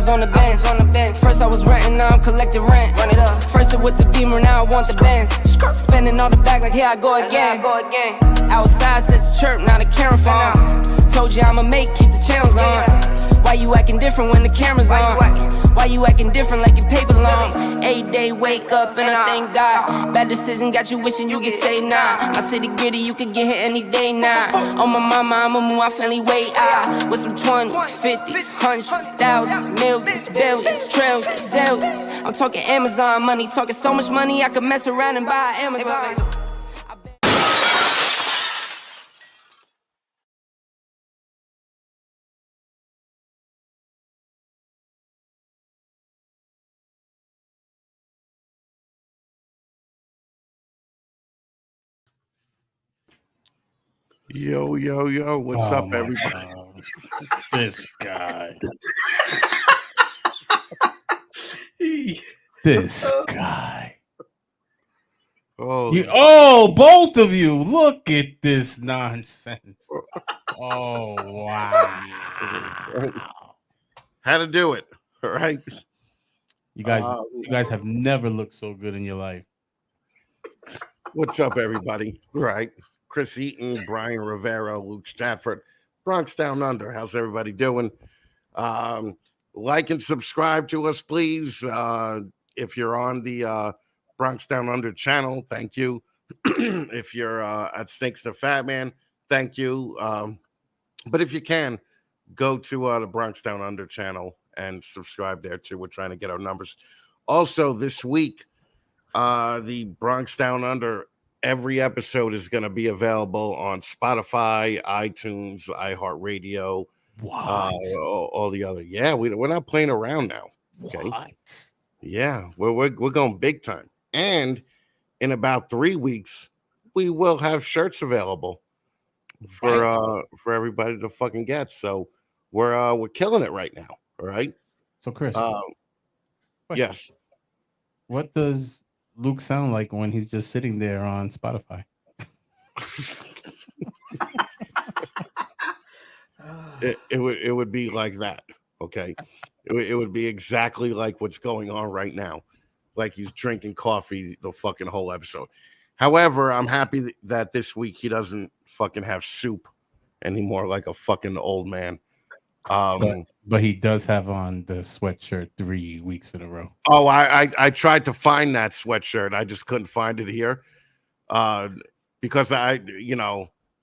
was on the bench. First I was renting, now I'm collecting rent. Run it up. First it was the Beamer, now I want the Benz. Spending all the back like here I go again. Outside says chirp, now the camera phone. Told you I'ma keep the channels on. Why you acting different when the camera's on? Why you acting different like your paper long? 8-day wake up and I thank God. Bad decision got you wishing you could say nah. My city gritty, you could get hit any day now. On my mama, I'ma move my family way out. With some 20s, 50s, hundreds, thousands, millions, billions, trillions, zillions. I'm talking Amazon money, talking so much money I could mess around and buy Amazon. Yo, what's up, everybody? This guy. This guy. Both of you. Look at this nonsense. Oh, wow. How to do it, all right? You guys have never looked so good in your life. What's up, everybody? Right. Chris Eaton, Brian Rivera, Luke Stratford, Bronx Down Under. How's everybody doing? Like and subscribe to us, please. If you're on the Bronx Down Under channel, thank you. If you're at Snakes the Fat Man, thank you. But if you can, go to the Bronx Down Under channel and subscribe there too. We're trying to get our numbers. Also, this week, the Bronx Down Under, every episode is going to be available on Spotify, iTunes, iHeartRadio, all the other. Yeah, we're not playing around now. Okay. What? Yeah, we're going big time. And in about 3 weeks, we will have shirts available for everybody to fucking get. So we're killing it right now. All right. So Chris, yes. What does Luke sound like when he's just sitting there on Spotify? It would be like that. Okay. It would be exactly like what's going on right now. Like he's drinking coffee the fucking whole episode. However, I'm happy that this week he doesn't fucking have soup anymore like a fucking old man. But he does have on the sweatshirt 3 weeks in a row. Oh, I tried to find that sweatshirt. I just couldn't find it here. Because I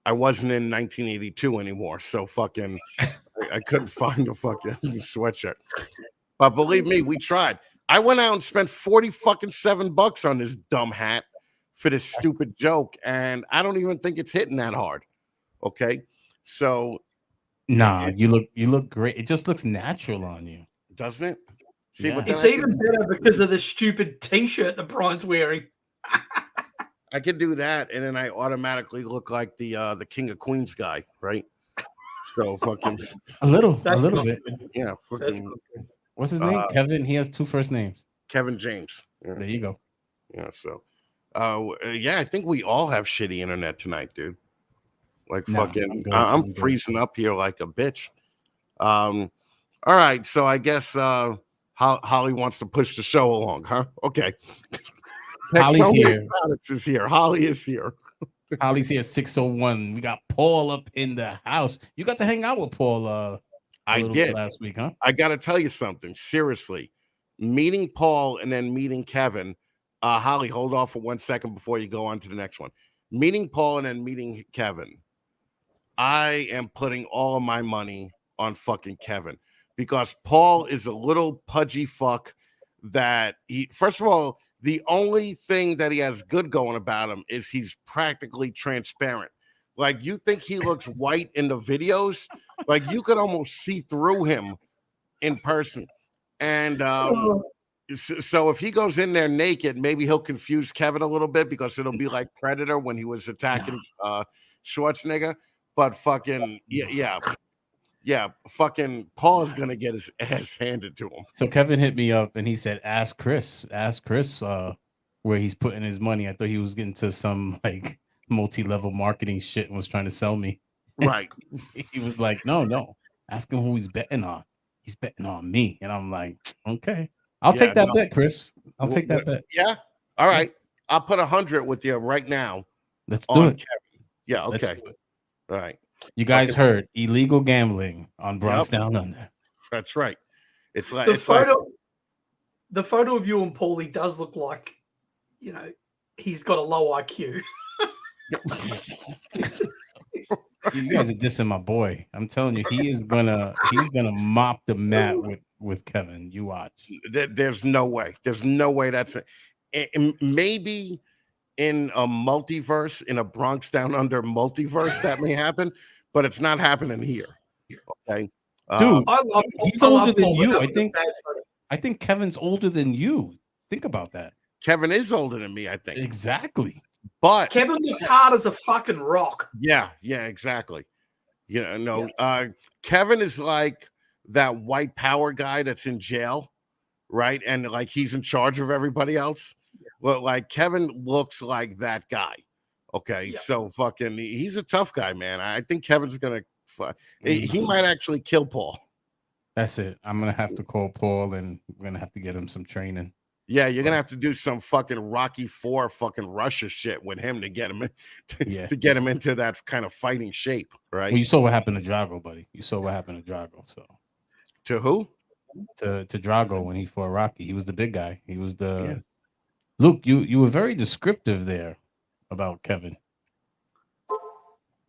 wasn't in 1982 anymore. So fucking I couldn't find the fucking sweatshirt. But believe me, we tried. I went out and spent $47 on this dumb hat for this stupid joke, and I don't even think it's hitting that hard. Okay. So nah, you look great. It just looks natural on you, doesn't it? See, yeah. It's even better because of the stupid T-shirt that Brian's wearing. I could do that, and then I automatically look like the King of Queens guy, right? So fucking a little bit. Yeah. Fucking, what's his name? Kevin. He has 2 first names. Kevin James. Yeah. There you go. Yeah. So, I think we all have shitty internet tonight, dude. Like fucking, I'm freezing up here like a bitch. All right, so I guess Holly wants to push the show along, huh? Okay. Holly's here. Is here. Holly is here. Holly's here. 601. We got Paul up in the house. You got to hang out with Paul. I did last week, huh? I got to tell you something. Seriously, meeting Paul and then meeting Kevin. Holly, hold off for 1 second before you go on to the next one. Meeting Paul and then meeting Kevin. I am putting all of my money on fucking Kevin because Paul is a little pudgy fuck that first of all, the only thing that he has good going about him is he's practically transparent. Like you think he looks white in the videos, like you could almost see through him in person. And so if he goes in there naked, maybe he'll confuse Kevin a little bit because it'll be like Predator when he was attacking Schwarzenegger. But fucking yeah, fucking Paul is gonna get his ass handed to him. So Kevin hit me up and he said, "Ask Chris, where he's putting his money." I thought he was getting to some like multi-level marketing shit and was trying to sell me. Right. He was like, "No, ask him who he's betting on." he's betting on me. And I'm like, okay, I'll Yeah, take that no. bet, Chris. I'll take that bet. Yeah. All right. I'll put 100 with you right now Let's do on it. Kevin. Yeah. Let's Okay. do it. All right. You guys Fucking- heard illegal gambling on Bronx Yep. Down Under. That's right. It's like The it's like the photo of you and Paulie does look like, he's got a low IQ. You guys are dissing my boy. I'm telling you, he's gonna mop the mat with Kevin. You watch. there's no way. There's no way that's maybe in a multiverse, in a Bronx Down Under multiverse, that may happen, but it's not happening here. Okay. Dude, I love. he's I love older than Paul, but you. that I was a think. bad photo. I think Kevin's older than you. Think about that. Kevin is older than me, I think. Exactly. But Kevin looks hard as a fucking rock. yeah, exactly. Kevin is like that white power guy that's in jail, right? And like he's in charge of everybody else. Well, like Kevin looks like that guy. Okay, Yeah. so fucking, he's a tough guy, man. I think Kevin's gonna. He might actually kill Paul. That's it. I'm gonna have to call Paul, and we're gonna have to get him some training. Yeah, you're gonna have to do some fucking Rocky IV fucking Russia shit with him to get him to get him into that kind of fighting shape, right? Well, you saw what happened to Drago, buddy. You saw what happened to Drago. So To who? to Drago when he fought Rocky, he was the big guy. He was the Luke. You were very descriptive there about Kevin.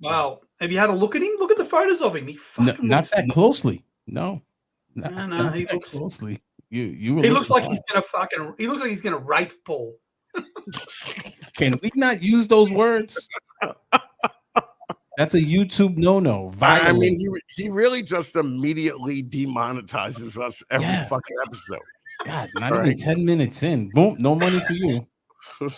Wow. Have you had a look at him? Look at the photos of him. He fucking Not looks. that closely. No, No, not he that looks. closely. You. Were He looks like bad. he's gonna fucking. He looks like he's gonna rape Paul. Can we not use those words? That's a YouTube no. I mean, he really just immediately demonetizes us every fucking episode. God, not even 10 minutes in. Boom, no money for you. Well,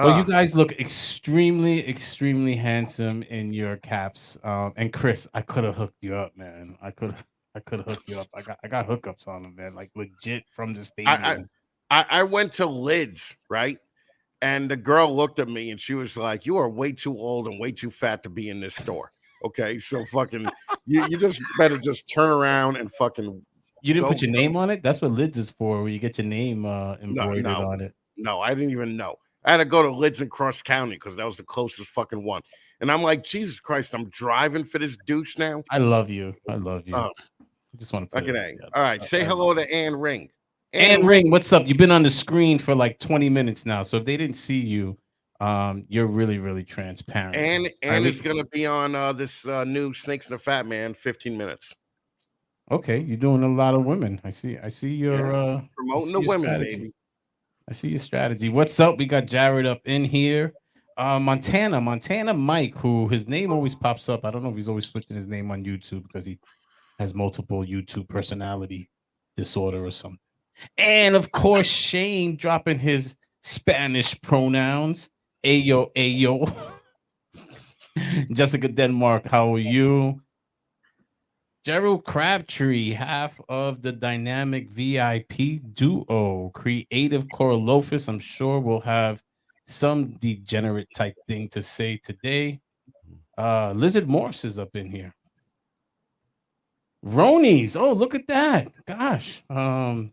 Ah, you guys look extremely, extremely handsome in your caps. And Chris, I could have hooked you up, man. I could have hooked you up. I got hookups on them, man. Like legit from the stadium. I went to Lids, right? And the girl looked at me and she was like, "You are way too old and way too fat to be in this store." Okay, so fucking, you just better just turn around and fucking. You didn't put your name on it? That's what Lids is for, where you get your name embroidered on it. No, I didn't even know. I had to go to Lids in Cross County because that was the closest fucking one. And I'm like, Jesus Christ, I'm driving for this douche now. I love you. I Oh, just want to put fucking A. All right, say hello to Ann Ring. Ann Ring, what's up? You've been on the screen for like 20 minutes now. So if they didn't see you, you're really, really transparent. Ann is going to be on this new Snakes and the Fat Man, 15 minutes. Okay, you're doing a lot of women. I see your promoting the women, strategy. baby. I see your strategy. What's up? We got Jared up in here. Montana Mike, who his name always pops up. I don't know if he's always switching his name on YouTube because he has multiple YouTube personality disorder or something. And of course, Shane dropping his Spanish pronouns. Ayo, ayo. Jessica Denmark, how are you? Gerald Crabtree, half of the dynamic VIP duo. Creative Corolofis, I'm sure we'll have some degenerate type thing to say today. Lizard Morse is up in here. Ronies. Oh, look at that. Gosh. I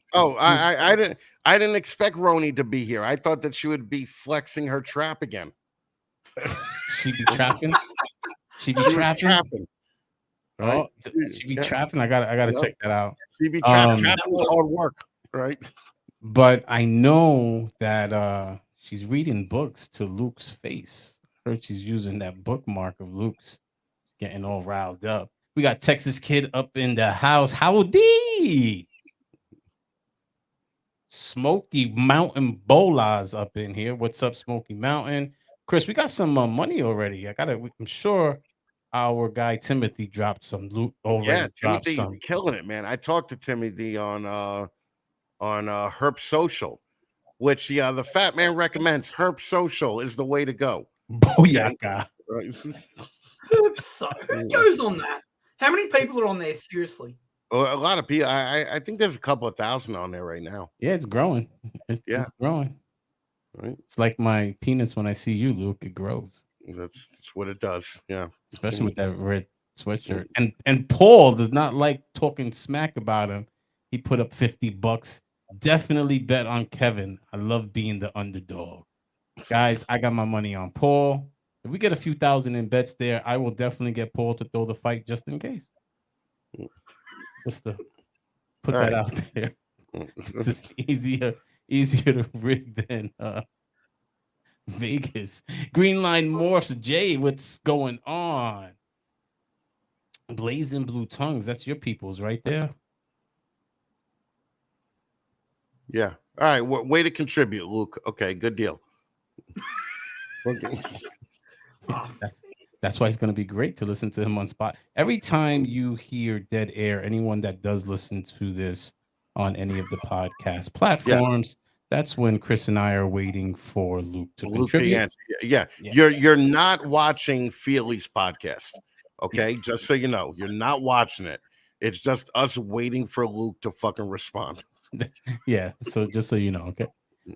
didn't expect Roni to be here. I thought that she would be flexing her trap again. She be trapping. She be trapping. Right? Oh, she be trapping. I gotta check that out. She be trapping hard work, right? But I know that she's reading books to Luke's face. I heard she's using that bookmark of Luke's, getting all riled up. We got Texas Kid up in the house. Howdy! Smoky Mountain Bolas up in here. What's up, Smoky Mountain? Chris, we got some money already. I'm sure our guy Timothy dropped some loot already. Yeah, Timothy's killing it, man. I talked to Timothy on Herp Social, which the Fat Man recommends. Herp Social is the way to go. Booyaka. Who goes on that? How many people are on there? Seriously, a lot of people. I think there's a couple of thousand on there right now. Yeah, it's growing. It's growing. Right. It's like my penis when I see you, Luke. It grows. That's what it does. Yeah, especially with that sweatshirt. And Paul does not like talking smack about him. He put up $50. Definitely bet on Kevin. I love being the underdog. Guys, I got my money on Paul. If we get a few thousand in bets there, I will definitely get Paul to throw the fight just in case. Just to put that out there. It's just easier to rig than Vegas. Green Line Morphs. Jay, what's going on? Blazing Blue Tongues. That's your people's right there. Yeah. All right. Way to contribute, Luke. Okay. Good deal. That's why it's going to be great to listen to him on spot. Every time you hear dead air, anyone that does listen to this on any of the podcast platforms, that's when Chris and I are waiting for Luke to contribute. Yeah. You're not watching Feely's podcast. Okay. Just so you know, you're not watching it. It's just us waiting for Luke to fucking respond. Yeah. So just so you know, okay.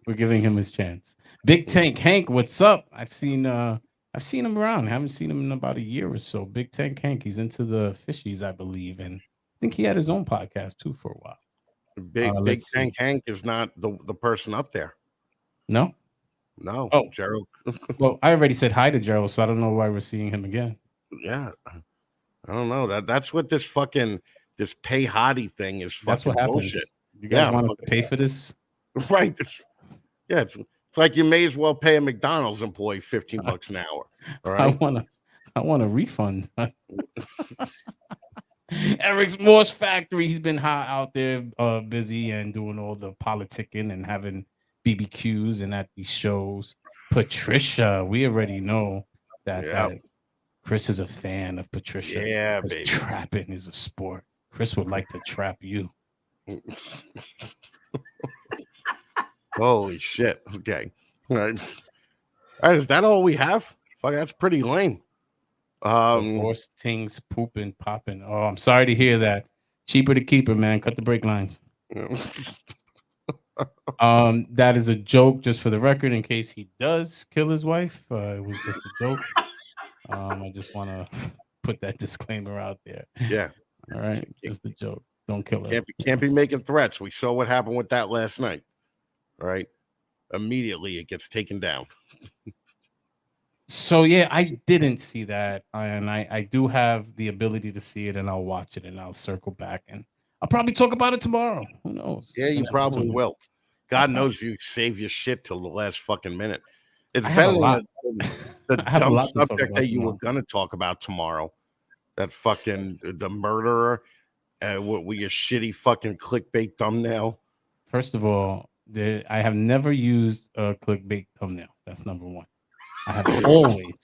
We're giving him his chance. Big Tank Hank, what's up? I've seen him around. I haven't seen him in about a year or so. Big Tank Hank, he's into the fishies, I believe, and I think he had his own podcast too for a while. Big Tank Hank is not the person up there. No. Oh, Gerald. Well, I already said hi to Gerald, so I don't know why we're seeing him again. Yeah, I don't know. That's what this pay hottie thing is. That's what happens. Bullshit. You guys want us to pay for this? Right. Yeah, it's like you may as well pay a McDonald's employee $15 an hour. All right. I want a refund. Eric's Morse Factory. He's been hot out there, busy and doing all the politicking and having BBQs and at these shows. Patricia, we already know that Chris is a fan of Patricia. Yeah, baby. Trapping is a sport. Chris would like to trap you. Holy shit. Okay. All right. Is that all we have? Fuck, that's pretty lame. Horse things pooping, popping. Oh, I'm sorry to hear that. Cheaper to keep it, man. Cut the brake lines. That is a joke, just for the record, in case he does kill his wife. It was just a joke. I just want to put that disclaimer out there. Yeah. All right. Just a joke. Don't kill her. Can't be making threats. We saw what happened with that last night. All right. Immediately it gets taken down. So yeah, I didn't see that, and I do have the ability to see it, and I'll watch it, and I'll circle back, and I'll probably talk about it tomorrow. Who knows? Yeah, you probably will. God knows you save your shit till the last fucking minute. It's better than the dumb subject that you were gonna talk about tomorrow. That fucking the murderer, with your shitty fucking clickbait thumbnail. First of all, I have never used a clickbait thumbnail. That's number one. I have always.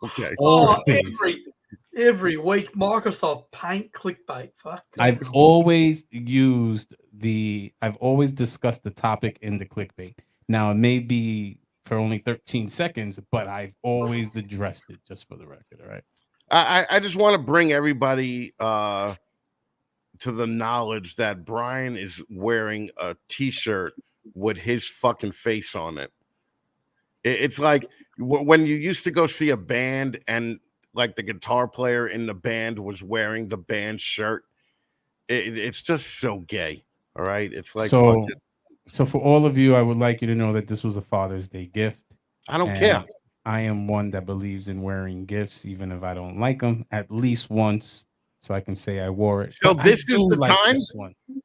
Okay. Always. Every week, Microsoft Paint clickbait. Fuck. I've always discussed the topic in the clickbait. Now it may be for only 13 seconds, but I've always addressed it, just for the record. All right. I just want to bring everybody to the knowledge that Brian is wearing a t-shirt with his fucking face on it. It's like when you used to go see a band and like the guitar player in the band was wearing the band shirt. It's just so gay. All right. It's like, so for all of you, I would like you to know that this was a Father's Day gift. I don't care. I am one that believes in wearing gifts, even if I don't like them, at least once, so I can say I wore it. So this is the time.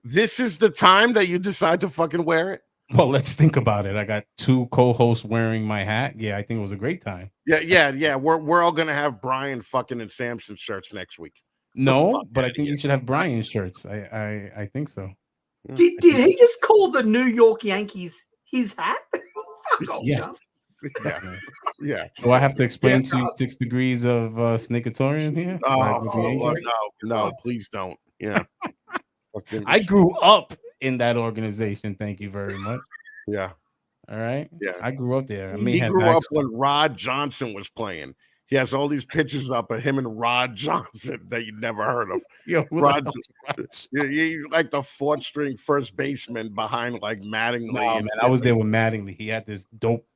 This is the time that you decide to fucking wear it. Well, let's think about it. I got two co-hosts wearing my hat. Yeah, I think it was a great time. Yeah. We're all gonna have Brian fucking and Samson shirts next week. No, but I think you should have Brian shirts. I think so. Did he just call the New York Yankees his hat? Fuck off, yeah. Yeah. Do I have to explain to you 6 degrees of Snakeatorium here? No, please don't. Yeah. I grew up in that organization. Thank you very much. Yeah. All right. Yeah. I grew up there. He grew up when Rod Johnson was playing. He has all these pictures up of him and Rod Johnson that you never heard of. Yo, he's like the 4th string first baseman behind like Mattingly. No, man, I was there with Mattingly. He had this dope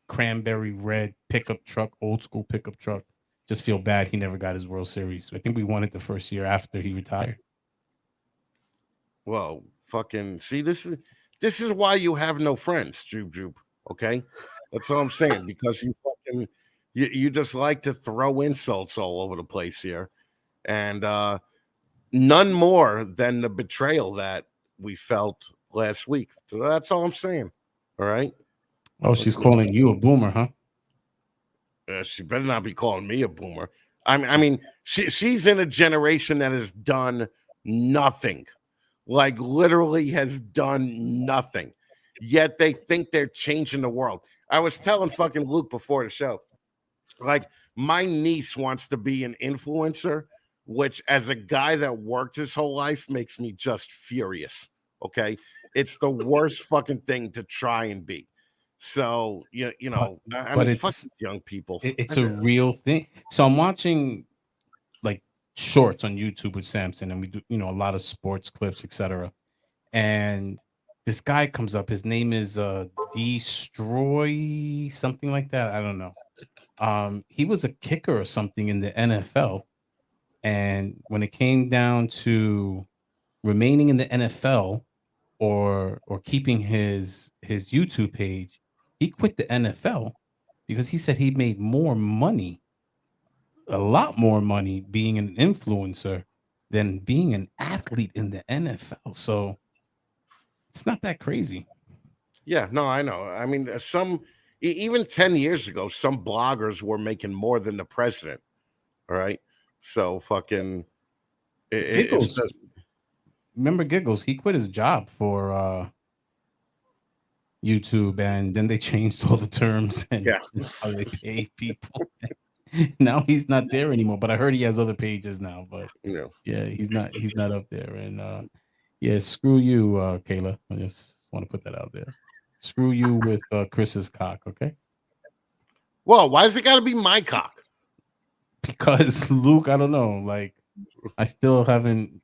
cranberry red pickup truck, old school pickup truck. just feel bad he never got his World Series. I think we won it the first year after he retired. Well, fucking see, this is why you have no friends, Jube. Okay, that's all I'm saying, because you just like to throw insults all over the place here, and none more than the betrayal that we felt last week. So that's all I'm saying. All right. Oh, she's calling you a boomer, huh? She better not be calling me a boomer. I mean, she's in a generation that has done nothing, like literally has done nothing. Yet they think they're changing the world. I was telling fucking Luke before the show, like my niece wants to be an influencer, which as a guy that worked his whole life makes me just furious. Okay. It's the worst fucking thing to try and be. So you know, I But mean, it's fuck young people. it's a real thing. So I'm watching like shorts on YouTube with Samson, and we do a lot of sports clips, etc. And this guy comes up. His name is Destroy something like that. I don't know. He was a kicker or something in the NFL, and when it came down to remaining in the NFL or keeping his YouTube page, he quit the NFL because he said he made more money, a lot more money being an influencer than being an athlete in the NFL. So it's not that crazy. Yeah, no, I know. I mean, even 10 years ago, some bloggers were making more than the president. All right. So fucking it's Giggles, just, remember Giggles? He quit his job for YouTube, and then they changed all the terms and yeah, how they pay people. Now he's not there anymore, but I heard he has other pages now. But you know. yeah, he's not up there. And yeah, screw you, Kayla. I just want to put that out there. Screw you with Chris's cock, okay? Well, why does it got to be my cock? Because Luke, I don't know, like I still haven't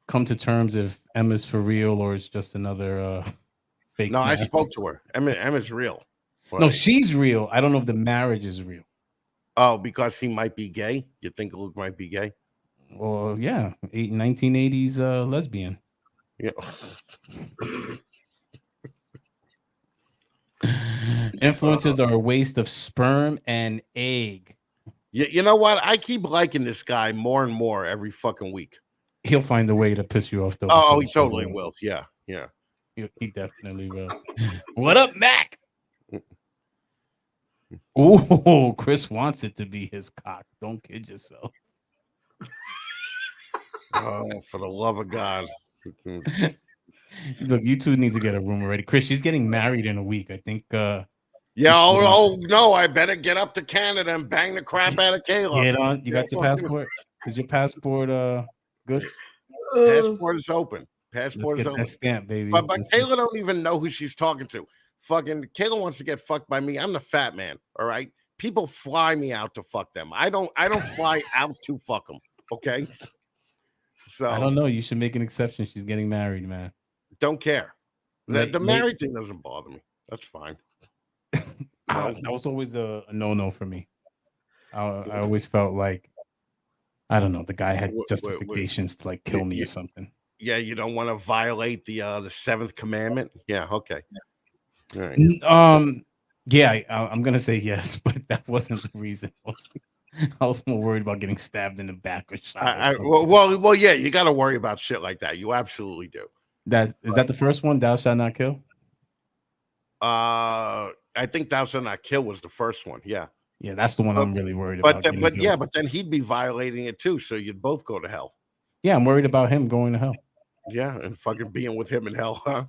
come to terms if Emma's for real or it's just another fake. No, I marriage. spoke to her. Emma's real. No, Right. she's real. I don't know if the marriage is real. Oh, because he might be gay? You think Luke might be gay? Well, yeah, 1980s lesbian. Yeah. Influences are a waste of sperm and egg. You know what? I keep liking this guy more and more every fucking week. He'll find a way to piss you off, though. Oh, before he the show's totally over. will. Yeah, yeah. He definitely will. What up, Mac? Ooh, Chris wants it to be his cock. Don't kid yourself. Oh, for the love of God. Look, you two need to get a room already. Chris, she's getting married in a week. I think Yeah, oh no, I better get up to Canada and bang the crap out of Kayla. get on. You got your passport? Is your passport good? Passport is open. Let's Passport is get open. that stamp, baby. But Let's Kayla don't even know who she's talking to. Fucking Kayla wants to get fucked by me. I'm the fat man. All right. People fly me out to fuck them. I don't fly out to fuck them. Okay. So I don't know. You should make an exception. She's getting married, man. don't care. The Late- married thing doesn't bother me. That's fine. That was always a no-no for me. I always felt like, I don't know, the guy had justifications to like kill me or something. Yeah, you don't want to violate the seventh commandment. Yeah, okay. All right. Yeah, I'm gonna say yes, but that wasn't the reason. I was more worried about getting stabbed in the back or shot. Well, yeah, you got to worry about shit like that. You absolutely do. Is that the first one? Thou shalt not kill. I think Thou Shalt Not Kill was the first one. Yeah. Yeah, that's the one I'm really worried about. But then he'd be violating it too, so you'd both go to hell. Yeah, I'm worried about him going to hell. Yeah, and fucking being with him in hell, huh?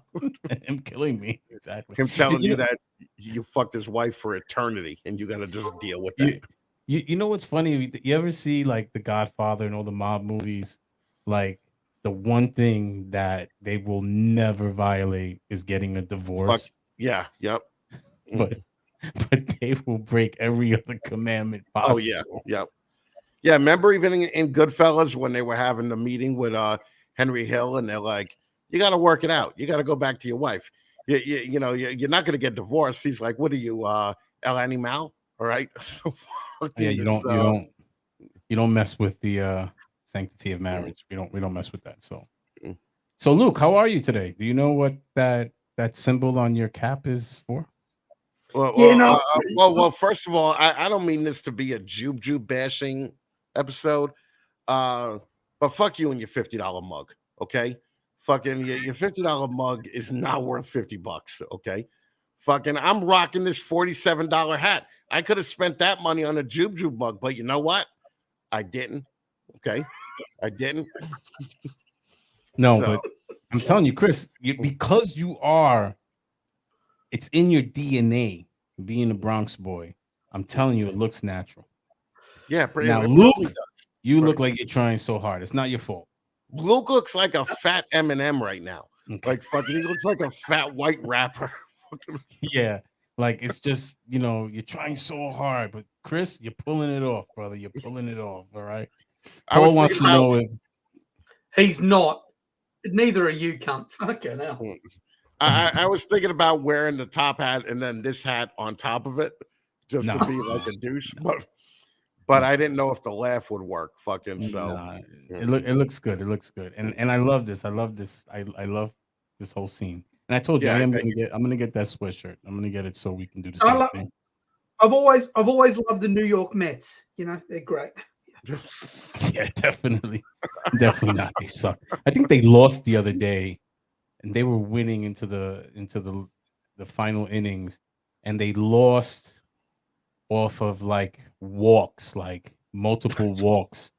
Him killing me. Exactly. Him telling you that you fucked his wife for eternity, and you got to just deal with that. You know what's funny? You ever see like The Godfather and all the mob movies? Like the one thing that they will never violate is getting a divorce. Yeah. Yep. But they will break every other commandment possible. Oh yeah. Yep. Yeah. Remember even in Goodfellas when they were having the meeting with Henry Hill, and they're like, "You got to work it out. You got to go back to your wife. You know, you're not going to get divorced." He's like, "What are you, El Animal?" All right. So Yeah, fucking you don't mess with the sanctity of marriage. We don't mess with that. So Luke, how are you today? Do you know what that symbol on your cap is for? Well, first of all, I don't mean this to be a Jew bashing episode, but fuck you and your $50 mug, okay? Fucking your $50 mug is not worth $50, okay? Fucking, I'm rocking this $47 hat. I could have spent that money on a Jew mug, but you know what? I didn't. Okay, I didn't. No, So, but I'm telling you, Chris, because you are, it's in your DNA being a Bronx boy. I'm telling you, it looks natural. yeah, Now, it Luke, really does. you look like you're trying so hard. It's not your fault. Luke looks like a fat M&M right now. Okay. Like fucking, he looks like a fat white rapper. Yeah, like it's just you're trying so hard, but Chris, you're pulling it off, brother. You're pulling it off. All right. Paul wants to know if he's not. Neither are you, cunt. Fucking hell. I was thinking about wearing the top hat and then this hat on top of it, just to be like a douche, but I didn't know if the laugh would work. Fucking so. It looks good. It looks good, and I love this. I love this. I love this whole scene. And I told you I'm gonna get that sweatshirt. I'm gonna get it so we can do the same thing. I've always loved the New York Mets. You know, they're great. Yeah, definitely not. They suck. I think they lost the other day, and they were winning into the final innings, and they lost off of like walks, like multiple walks,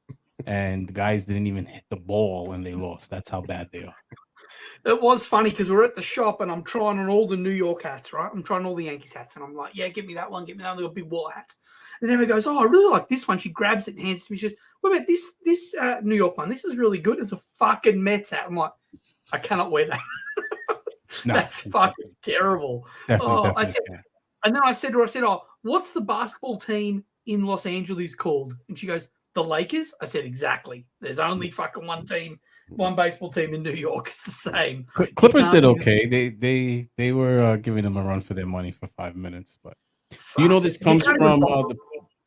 and the guys didn't even hit the ball, and they lost. That's how bad they are. It was funny because we're at the shop and I'm trying on all the New York hats, right? I'm trying all the Yankees hats, and I'm like, yeah, give me that one, give me that one. They got big wall hats. And Emma goes, oh, I really like this one. She grabs it and hands it to me. She goes, what about this New York one? This is really good. It's a fucking Mets hat. I'm like, I cannot wear that. No, that's fucking terrible. Definitely, and then I said to her, oh, what's the basketball team in Los Angeles called? And she goes, the Lakers? I said, exactly. There's only fucking one team, one baseball team in New York. It's the same. Clippers did okay. They were giving them a run for their money for 5 minutes, but this comes from the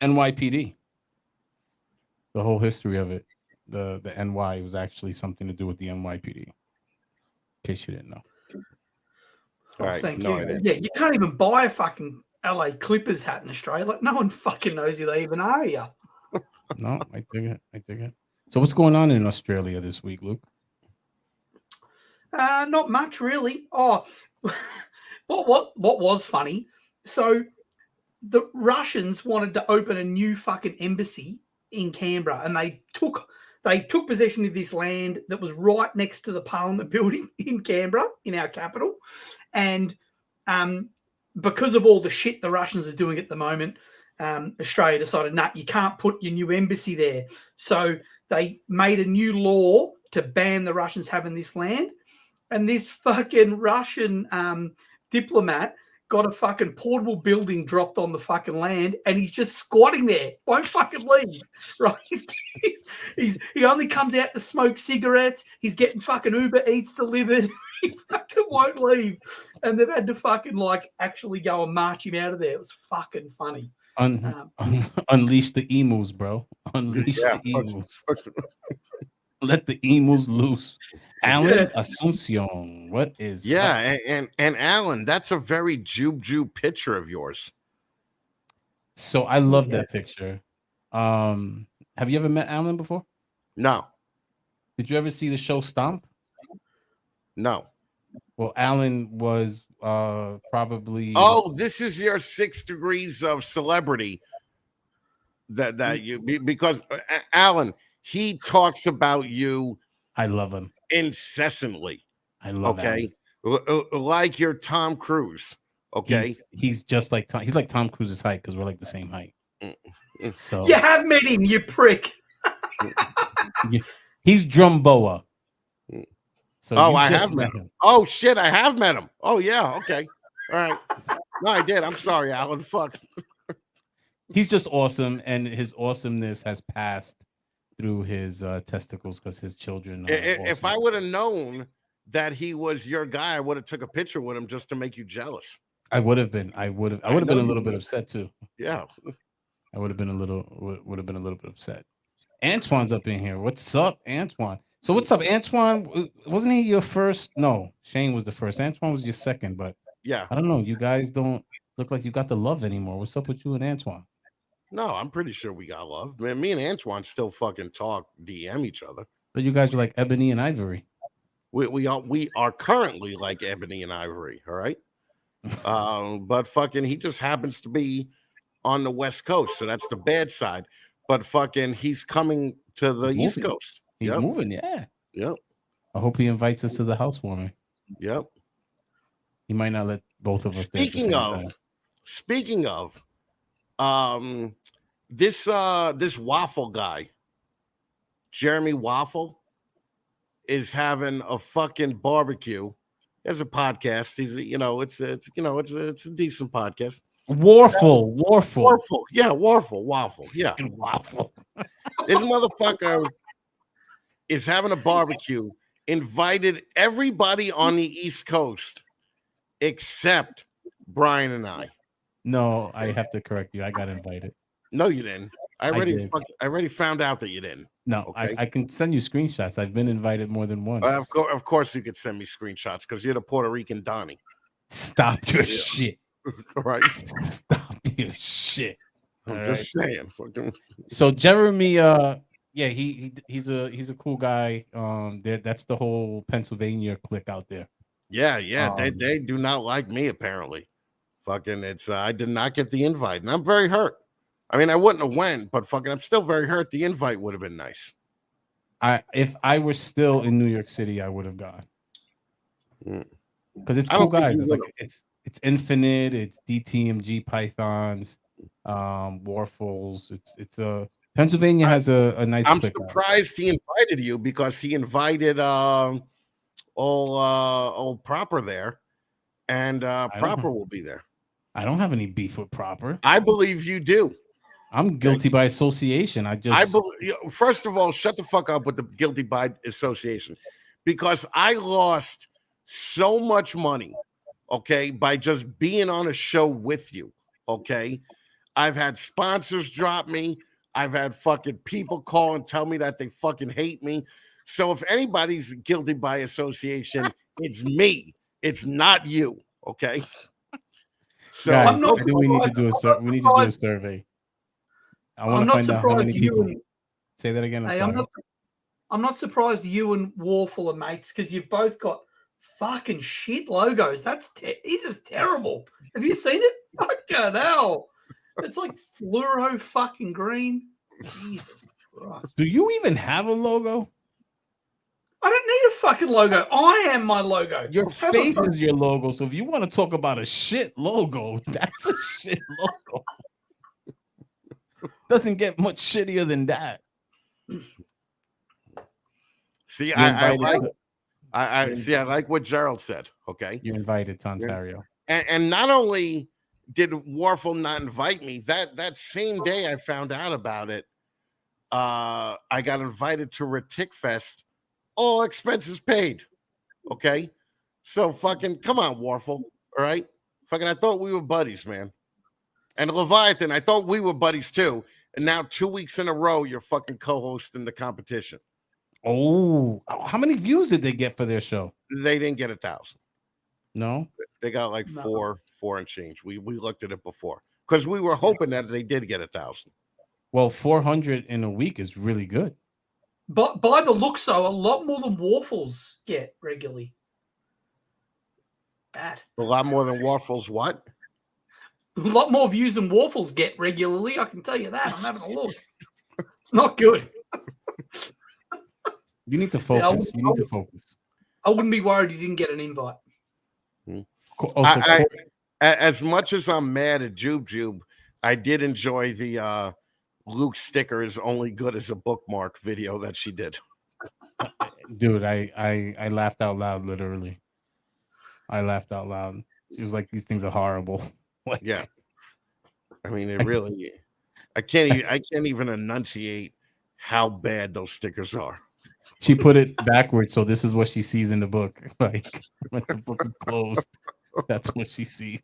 NYPD. The whole history of it, the NY was actually something to do with the NYPD. In case you didn't know. Thank you. Yeah, you can't even buy a fucking LA Clippers hat in Australia. Like, no one fucking knows who they even are here. No, I dig it. So what's going on in Australia this week, Luke? Not much, really. Oh, what was funny? So the Russians wanted to open a new fucking embassy in Canberra, and they took possession of this land that was right next to the Parliament building in Canberra, in our capital. And because of all the shit the Russians are doing at the moment, Australia decided, nah, you can't put your new embassy there. So they made a new law to ban the Russians having this land. And this fucking Russian diplomat got a fucking portable building dropped on the fucking land, and he's just squatting there, won't fucking leave. Right? He only comes out to smoke cigarettes. He's getting fucking Uber Eats delivered. He fucking won't leave, and they've had to fucking actually go and march him out of there. It was fucking funny. Unleash the emus, bro. Unleash the emus. Let the emus loose. Alan Asuncion, what is up? and Alan, that's a very Jew picture of yours. So I love that picture. Have you ever met Alan before? No. Did you ever see the show Stomp? No. Well, Alan was probably. Oh, this is your 6 degrees of celebrity. That you, because Alan, he talks about you. I love him incessantly. I love him. Like you're Tom Cruise. Okay, he's just like Tom. He's like Tom Cruise's height because we're like the same height. So you have met him, you prick. He's Drumboa. So I have met him. Oh shit, I have met him. Oh yeah, okay, all right. No, I did. I'm sorry, Alan. Fuck. He's just awesome, and his awesomeness has passed through his testicles because his children. If I would have known that he was your guy, I would have took a picture with him just to make you jealous. I would have been. I would have been a little bit upset too. Yeah. I would have been a little bit upset. Antoine's up in here. What's up, Antoine? So what's up, Antoine? Wasn't he your first? No, Shane was the first. Antoine was your second, but Yeah. I don't know. You guys don't look like you got the love anymore. What's up with you and Antoine? No, I'm pretty sure we got love. Man, me and Antoine still fucking talk, DM each other. But you guys are like Ebony and Ivory. We are currently like Ebony and Ivory, all right? But fucking he just happens to be on the West Coast, so that's the bad side. But fucking he's coming to the East Coast. He's moving, yeah. Yep. I hope he invites us to the housewarming. Yep. He might not let both of us there at the same time. Speaking of, this waffle guy, Jeremy Waffle, is having a fucking barbecue. There's a podcast. It's a decent podcast. Waffle. Yeah, waffle. Yeah, waffle. This motherfucker is having a barbecue. Invited everybody on the East Coast except Brian and I. No, I have to correct you. I got invited. No, you didn't. I already found out that you didn't. No, okay? I can send you screenshots. I've been invited more than once. Of course, you could send me screenshots because you're the Puerto Rican Donnie. Stop your shit. Right? Stop your shit. I'm just saying. So Jeremy, he's a cool guy. That's the whole Pennsylvania clique out there. Yeah. They do not like me apparently. Fucking, I did not get the invite, and I'm very hurt. I mean, I wouldn't have went, but fucking, I'm still very hurt. The invite would have been nice. If I was still in New York City, I would have gone. Because it's cool guys. It's Infinite. It's DTMG Pythons, Warfuls. It's Pennsylvania has a nice. I'm surprised he invited you because he invited old Proper there, and Proper will be there. I don't have any beef with Proper. I believe you do. I'm guilty by association. First of all, shut the fuck up with the guilty by association, because I lost so much money, okay, by just being on a show with you, okay. I've had sponsors drop me. I've had fucking people call and tell me that they fucking hate me. So if anybody's guilty by association, it's me. It's not you, okay. So guys, we need to do a survey. I want to find out how many people. Say that again. I'm not surprised you and Warful are mates because you've both got fucking shit logos. This is terrible. Have you seen it? Fucking hell. It's like fluoro fucking green. Jesus Christ. Do you even have a logo? I don't need a fucking logo. I am my logo. Your face is your logo. So if you want to talk about a shit logo, that's a shit logo. Doesn't get much shittier than that. See, I like what Gerald said. Okay, you're invited to Ontario, and not only did Warful not invite me, that same day I found out about it. I got invited to Retic Fest, all expenses paid. Okay, so fucking come on, Warful. All right, fucking, I thought we were buddies, man. And Leviathan, I thought we were buddies too. And now 2 weeks in a row, you're fucking co-hosting the competition. Oh, how many views did they get for their show? They didn't get 1,000. No, they got like four and change. We looked at it before because we were hoping that they did get 1,000. Well, 400 in a week is really good. But by the looks, though, a lot more than Warfuls get regularly. Bad. A lot more than Warfuls. What? A lot more views than Warfuls get regularly. I can tell you that. I'm having a look. It's not good. You need to focus. You need to focus. I wouldn't be worried you didn't get an invite. As much as I'm mad at Jube, I did enjoy the Luke sticker is only good as a bookmark video that she did. Dude, I laughed out loud, literally. I laughed out loud. She was like, these things are horrible. Like, yeah. I mean, it really, I can't even enunciate how bad those stickers are. She put it backwards, so this is what she sees in the book. Like when the book is closed, that's what she sees.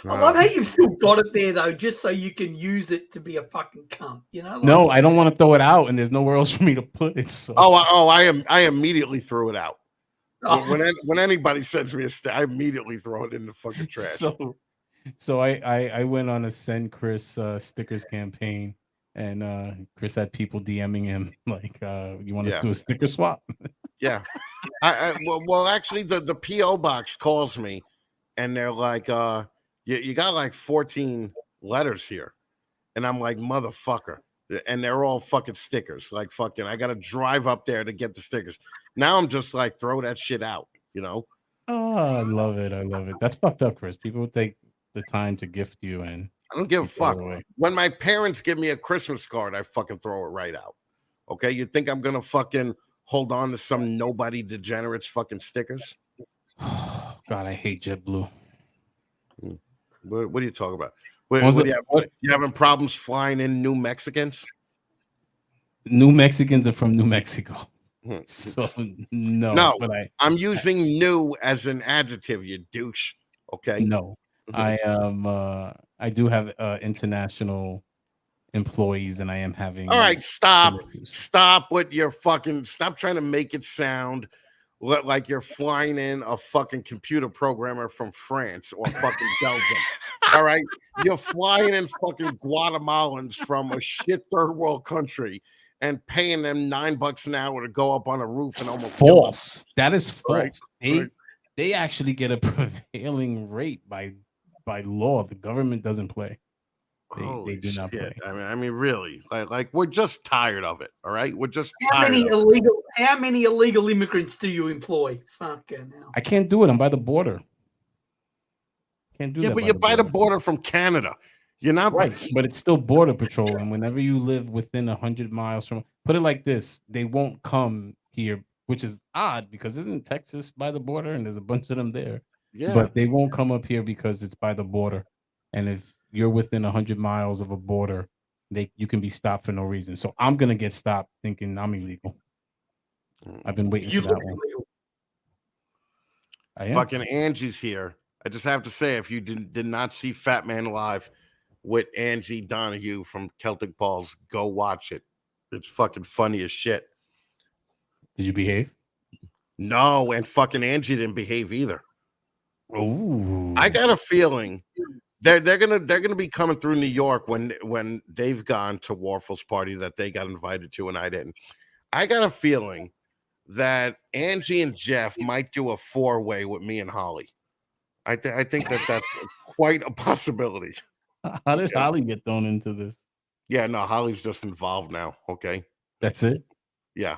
I love how you've still got it there though, just so you can use it to be a fucking cunt. You know? Like, No, I don't want to throw it out, and there's nowhere else for me to put it. So I immediately threw it out. Oh. When anybody sends me I immediately throw it in the fucking trash. So I went on a send Chris stickers campaign, and Chris had people DMing him like, you want us to do a sticker swap? Yeah. Well, actually, the PO box calls me, and they're like, you got like 14 letters here, and I'm like, motherfucker, and they're all fucking stickers. Like fucking, I gotta drive up there to get the stickers. Now I'm just like, throw that shit out, you know? Oh, I love it. I love it. That's fucked up, Chris. People take the time to gift you, and I don't give a throw it fuck. away. When my parents give me a Christmas card, I fucking throw it right out. Okay, you think I'm gonna fucking hold on to some nobody degenerates fucking stickers? God, I hate JetBlue. What are you talking about? You having problems flying in New Mexicans? New Mexicans are from New Mexico. So no, but I'm using new as an adjective, you douche. Okay. No, I am. I do have international employees, and I am having. All right, stop with your fucking. Stop trying to make it sound like you're flying in a fucking computer programmer from France or fucking Belgium. All right, you're flying in fucking Guatemalans from a shit third world country and paying them $9 an hour to go up on a roof and almost false. That is false. Right. They actually get a prevailing rate by law. The government doesn't play. They do not play. I mean, really, like we're just tired of it. All right, we're just how many illegal immigrants do you employ? Fucking hell. I can't do it. I'm by the border. Can't do that. Yeah, but you're by the border from Canada. You're not right, but it's still border patrol. And whenever you live within 100 miles from, put it like this, they won't come here, which is odd because isn't Texas by the border and there's a bunch of them there? Yeah, but they won't come up here because it's by the border. And if you're within 100 miles of a border, you can be stopped for no reason. So I'm gonna get stopped thinking I'm illegal. I've been waiting for that one. Fucking Angie's here. I just have to say, if you did not see Fat Man Live with Angie Donahue from Celtic Balls, go watch it. It's fucking funny as shit. Did you behave? No, and fucking Angie didn't behave either. Oh, I got a feeling they're gonna be coming through New York when they've gone to Warful's party that they got invited to and I didn't. I got a feeling that Angie and Jeff might do a 4-way with me and Holly. I think that's quite a possibility. How did Holly get thrown into this? Yeah, no, Holly's just involved now. Okay, that's it. Yeah,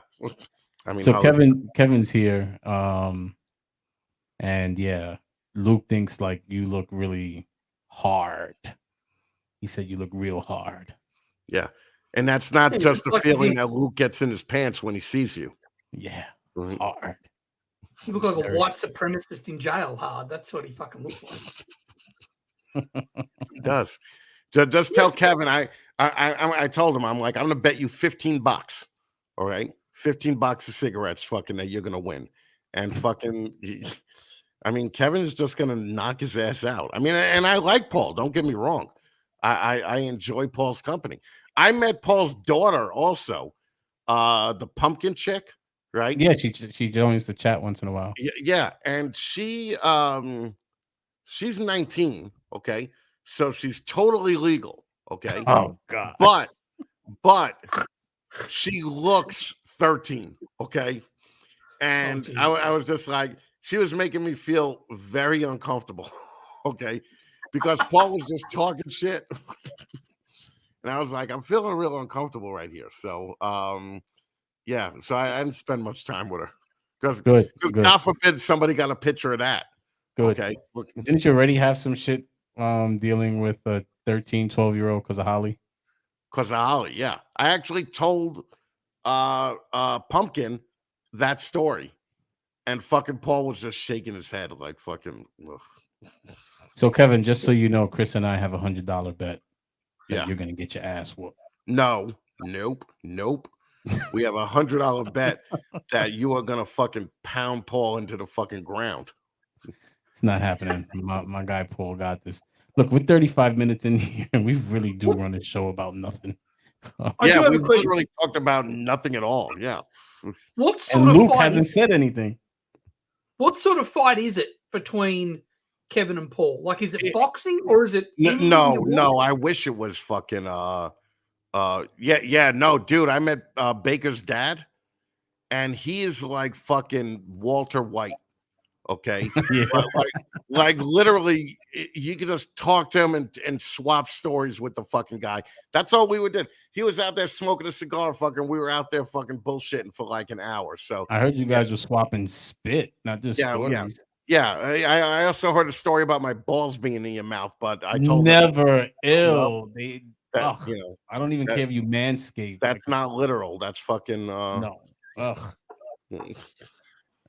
I mean, so Kevin's here, and yeah, Luke thinks like you look really hard. He said you look real hard. Yeah, and that's not just the feeling that Luke gets in his pants when he sees you. Yeah, hard. You look like a white supremacist in jail hard. That's what he fucking looks like. He does. Just tell Kevin. I told him I'm gonna bet you $15. All right, $15 of cigarettes, fucking that you're gonna win, and fucking. I mean, Kevin's just gonna knock his ass out. I mean, and I like Paul. Don't get me wrong. I enjoy Paul's company. I met Paul's daughter also, the pumpkin chick. Right? Yeah, she joins the chat once in a while. Yeah, and she's 19. Okay, so she's totally legal. Okay. Oh God. But she looks 13. Okay, and I was just like, she was making me feel very uncomfortable. Okay, because Paul was just talking shit, and I was like, I'm feeling real uncomfortable right here. So yeah, so I didn't spend much time with her because God forbid somebody got a picture of that. Good. Okay. Didn't you already have some shit dealing with a 13, 12-year-old because of Holly? Because of Holly, yeah. I actually told Pumpkin that story, and fucking Paul was just shaking his head like fucking. Ugh. So Kevin, just so you know, Chris and I have $100 bet that you're gonna get your ass whooped. No, nope. We have $100 bet that you are gonna fucking pound Paul into the fucking ground. It's not happening. My guy Paul got this. Look, we're 35 minutes in here, and we really do run a show about nothing. I do have we a question. literally talked about nothing at all. Yeah. What And sort of Luke fight? hasn't said anything. What sort of fight is it between Kevin and Paul? Like, is it It- boxing or is it anything No, you want? no. I wish it was fucking. Yeah. No, dude. I met Baker's dad, and he is like fucking Walter White. Okay, Yeah. like literally, you could just talk to him and swap stories with the fucking guy. That's all we would do. He was out there smoking a cigar, fucking. We were out there fucking bullshitting for like an hour. So I heard you guys were swapping spit, not just stories. yeah. I also heard a story about my balls being in your mouth, but I told him Never ill. They that ugh, I don't even that- care if you manscape. that's not literal. That's fucking No. Ugh.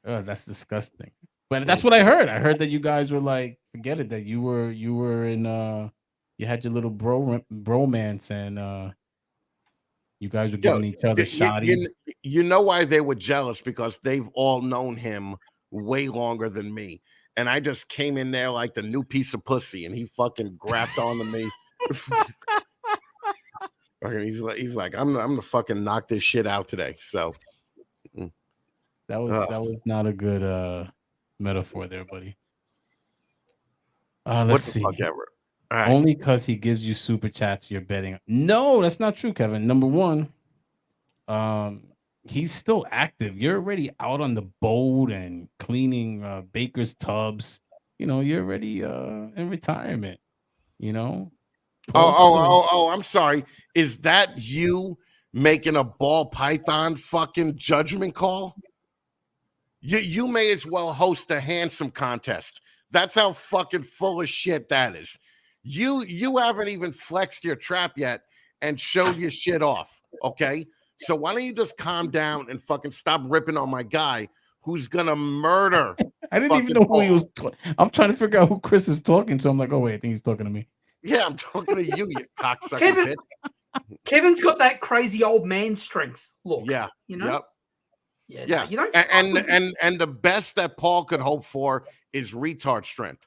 That's disgusting. But that's what I heard. I heard that you guys were like, forget it, that you were in you had your little bromance and you guys were giving each other shotty. You know why they were jealous? Because they've all known him way longer than me. And I just came in there like the new piece of pussy, and he fucking grabbed onto me. He's like, I'm gonna fucking knock this shit out today. So that was not a good metaphor there, buddy. Let's see. Fuck ever. Right. Only because he gives you super chats, you're betting. No, that's not true, Kevin. Number one, he's still active. You're already out on the boat and cleaning Baker's tubs. You know, you're already in retirement. You know. Oh, I'm sorry. Is that you making a ball python fucking judgment call? You may as well host a handsome contest. That's how fucking full of shit that is. You haven't even flexed your trap yet and showed your shit off. Okay, so why don't you just calm down and fucking stop ripping on my guy who's gonna murder? I didn't even know who he was. I'm trying to figure out who Chris is talking to. I'm like, oh wait, I think he's talking to me. Yeah, I'm talking to you, you cocksucker. Kevin's got that crazy old man strength. Look, yeah, you know. Yep. Yeah, you don't. And the best that Paul could hope for is retard strength.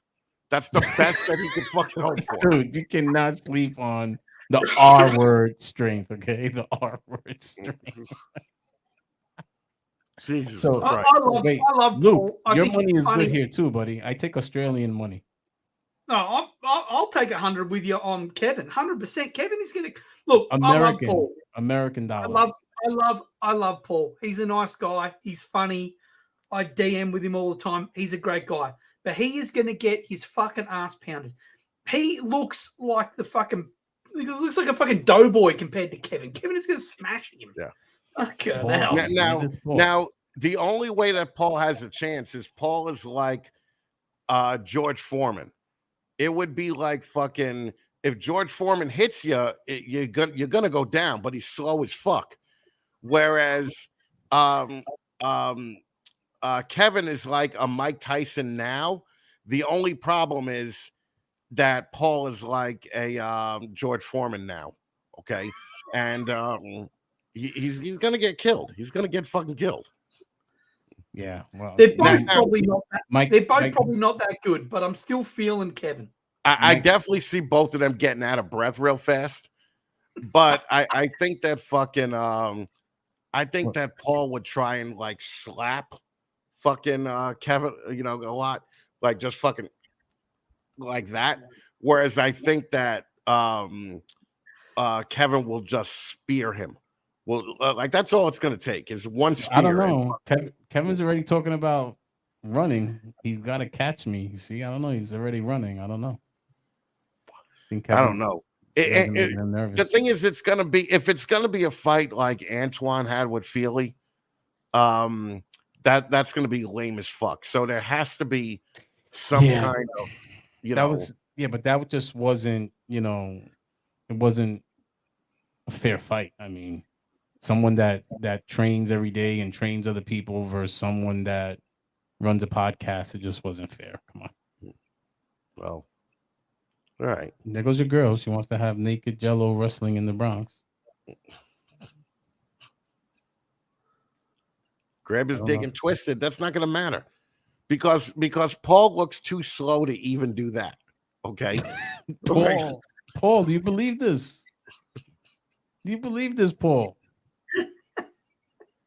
That's the best that he could fucking hope for. Dude, you cannot sleep on the R word strength, okay? The R word strength. Jesus. So I love Luke, Paul. your money is good here too, buddy. I take Australian money. No, I'll take 100 with you on Kevin. 100%. Kevin is going to look. American, I love Paul. American dollars. I love Paul. He's a nice guy. He's funny. I DM with him all the time. He's a great guy. But he is going to get his fucking ass pounded. He looks like a fucking doughboy compared to Kevin. Kevin is going to smash him. Yeah. Okay. Now, the only way that Paul has a chance is Paul is like George Foreman. It would be like fucking if George Foreman hits you, you're gonna go down, but he's slow as fuck. Whereas Kevin is like a Mike Tyson now. The only problem is that Paul is like a George Foreman now. Okay, and he's gonna get killed. He's gonna get fucking killed. Yeah, well, they're both probably not that. Mike, they're both probably not that good, but I'm still feeling Kevin. I definitely see both of them getting out of breath real fast. But I think that fucking I think that Paul would try and like slap fucking Kevin, you know, a lot, like just fucking like that. Whereas I think that Kevin will just spear him. Well, like that's all it's going to take is one spear. I don't know. Kevin's already talking about running. He's got to catch me. You see, I don't know. He's already running. I don't know. I don't know. The thing is, it's going to be if it's going to be a fight like Antoine had with Feely, that's going to be lame as fuck. So there has to be some kind of, but that just wasn't, you know, it wasn't a fair fight. I mean, someone that trains every day and trains other people versus someone that runs a podcast, it just wasn't fair. Come on. Well, all right. There goes your girl. She wants to have naked Jello wrestling in the Bronx. Grab his dick and twist it. That's not going to matter. because Paul looks too slow to even do that. Okay, Paul, do you believe this? Do you believe this, Paul?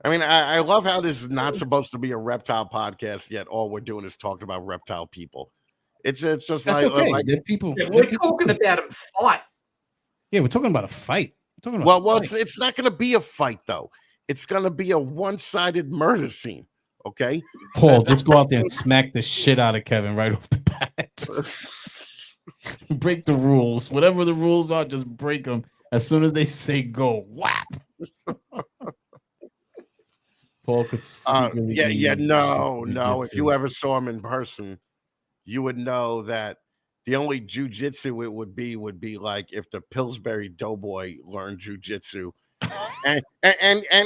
I mean, I love how this is not supposed to be a reptile podcast, yet all we're doing is talking about reptile people. It's just That's okay. They're people. Yeah, they're we're people talking too. about a fight. Yeah, we're talking about a fight. We're talking about well, a fight. it's not going to be a fight though. It's going to be a one-sided murder scene. Okay, Paul, just go out there and smack the shit out of Kevin right off the bat. Break the rules. Whatever the rules are, just break them. As soon as they say go, whap. Paul could secretly no. If jujitsu. you ever saw him in person, you would know that the only jujitsu it would be like if the Pillsbury Doughboy learned jujitsu, and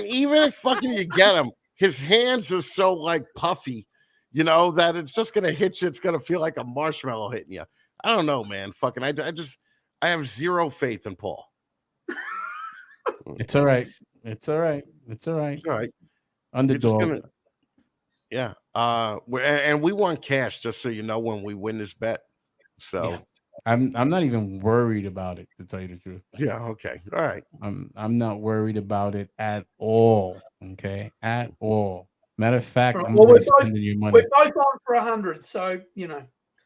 even if fucking you get him, his hands are so like puffy, that it's just gonna hit you. It's gonna feel like a marshmallow hitting you. I don't know, man. Fucking, I have zero faith in Paul. It's all right. It's all right. It's all right. All right. Underdog. Yeah. And we want cash, just so you know, when we win this bet. So Yeah. I'm not even worried about it, to tell you the truth. yeah, okay. All right. I'm not worried about it at all. Okay. At all. Matter of fact, Right, I'm well, gonna be spending your money. We're both on for 100, so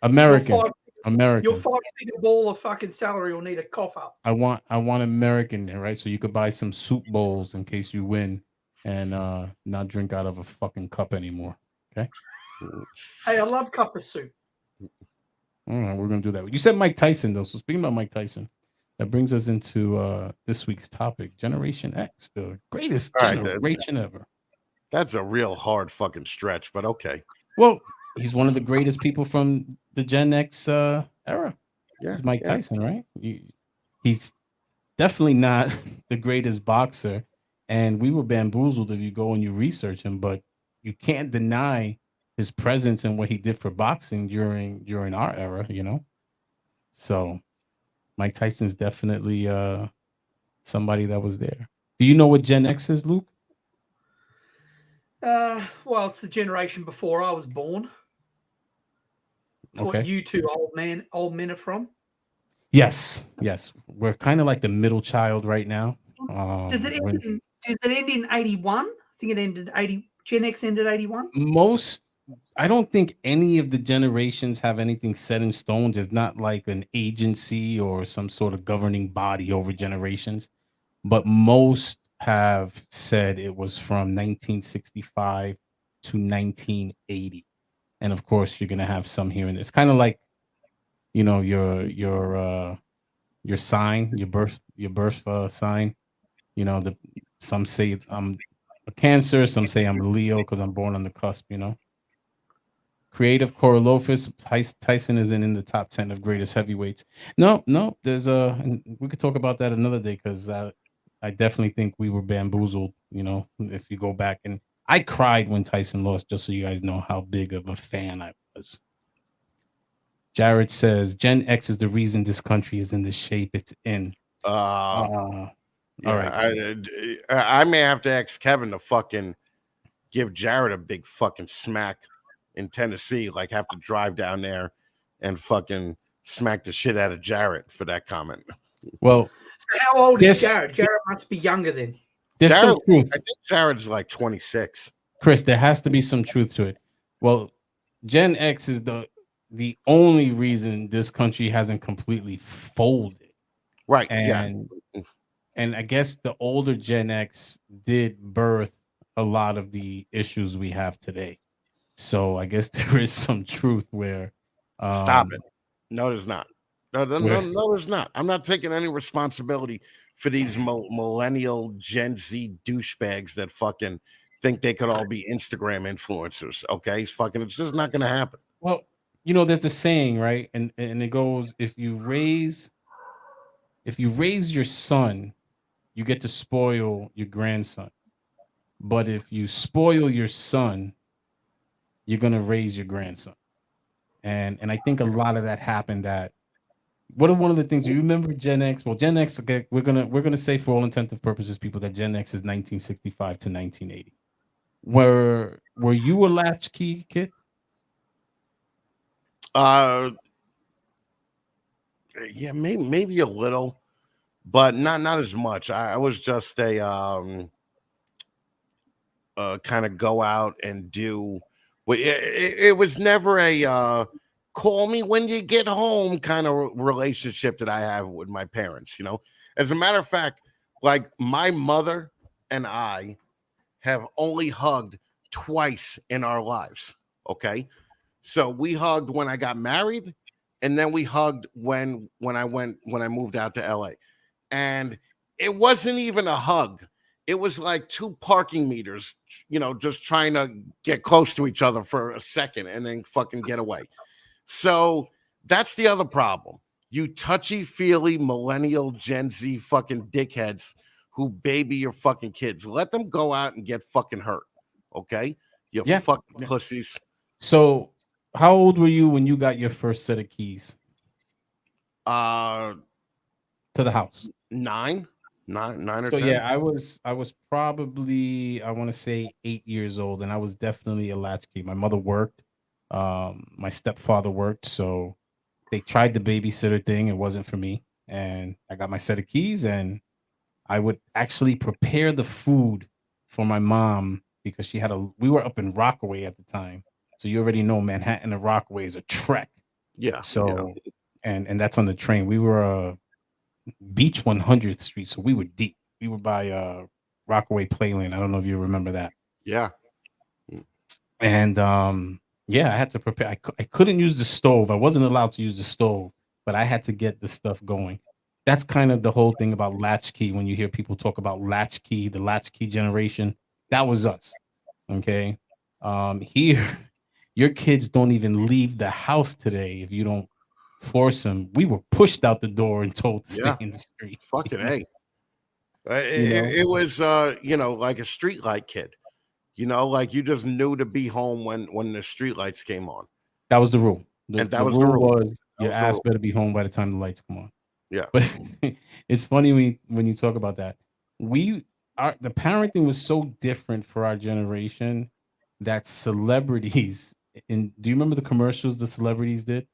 American. your American. 5-figure ball of fucking salary will need a cough up. I want American there, right? So you could buy some soup bowls in case you win and not drink out of a fucking cup anymore. Okay. Hey, I love cup of soup. All right, we're gonna do that. You said Mike Tyson though. So speaking about Mike Tyson, that brings us into this week's topic: Generation X, the greatest generation ever. That's a real hard fucking stretch, but okay. Well, he's one of the greatest people from the Gen X era. Yeah, it's Mike Tyson, right? He's definitely not the greatest boxer, and we were bamboozled if you go and you research him, but you can't deny his presence and what he did for boxing during our era, So Mike Tyson's definitely somebody that was there. Do you know what Gen X is, Luke? Well, it's the generation before I was born. It's what you two old men are from. Yes. We're kind of like the middle child right now. Does it end in 81? I think it ended 80. Gen X ended 81. I don't think any of the generations have anything set in stone. There's not like an agency or some sort of governing body over generations, but most have said it was from 1965 to 1980. And of course, you're gonna have some here and there. It's kind of like, your sign, your birth sign. Some say I'm a Cancer, some say I'm a Leo because I'm born on the cusp. Creative Corolofus, Tyson isn't in the top 10 of greatest heavyweights. No, there's and we could talk about that another day because I definitely think we were bamboozled. If you go back, and I cried when Tyson lost, just so you guys know how big of a fan I was. Jared says Gen X is the reason this country is in the shape it's in. All right, I may have to ask Kevin to fucking give Jared a big fucking smack in Tennessee, like have to drive down there and fucking smack the shit out of Jared for that comment. Well, so how old is Jared? Jared must be younger then. There's some truth. I think Jared's like 26. Chris, there has to be some truth to it. Well, Gen X is the only reason this country hasn't completely folded. Right. And I guess the older Gen X did birth a lot of the issues we have today. So I guess there is some truth where stop it. No, there's not. No, there's not. I'm not taking any responsibility for these millennial Gen Z douchebags that fucking think they could all be Instagram influencers. Okay, it's just not going to happen. Well, there's a saying, right? And it goes, if you raise your son, you get to spoil your grandson. But if you spoil your son, you're gonna raise your grandson. And I think a lot of that happened. What are one of the things you remember Gen X? Well, Gen X, okay, we're gonna say for all intents and purposes, people, that Gen X is 1965 to 1980. Were you a latchkey kid? Uh, yeah, maybe a little, but not as much. I was just a kind of go out and do. It was never a call me when you get home kind of relationship that I have with my parents. As a matter of fact, like my mother and I have only hugged twice in our lives. Okay, so we hugged when I got married, and then we hugged when I moved out to LA, and it wasn't even a hug. It was like two parking meters, just trying to get close to each other for a second and then fucking get away. So that's the other problem. You touchy feely millennial Gen Z fucking dickheads who baby your fucking kids. Let them go out and get fucking hurt. Okay? You Yeah. fucking Yeah. pussies. So, how old were you when you got your first set of keys Uh to the house? nine or So 10. yeah, I was probably, I want to say 8 years old, and I was definitely a latchkey. My mother worked, my stepfather worked, so they tried the babysitter thing. It wasn't for me, and I got my set of keys, and I would actually prepare the food for my mom because she had a. We were up in Rockaway at the time, so you already know Manhattan to Rockaway is a trek. Yeah. So, and that's on the train. We were Beach 100th Street, so we were deep. We were by Rockaway Playland. I don't know if you remember that. Yeah. And yeah, I had to prepare. I couldn't use the stove. I wasn't allowed to use the stove, but I had to get the stuff going. That's kind of the whole thing about latchkey. When you hear people talk about latchkey, the latchkey generation, that was us. Okay. Here, your kids don't even leave the house today if you don't force them. We were pushed out the door and told to stay Yeah. in the street. Fucking A. You know? It was like a streetlight kid. Like you just knew to be home when the streetlights came on. That was the rule. And that the was the rule rule. was That your was the ass rule. better be home by the time the lights come on. Yeah. But it's funny when you talk about that. The parenting was so different for our generation that celebrities do you remember the commercials the celebrities did?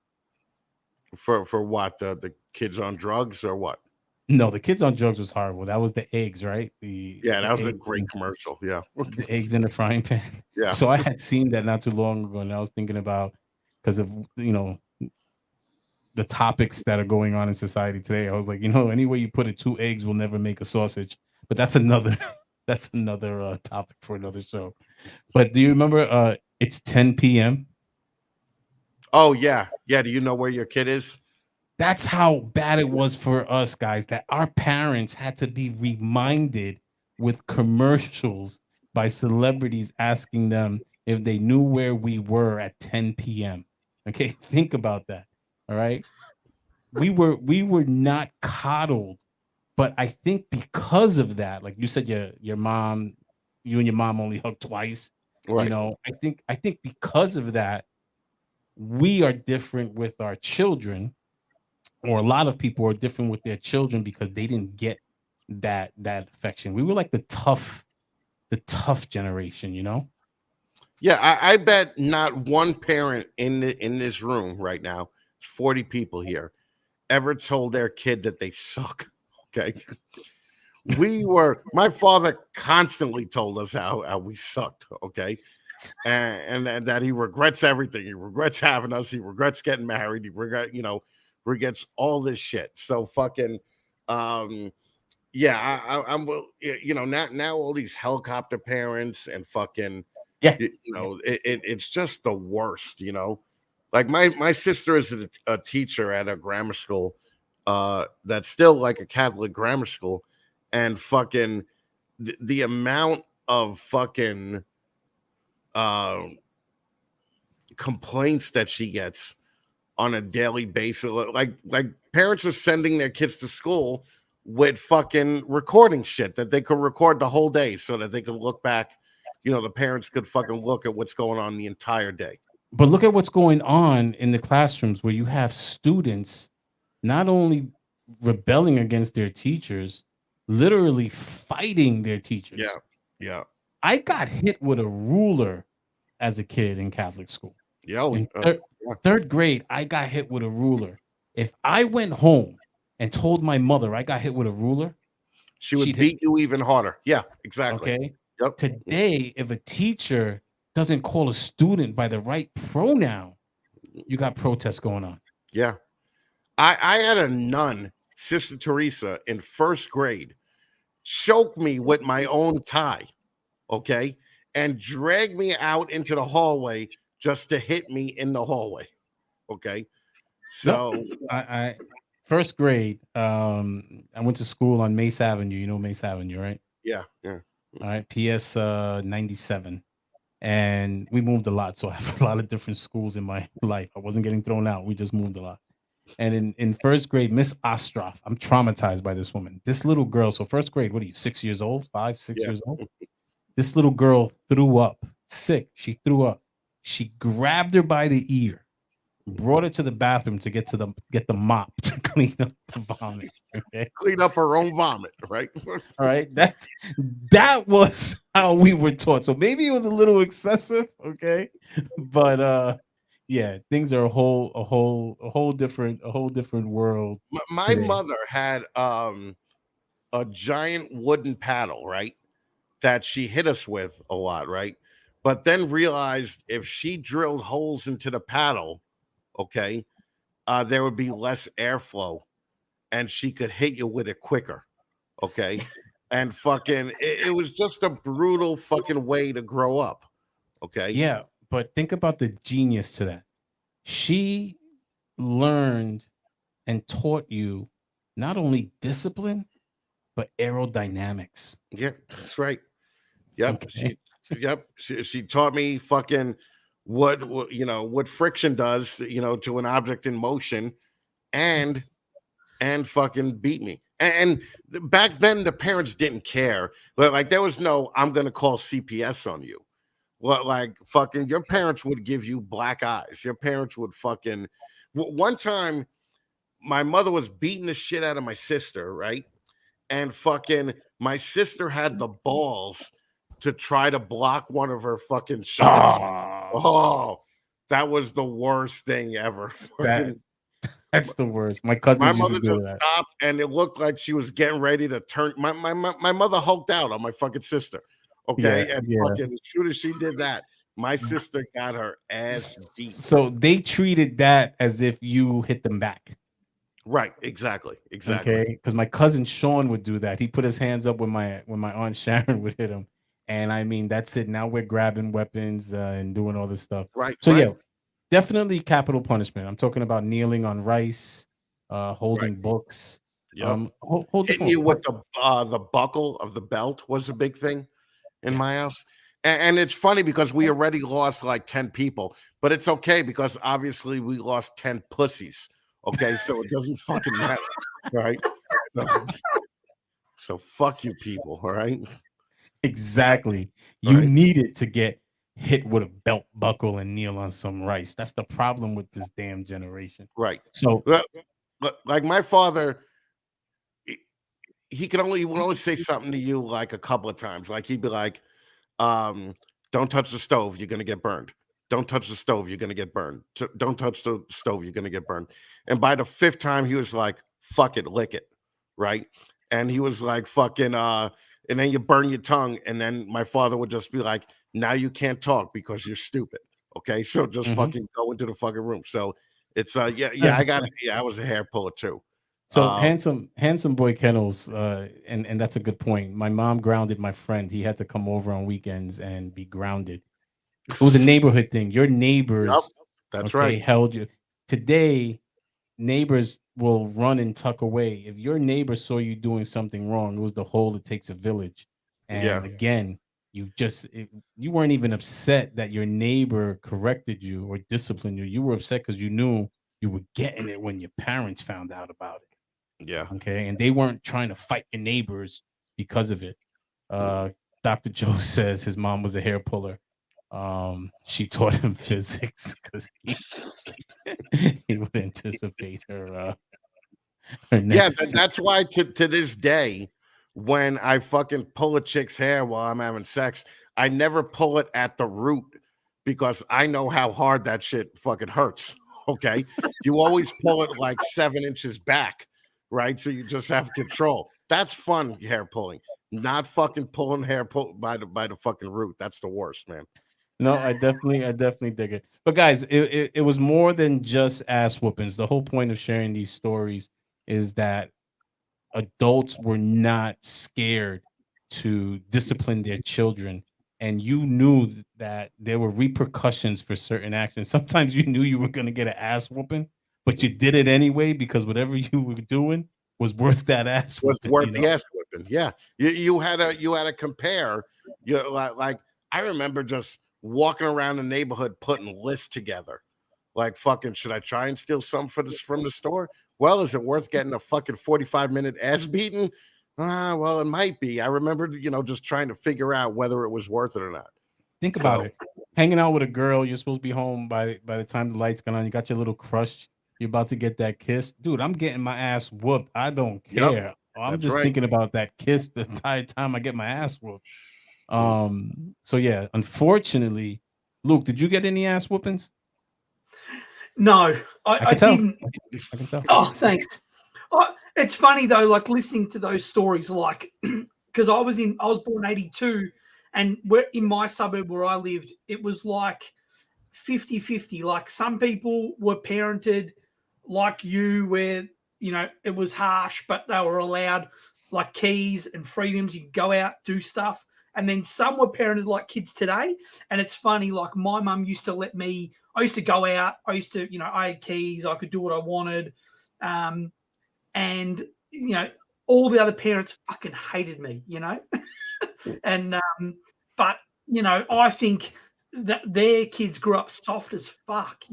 For what? The kids on drugs or what? No, the kids on drugs was horrible. That was the eggs, right? Yeah, that was a great commercial. Yeah. The eggs in the frying pan. Yeah. So I had seen that not too long ago, and I was thinking about because of the topics that are going on in society today. I was like, any way you put it, two eggs will never make a sausage. But that's another topic for another show. But do you remember it's 10 p.m.? Oh yeah. Yeah. Do you know where your kid is? That's how bad it was for us guys, that our parents had to be reminded with commercials by celebrities asking them if they knew where we were at 10 p.m. Okay, think about that. All right. We were not coddled, but I think because of that, like you said, your mom, you and your mom only hugged twice. Right. I think because of that, we are different with our children, or a lot of people are different with their children because they didn't get that affection. We were like the tough generation, Yeah, I bet not one parent in this room right now, 40 people here, ever told their kid that they suck. Okay. My father constantly told us how we sucked. Okay. And that he regrets everything. He regrets having us. He regrets getting married. He regrets all this shit. So fucking, yeah, I'm, now all these helicopter parents and fucking, Yeah. it's just the worst, like my sister is a teacher at a grammar school, that's still like a Catholic grammar school, and fucking the amount of fucking complaints that she gets on a daily basis, like parents are sending their kids to school with fucking recording shit that they could record the whole day so that they could look back, the parents could fucking look at what's going on the entire day. But look at what's going on in the classrooms where you have students not only rebelling against their teachers, literally fighting their teachers. Yeah. Yeah. I got hit with a ruler as a kid in Catholic school. Yeah. Third grade, I got hit with a ruler. If I went home and told my mother I got hit with a ruler, She would she'd hit beat you even harder. Yeah, exactly. Okay. Yep. Today, if a teacher doesn't call a student by the right pronoun, you got protests going on. Yeah. I had a nun, Sister Teresa, in first grade, choke me with my own tie, okay, and drag me out into the hallway just to hit me in the hallway. Okay. So I first grade, I went to school on Mace Avenue. You know Mace Avenue, right? yeah. All right, PS 97. And we moved a lot. So I have a lot of different schools in my life. I wasn't getting thrown out. We just moved a lot. And in first grade, Miss Ostroff, I'm traumatized by this woman. This little girl, so first grade, what are you, 6 years old, 5, 6 Yeah. years old? This little girl threw up, sick. She threw up. She grabbed her by the ear, brought her to the bathroom to get the mop to clean up the vomit. Okay. Clean up her own vomit, right? All right. That was how we were taught. So maybe it was a little excessive, okay? But yeah, things are a whole different world. My today. mother had a giant wooden paddle, right? That she hit us with a lot, right? But then realized if she drilled holes into the paddle, okay, there would be less airflow and she could hit you with it quicker, okay? And fucking, it was just a brutal fucking way to grow up, okay? Yeah, but think about the genius to that. She learned and taught you not only discipline, but aerodynamics. Yeah, that's right. Yep. Okay. She taught me fucking what friction does, to an object in motion and fucking beat me. And back then the parents didn't care. But like there was no I'm gonna call CPS on you. Well, like fucking your parents would give you black eyes. Your parents would fucking one time my mother was beating the shit out of my sister, right? And fucking my sister had the balls to try to block one of her fucking shots. Oh, that was the worst thing ever. That's the worst. My cousin used mother to do just that. stopped, and it looked like she was getting ready to turn. My mother hulked out on my fucking sister. Okay, Yeah, and yeah. fucking as soon as she did that, my sister got her ass beat. So they treated that as if you hit them back. Right, exactly. Okay, because my cousin Sean would do that. He put his hands up when my aunt Sharon would hit him, and I mean that's it. Now we're grabbing weapons and doing all this stuff. Right. So right. yeah, definitely capital punishment. I'm talking about kneeling on rice, holding books. Yep. Hold Hitting you with the buckle of the belt was a big thing in my house. And it's funny because we already lost like 10 people, but it's okay because obviously we lost 10 pussies. Okay, so it doesn't fucking matter, right? So fuck you people, all right? Exactly. You Right. need it to get hit with a belt buckle and kneel on some rice. That's the problem with this damn generation. Right. So Like my father, he would only say something to you like a couple of times. Like he'd be like, don't touch the stove, you're gonna get burned. Don't touch the stove, you're gonna get burned. Don't touch the stove, you're gonna get burned. And by the fifth time, he was like, fuck it, lick it. Right. And he was like, fucking, and then you burn your tongue. And then my father would just be like, now you can't talk because you're stupid. Okay. So just fucking go into the fucking room. So it's, I was a hair puller too. So handsome boy Kennels, and that's a good point. My mom grounded my friend. He had to come over on weekends and be grounded. It was a neighborhood thing. Your neighbors, Yep, that's right. held you. Today, neighbors will run and tuck away. If your neighbor saw you doing something wrong, it was the whole it takes a village. And again, you weren't even upset that your neighbor corrected you or disciplined you. You were upset because you knew you were getting it when your parents found out about it. Yeah. Okay. And they weren't trying to fight your neighbors because of it. Dr. Joe says his mom was a hair puller. She taught him physics because he would anticipate her. Yeah, that's why to this day, when I fucking pull a chick's hair while I'm having sex, I never pull it at the root because I know how hard that shit fucking hurts. Okay. You always pull it like 7 inches back, right? So you just have control. That's fun hair pulling, not fucking pulling hair by the fucking root. That's the worst, man. No, I definitely dig it. But guys, it was more than just ass whoopings. The whole point of sharing these stories is that adults were not scared to discipline their children, and you knew that there were repercussions for certain actions. Sometimes you knew you were going to get an ass whooping, but you did it anyway because whatever you were doing was worth that ass Was whooping. worth the ass whipping. Yeah. You had to compare. You like I remember just walking around the neighborhood putting lists together. Like fucking, should I try and steal some from the store? Well, is it worth getting a fucking 45-minute ass beating? Well, it might be. I remember, just trying to figure out whether it was worth it or not. Think about it. Hanging out with a girl, you're supposed to be home by the time the lights go on. You got your little crush. You're about to get that kiss. Dude, I'm getting my ass whooped. I don't care. Yep, I'm just thinking about that kiss the entire time I get my ass whooped. So yeah, unfortunately, Luke, did you get any ass whoopings? No, I didn't. I can tell. Oh, thanks. It's funny though, like listening to those stories, like because I was born 82, and we're in my suburb where I lived, it was like 50-50. Like some people were parented like you, where it was harsh, but they were allowed like keys and freedoms. You could go out, do stuff. And then some were parented like kids today. And it's funny, like my mum used to let me, I used to go out. I used to, I had keys. I could do what I wanted. And, all the other parents fucking hated me, and, but, I think that their kids grew up soft as fuck,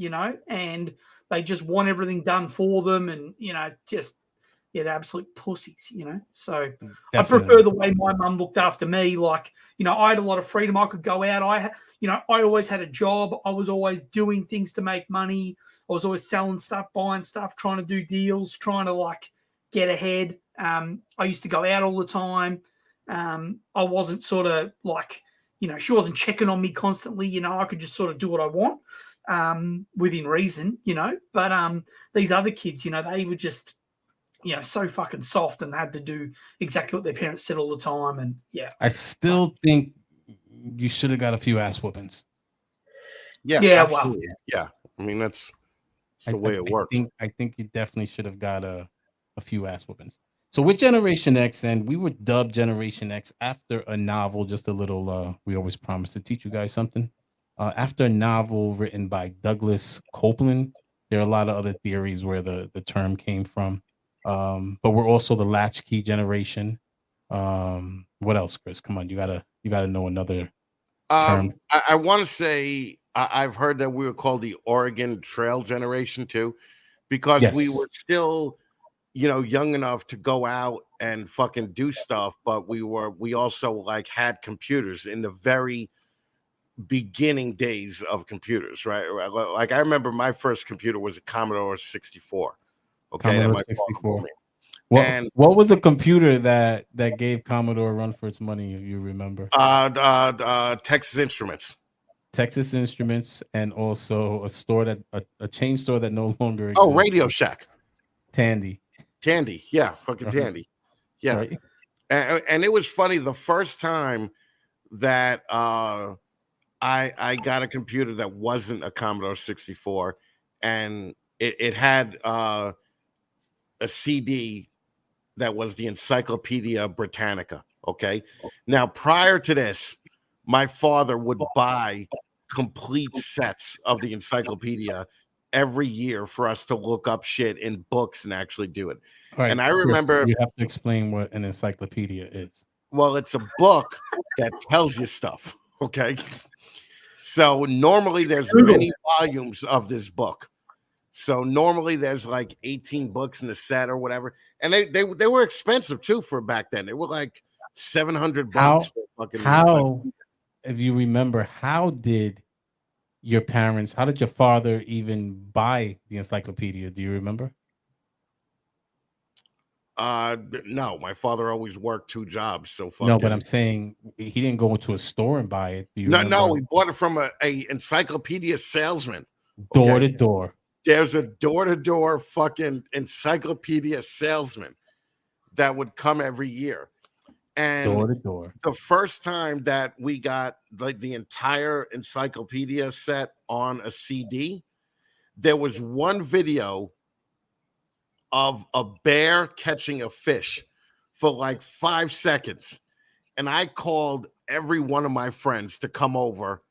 and they just want everything done for them. And, just, they're absolute pussies, So definitely. I prefer the way my mum looked after me. Like, I had a lot of freedom. I could go out. I always had a job. I was always doing things to make money. I was always selling stuff, buying stuff, trying to do deals, trying to like get ahead. I used to go out all the time. I wasn't sort of like, she wasn't checking on me constantly. I could just sort of do what I want within reason, But these other kids, they were just, so fucking soft and had to do exactly what their parents said all the time. And yeah, I still think you should have got a few ass whoopings. Yeah, absolutely. Well, yeah. I mean, that's the way it works. I think you definitely should have got a few ass whoopings. So with Generation X, and we were dubbed Generation X after a novel, just a little, we always promise to teach you guys something. After a novel written by Douglas Copeland, there are a lot of other theories where the term came from. But we're also the latchkey generation. What else, Chris? Come on, you gotta know another term. I want to say I've heard that we were called the Oregon Trail generation too, because we were still, young enough to go out and fucking do stuff, but we also like had computers in the very beginning days of computers, right? Like I remember my first computer was a Commodore 64. Okay, Commodore 64. What was a computer that gave Commodore a run for its money, if you remember? Texas Instruments. Texas Instruments, and also a chain store that no longer exists. Oh, Radio Shack. Tandy, yeah, fucking Tandy. Yeah. Right. And it was funny the first time that I got a computer that wasn't a Commodore 64, and it had a CD that was the Encyclopedia Britannica. Okay. Now, prior to this, my father would buy complete sets of the encyclopedia every year for us to look up shit in books and actually do it. Right. And I remember you have to explain what an encyclopedia is. Well, it's a book that tells you stuff. Okay. So normally there's many volumes of this book. So normally there's like 18 books in the set or whatever. And they were expensive too for back then. They were like $700 for fucking how if you remember, how did your father even buy the encyclopedia? Do you remember? No, my father always worked 2 jobs, so No, but I'm fucking saying he didn't go into a store and buy it. Do you no, remember? no, we bought it from a encyclopedia salesman. Door Okay, to door. there's a door-to-door fucking encyclopedia salesman that would come every year, and Door to door. the first time that we got like the entire encyclopedia set on a CD, there was one video of a bear catching a fish for like 5 seconds. And I called every one of my friends to come over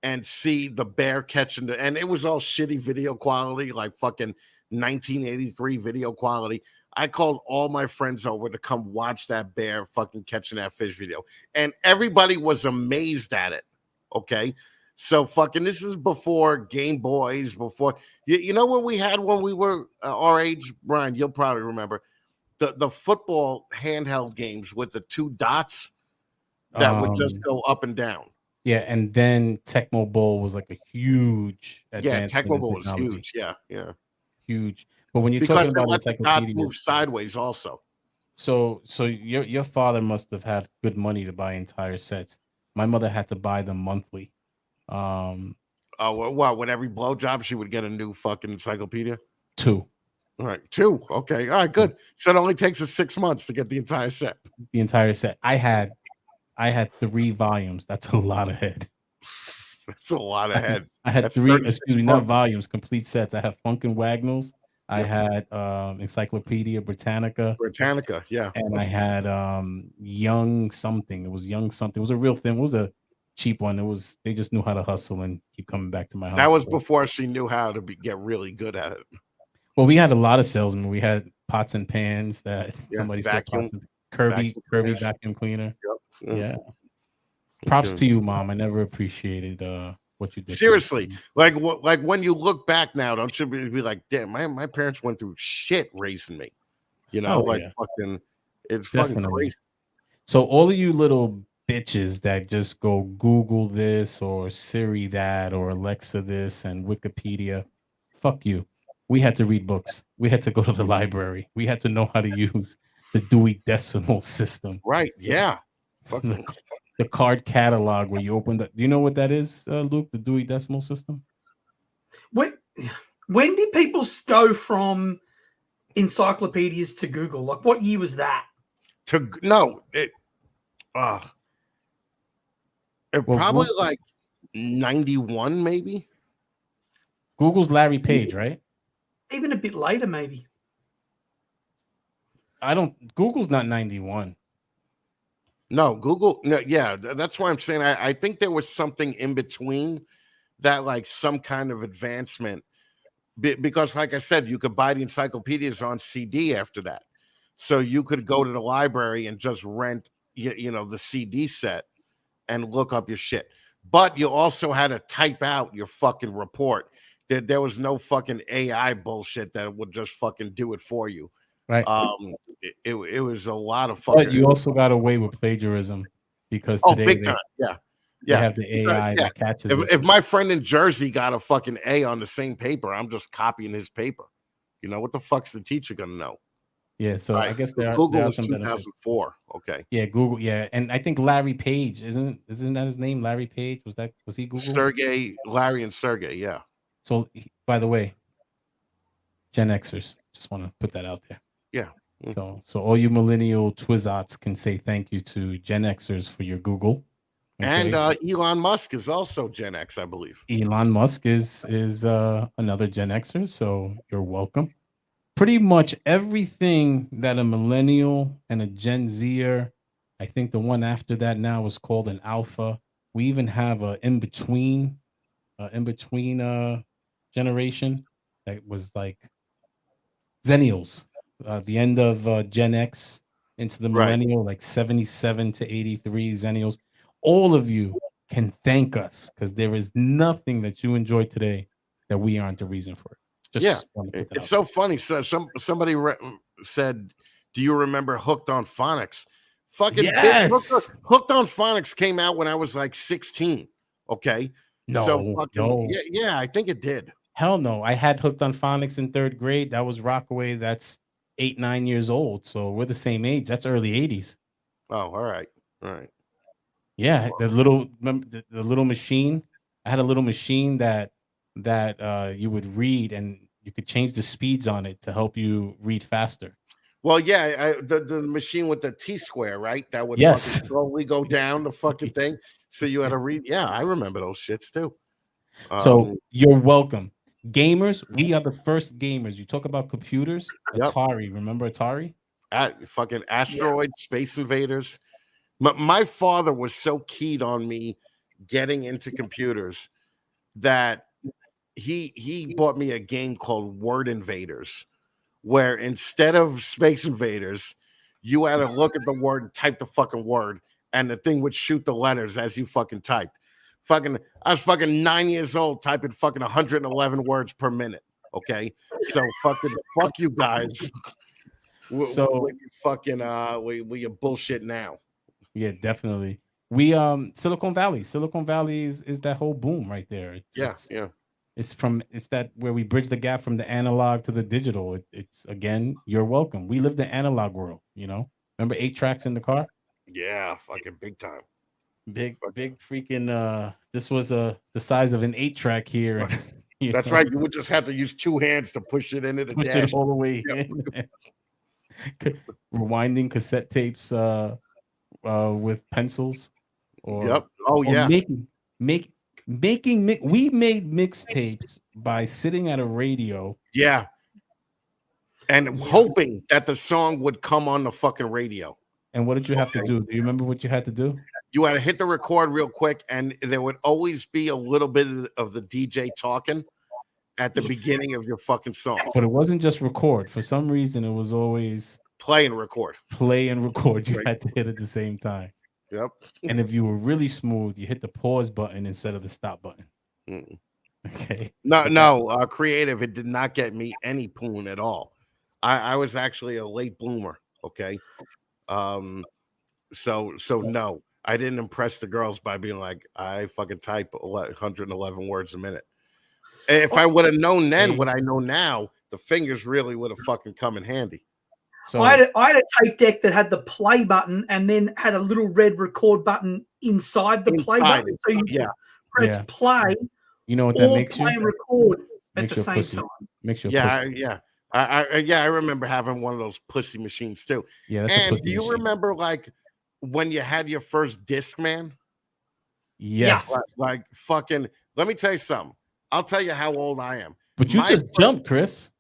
and see the bear catching and it was all shitty video quality, like fucking 1983 video quality. I called all my friends over to come watch that bear fucking catching that fish video. And everybody was amazed at it. Okay. So fucking this is before Game Boys, before you know what we had when we were our age, Brian, you'll probably remember the football handheld games with the 2 dots that would just go up and down. Yeah, and then Tecmo Bowl was like a huge advancement Tecmo in Bowl was technology. huge. Yeah. Huge. But when you're Because talking it about let the dots encyclopedia, move sideways also. so your father must have had good money to buy entire sets. My mother had to buy them monthly. Well, with every blowjob, she would get a new fucking encyclopedia. 2. All right, 2. Okay, all right, good. So it only takes us 6 months to get the entire set. The entire set. I had 3 volumes. That's a lot of head. That's a lot of head. I had That's 3, 36 excuse me, not months. volumes, complete sets. I have Funkin' Wagnalls. I had Encyclopedia Britannica. Britannica, yeah. And I had Young something. It was Young something. It was a real thing. It was a cheap one. They just knew how to hustle and keep coming back to my house. That was before she knew how to get really good at it. Well, we had a lot of salesmen. We had pots and pans that somebody vacuum, Kirby vacuum cleaner. Yep. Yeah. Props to you, Mom. I never appreciated what you did. Seriously, like when you look back now, don't you be like, damn, my parents went through shit raising me. You know, fucking, it's fucking crazy. So all of you little bitches that just go Google this or Siri that or Alexa this and Wikipedia, fuck you. We had to read books. We had to go to the library. We had to know how to use the Dewey Decimal System. Right? Yeah. Fucking. The card catalog where you open the. Do you know what that is, Luke? The Dewey Decimal System. When did people go from encyclopedias to Google? Like, what year was that? It probably like 91, maybe. Google's Larry Page, right? Even a bit later, maybe. Google's not 91. No, Google. No, yeah, that's why I'm saying I think there was something in between that, like some kind of advancement, because, like I said, you could buy the encyclopedias on CD after that, so you could go to the library and just rent, you know, the CD set and look up your shit. But you also had to type out your fucking report. There was no fucking AI bullshit that would just fucking do it for you. Right. It was a lot of fucking. But you also got away with plagiarism because today big time. They have the AI that catches it. If my friend in Jersey got a fucking A on the same paper, I'm just copying his paper. You know, what the fuck's the teacher gonna know? Yeah, so I guess Google was some 2004. Okay. Yeah, Google. Yeah, and I think Larry Page isn't that his name? Larry Page, was he Google? Larry and Sergey. Yeah. So, by the way, Gen Xers, just want to put that out there. Yeah. So all you millennial twizots can say thank you to Gen Xers for your Google. Okay? And Elon Musk is also Gen X, I believe. Elon Musk is another Gen Xer, so you're welcome. Pretty much everything that a millennial and a Gen Zer, I think the one after that now is called an alpha. We even have a in between generation that was like Zennials. The end of Gen X into the millennial, like 77 to 83 Zennials. All of you can thank us because there is nothing that you enjoy today that we aren't the reason for it. It's so funny. So somebody said, "Do you remember Hooked on Phonics?" Fucking yes. Hooked on Phonics came out when I was like 16. Okay, no. Yeah, I think it did. Hell no. I had Hooked on Phonics in 3rd grade. That was Rockaway. That's 8, 9 years old. So we're the same age. That's early 80s. Oh, all right. Yeah, the little the little machine. I had a little machine that you would read, and you could change the speeds on it to help you read faster. Well, yeah, the machine with the T square, right? That would Yes. fucking slowly go down the fucking thing. So you had to read. Yeah, I remember those shits too. So you're welcome. Gamers, we are the first gamers. You talk about computers, Yep. Atari. Remember Atari? Fucking asteroids, Space Invaders. My father was so keyed on me getting into computers that he bought me a game called Word Invaders, where instead of Space Invaders, you had to look at the word and type the fucking word, and the thing would shoot the letters as you fucking typed. I was fucking 9 years old typing fucking 111 words per minute. Okay, so fucking fuck you guys. So you fucking we bullshit now. Yeah, definitely. We Silicon Valley. Silicon Valley is that whole boom right there. It's that where we bridge the gap from the analog to the digital. It's again, you're welcome. We live the analog world, you know. Remember 8 tracks in the car? Yeah, fucking big time. Big freaking this was the size of an 8 track here. That's right. You would just have to use 2 hands to push it into the push dash. it all the way in. Rewinding cassette tapes with pencils or we made mixtapes by sitting at a radio and hoping that the song would come on the fucking radio. And what did you have to do? Do you remember what you had to do? You had to hit the record real quick, and there would always be a little bit of the DJ talking at the beginning of your fucking song. But it wasn't just record. For some reason, it was always play and record. You had to hit at the same time. Yep. And if you were really smooth, you hit the pause button instead of the stop button. Okay. No, creative. It did not get me any poon at all. I was actually a late bloomer. Okay. So no, I didn't impress the girls by being like, I fucking type 111 words a minute. If I would have known then what I know now, the fingers really would have fucking come in handy. So I had a tape deck that had the play button and then had a little red record button inside the play button. So you press play. You know what that makes play you? And record at the same time. Makes you a pussy. I remember having one of those pussy machines too. Yeah, that's a pussy do you machine. remember like when you had your first Discman? Yes. Like fucking. Let me tell you something. I'll tell you how old I am. But you just jumped, Chris.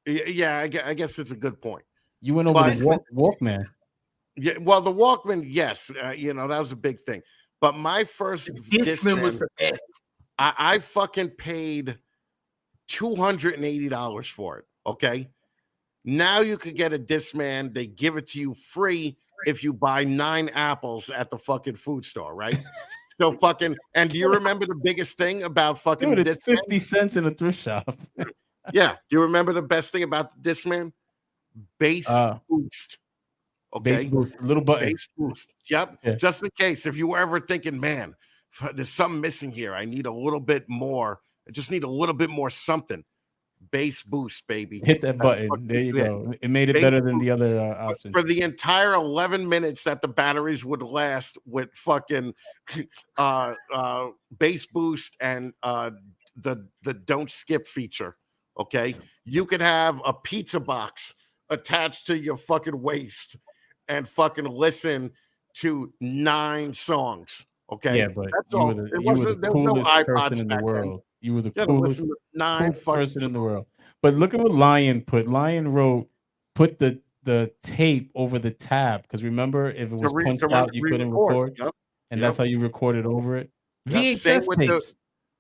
Yeah, I guess it's a good point. You went over the Walkman. Yeah, well, the Walkman, yes, that was a big thing. But my first Discman was the best. I fucking paid $280 for it. Okay, now you could get a Discman. They give it to you free if you buy 9 apples at the fucking food store, right? So fucking. And do you remember the biggest thing about fucking? Dude, it's 50 cents in a thrift shop. Yeah. Do you remember the best thing about the Discman? Bass boost. Okay. Bass boost, little button. Bass boost. Yep. Yeah. Just in case, if you were ever thinking, man, there's something missing here. I need a little bit more. I just need a little bit more something. Bass boost, baby. Hit that button. There you go. It made it better than the other options. For the entire 11 minutes that the batteries would last with fucking bass boost and the don't skip feature. Okay. You could have a pizza box attached to your fucking waist and fucking listen to 9 songs. Okay. Yeah, but you were the coolest person in the world. You were the coolest 9 person in the world. But look at what Lion put. Lion put the tape over the tab, because remember, if it was punched out, you couldn't record. Yep. And that's how you recorded over it. Yep. VHS tapes.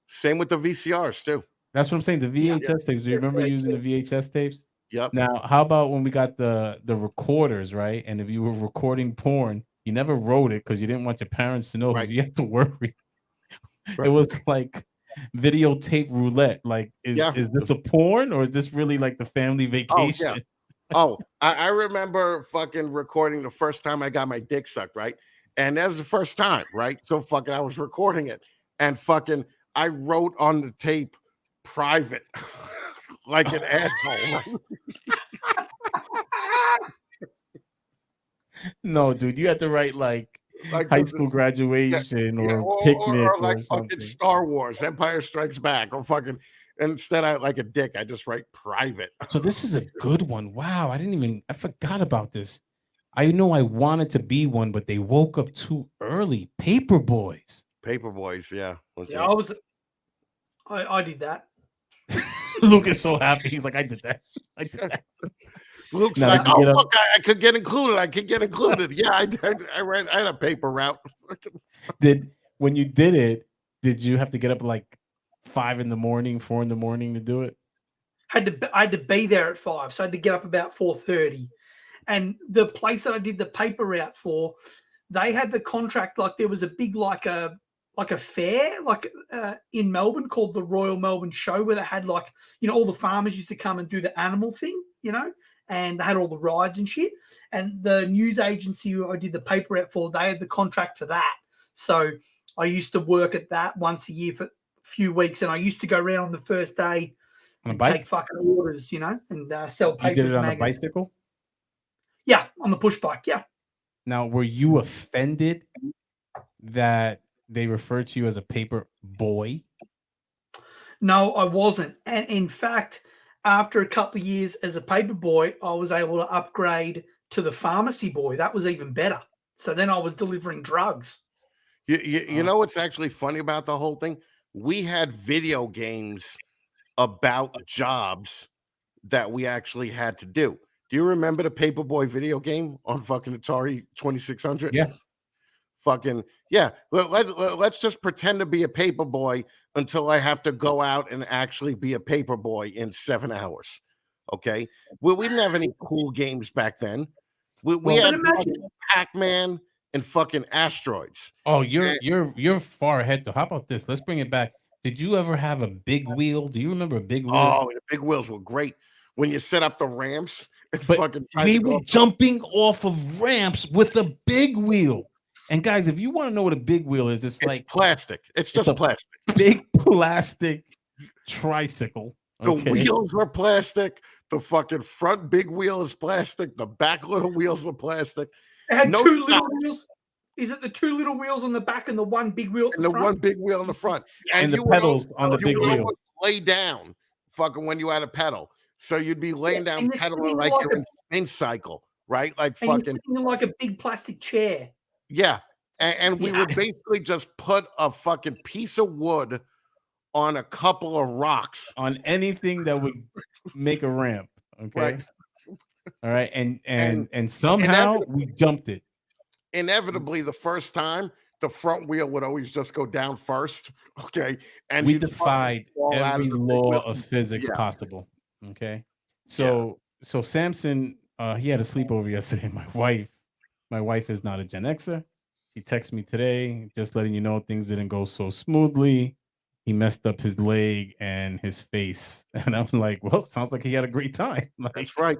Same with the VCRs too. That's what I'm saying. The VHS tapes. Do you remember using the VHS tapes? Yep. Now, how about when we got the recorders, right? And if you were recording porn, you never wrote it because you didn't want your parents to know. Right. You had to worry. Right. It was like videotape roulette. Like, is this a porn or is this really like the family vacation? I remember fucking recording the first time I got my dick sucked, right? And that was the first time, right? So fucking I was recording it and fucking I wrote on the tape private like an asshole. No, dude, you had to write like Like high school graduation yeah, or picnic or like or fucking something. Star Wars, Empire Strikes Back, or fucking. Instead, I like a dick. I just write private. So this is a good one. Wow, I forgot about this. I know I wanted to be one, but they woke up too early. Paper boys. Paper boys, yeah. Yeah, Okay. I did that. Luke is so happy. He's like, I did that. I did that. Luke's Now, like, did you oh get up- look, I could get included. I could get included. Yeah, I had a paper route. When you did it, did you have to get up like 5 in the morning, 4 in the morning to do it? I had to be there at 5, so I had to get up about 4:30. And the place that I did the paper route for, they had the contract. Like there was a big like a fair in Melbourne called the Royal Melbourne Show, where they had like, you know, all the farmers used to come and do the animal thing, you know, and they had all the rides and shit. And the news agency who I did the paper route for, they had the contract for that. So I used to work at that once a year for a few weeks, and I used to go around on the first day On a and bike? take fucking orders, you know, and sell papers. You did it on a magazines. bicycle? Yeah, on the push bike. Yeah. Now, were you offended that they referred to you as a paper boy? No, I wasn't. And in fact, after a couple of years as a paper boy, I was able to upgrade to the pharmacy boy. That was even better. So then I was delivering drugs. You know what's actually funny about the whole thing? We had video games about jobs that we actually had to do. Do you remember the Paperboy video game on fucking Atari 2600? Yeah. Fucking yeah. Let's just pretend to be a paper boy until I have to go out and actually be a paper boy in 7 hours. Okay. Well, we didn't have any cool games back then. We had Pac-Man and fucking asteroids. Oh, you're far ahead though. How about this? Let's bring it back. Did you ever have a big wheel? Do you remember a big wheel? Oh, the big wheels were great when you set up the ramps and fucking we were jumping off of ramps with a big wheel. And guys, if you want to know what a big wheel is, it's like plastic. It's just plastic. Big plastic tricycle. Okay? The wheels are plastic. The fucking front big wheel is plastic. The back little wheels are plastic. It had two little wheels. Is it the two little wheels on the back and the one big wheel? And the one big wheel on the front. And the pedals on the big wheel. Lay down fucking when you had a pedal. So you'd be laying down pedaling like you're in spin cycle, right? Like fucking like a big plastic chair. Yeah. And we would basically just put a fucking piece of wood on a couple of rocks. On anything that would make a ramp. Okay. Right. All right. And somehow we jumped it. Inevitably, the first time, the front wheel would always just go down first. Okay. And we defied every law of physics possible. Okay. So Samson, he had a sleepover yesterday. My wife is not a Gen Xer. He texted me today, just letting you know things didn't go so smoothly. He messed up his leg and his face. And I'm like, well, sounds like he had a great time. Like, that's right.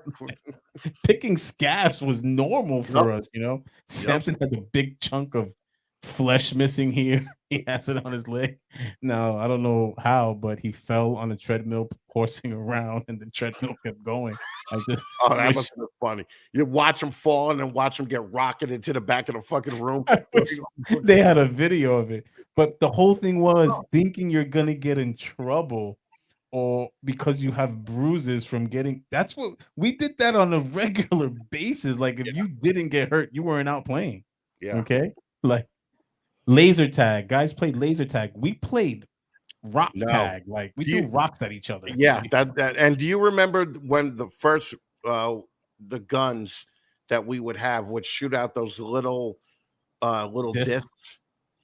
Picking scabs was normal for us, you know. Samson has a big chunk of flesh missing here. He has it on his leg. Now, I don't know how, but he fell on a treadmill, horsing around, and the treadmill kept going. That must have been funny. You watch him fall and then watch him get rocketed to the back of the fucking room. They had a video of it. But the whole thing was thinking you're gonna get in trouble or because you have bruises from getting. That's what we did that on a regular basis. Like if you didn't get hurt, you weren't out playing. Yeah. Okay. Like laser tag. Guys played laser tag. We played rock tag. Like we threw rocks at each other. Yeah. That. And do you remember when the first the guns that we would have would shoot out those little discs?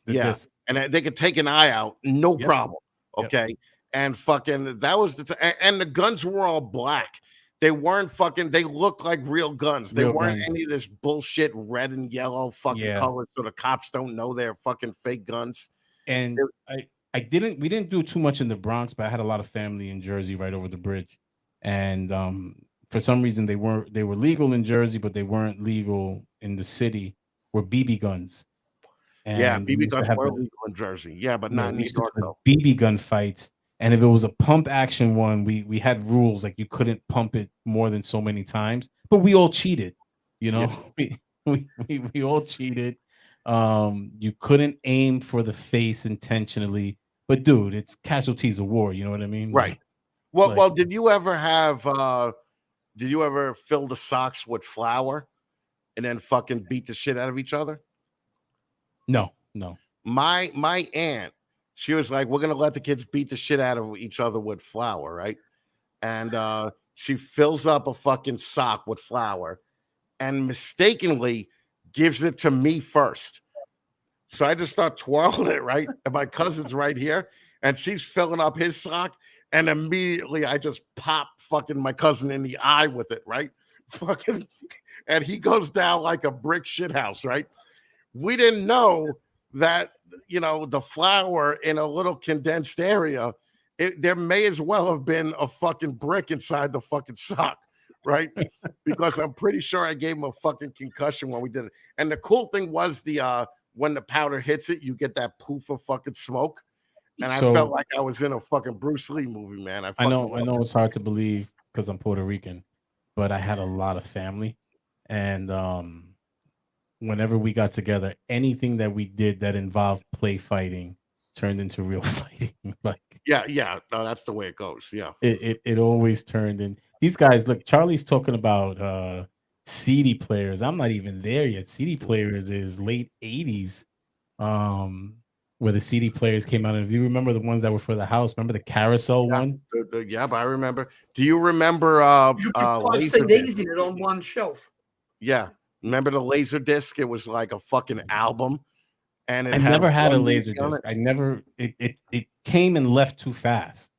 Disc. And they could take an eye out, no problem. Okay. And fucking that was and the guns were all black. They weren't fucking, they looked like real guns. They weren't any of this bullshit red and yellow fucking colors so the cops don't know they're fucking fake guns. And we didn't do too much in the Bronx, but I had a lot of family in Jersey right over the bridge. And for some reason they were legal in Jersey, but they weren't legal in the city, were BB guns. And BB guns were legal in Jersey. Yeah, but not in New York though. BB gun fights. And if it was a pump action one, we had rules like you couldn't pump it more than so many times, but we all cheated, you know. we all cheated. You couldn't aim for the face intentionally, but dude, it's casualties of war. You know what I mean? Right. Well, like did you ever have? Did you ever fill the socks with flour and then fucking beat the shit out of each other? no. My aunt, she was like, "We're gonna let the kids beat the shit out of each other with flour, right?" And she fills up a fucking sock with flour and mistakenly gives it to me first. So I just start twirling it, right? And my cousin's right here, and she's filling up his sock, and immediately I just pop fucking my cousin in the eye with it, right? Fucking, and he goes down like a brick shit house, right? We didn't know that, the flour in a little condensed area, there may as well have been a fucking brick inside the fucking sock, right? Because I'm pretty sure I gave him a fucking concussion when we did it. And the cool thing was when the powder hits it, you get that poof of fucking smoke. And I felt like I was in a fucking Bruce Lee movie, man. I know it's hard to believe because I'm Puerto Rican, but I had a lot of family, and whenever we got together, anything that we did that involved play fighting turned into real fighting. Like yeah, no, that's the way it goes. Yeah, it always turned in. These guys, look, Charlie's talking about CD players. I'm not even there yet. CD players is late 80s. Where the CD players came out. And if you remember the ones that were for the house, remember the carousel one? Yeah, but I remember. Do you remember You put 5 CDs in it on one shelf. Yeah. Remember the laser disc? It was like a fucking album. And I never had a laser disc. I never it came and left too fast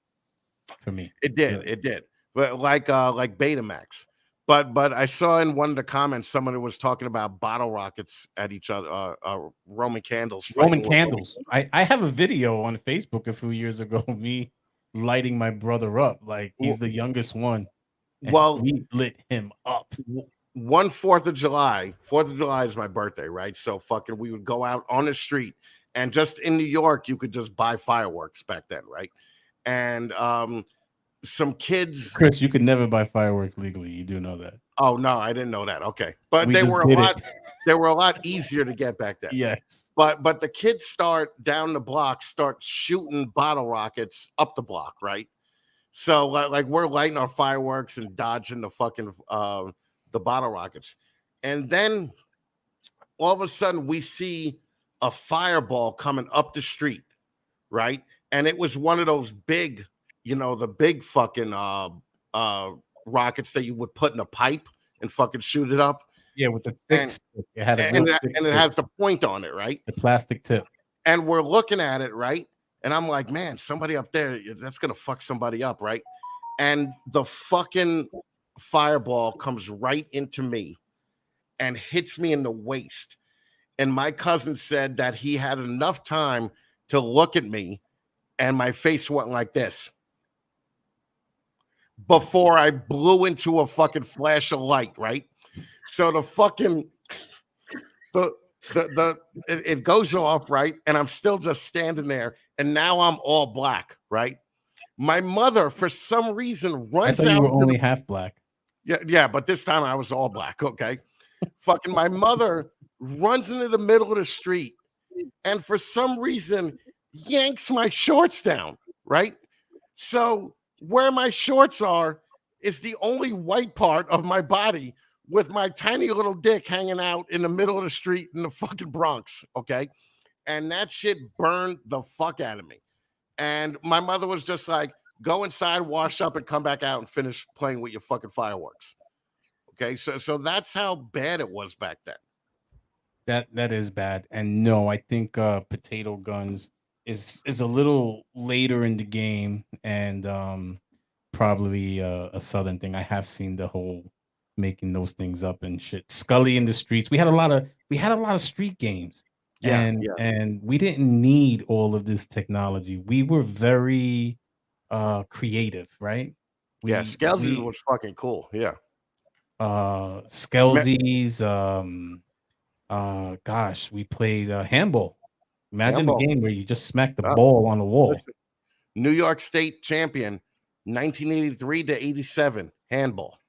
for me. It did. But like Betamax. But I saw in one of the comments someone was talking about bottle rockets at each other, Roman candles. Roman candles. I have a video on Facebook a few years ago, me lighting my brother up. Like he's the youngest one. Well, we lit him up. 4th of July is my birthday, right? So fucking we would go out on the street, and just in New York, you could just buy fireworks back then, right? And some kids, Chris, you could never buy fireworks legally. You do know that? Oh no, I didn't know that. Okay, but they were a lot easier to get back then. Yes, but the kids start shooting bottle rockets up the block, right? So like we're lighting our fireworks and dodging the fucking the bottle rockets, and then all of a sudden we see a fireball coming up the street, right? And it was one of those big, the big fucking rockets that you would put in a pipe and fucking shoot it up. Yeah, with the thick stick. It had it has the point on it, right? The plastic tip. And we're looking at it, right? And I'm like, man, somebody up there, that's gonna fuck somebody up, right? And the fucking fireball comes right into me and hits me in the waist. And my cousin said that he had enough time to look at me, and my face went like this before I blew into a fucking flash of light, right? So the fucking it goes off, right? And I'm still just standing there, and now I'm all black, right? My mother, for some reason, runs out. I thought you were only half black. Yeah, but this time I was all black, okay? Fucking my mother runs into the middle of the street and for some reason yanks my shorts down, right? So where my shorts are is the only white part of my body with my tiny little dick hanging out in the middle of the street in the fucking Bronx, okay? And that shit burned the fuck out of me. And my mother was just like, go inside, wash up, and come back out and finish playing with your fucking fireworks. Okay, so that's how bad it was back then. That is bad. And no, I think potato guns is a little later in the game, and probably a southern thing. I have seen the whole making those things up and shit. Scully in the streets. We had a lot of street games. And we didn't need all of this technology. We were very creative, right? Scalzies was fucking cool. Yeah. Skelzies, gosh, we played handball. Imagine the game where you just smack the ball on the wall. Listen, New York State champion, 1983 to 87, handball.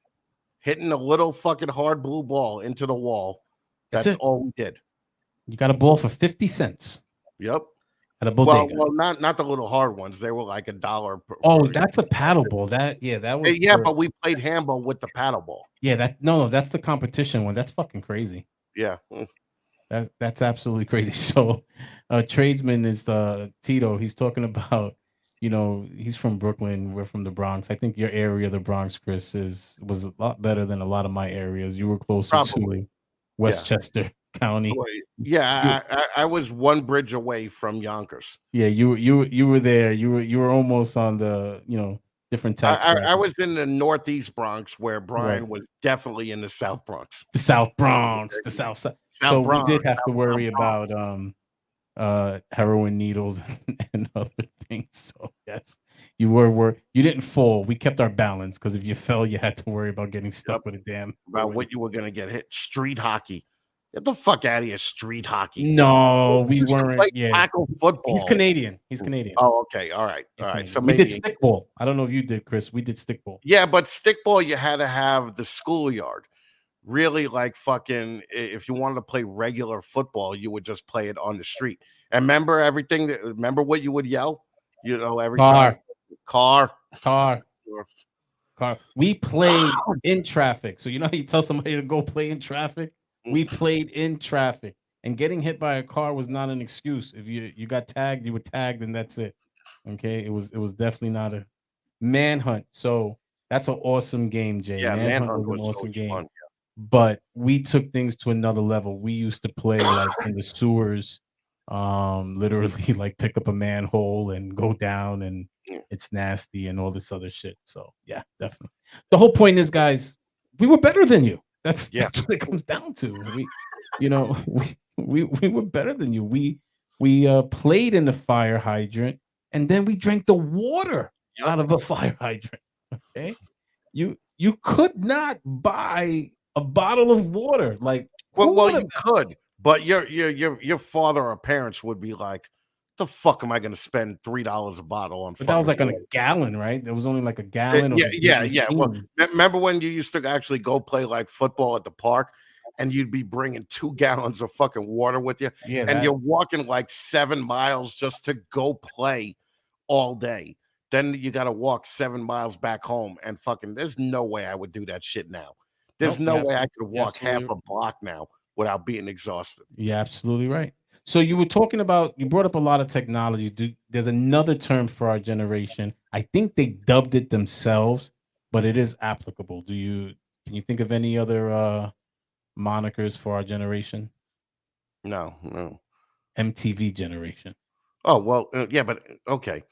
Hitting a little fucking hard blue ball into the wall That's it. all we did. You got a ball for 50 cents Yep. at a bodega. Well, not the little hard ones. They were like $1. Oh, that's a paddle ball. That was Yeah, for, but we played handball with the paddle ball. yeah, no, that's the competition one. That's fucking crazy. Yeah. That's absolutely crazy. So, tradesman is Tito. He's talking about, he's from Brooklyn. We're from the Bronx. I think your area, the Bronx, Chris, was a lot better than a lot of my areas. You were closer Probably. to Westchester County. Well, yeah, I was one bridge away from Yonkers. Yeah, you were there. You were almost on the different tax I bracket. was in the Northeast Bronx, where Brian Right. was definitely in the South Bronx. The South Bronx, the South side. South So Bronx, we did have to worry Bronx. about heroin needles and other things. So yes, you didn't fall. We kept our balance, because if you fell, you had to worry about getting stuck with a damn About what you were gonna get hit. Street hockey. Get the fuck out of here, street hockey. No, we used to weren't. play Yeah, tackle football. he's Canadian. He's Canadian. Oh, okay, all right, He's all right. Canadian. So we maybe did stickball. I don't know if you did, Chris. We did stickball. yeah, but stickball you had to have the schoolyard. Really, like fucking, if you wanted to play regular football, you would just play it on the street. And remember everything. Remember what you would yell? Every time. Car. We played in traffic. So how you tell somebody to go play in traffic? We played in traffic, and getting hit by a car was not an excuse. If you got tagged, you were tagged, and that's it. Okay, it was definitely not a manhunt. So that's an awesome game, Jay. Yeah, Manhunt was an so awesome much game. fun. But we took things to another level. We used to play like in the sewers, literally like pick up a manhole and go down, and it's nasty and all this other shit. So yeah, definitely. The whole point is, guys, we were better than you. That's what it comes down to. We were better than you. We played in the fire hydrant, and then we drank the water out of a fire hydrant. Okay, you could not buy a bottle of water. Like, well, you could, but your father or parents would be like, "The fuck am I going to spend $3 a bottle on?" But that was like on a gallon, right? There was only like a gallon. Yeah. Well, remember when you used to actually go play like football at the park, and you'd be bringing 2 gallons of fucking water with you, and you're walking like 7 miles just to go play all day. Then you got to walk 7 miles back home, and fucking, there's no way I would do that shit now. There's no way I could walk half a block now without being exhausted. You're absolutely right. So you brought up a lot of technology. There's another term for our generation. I think they dubbed it themselves, but it is applicable. Can you think of any other monikers for our generation? No. MTV generation. Oh, well, yeah, but okay.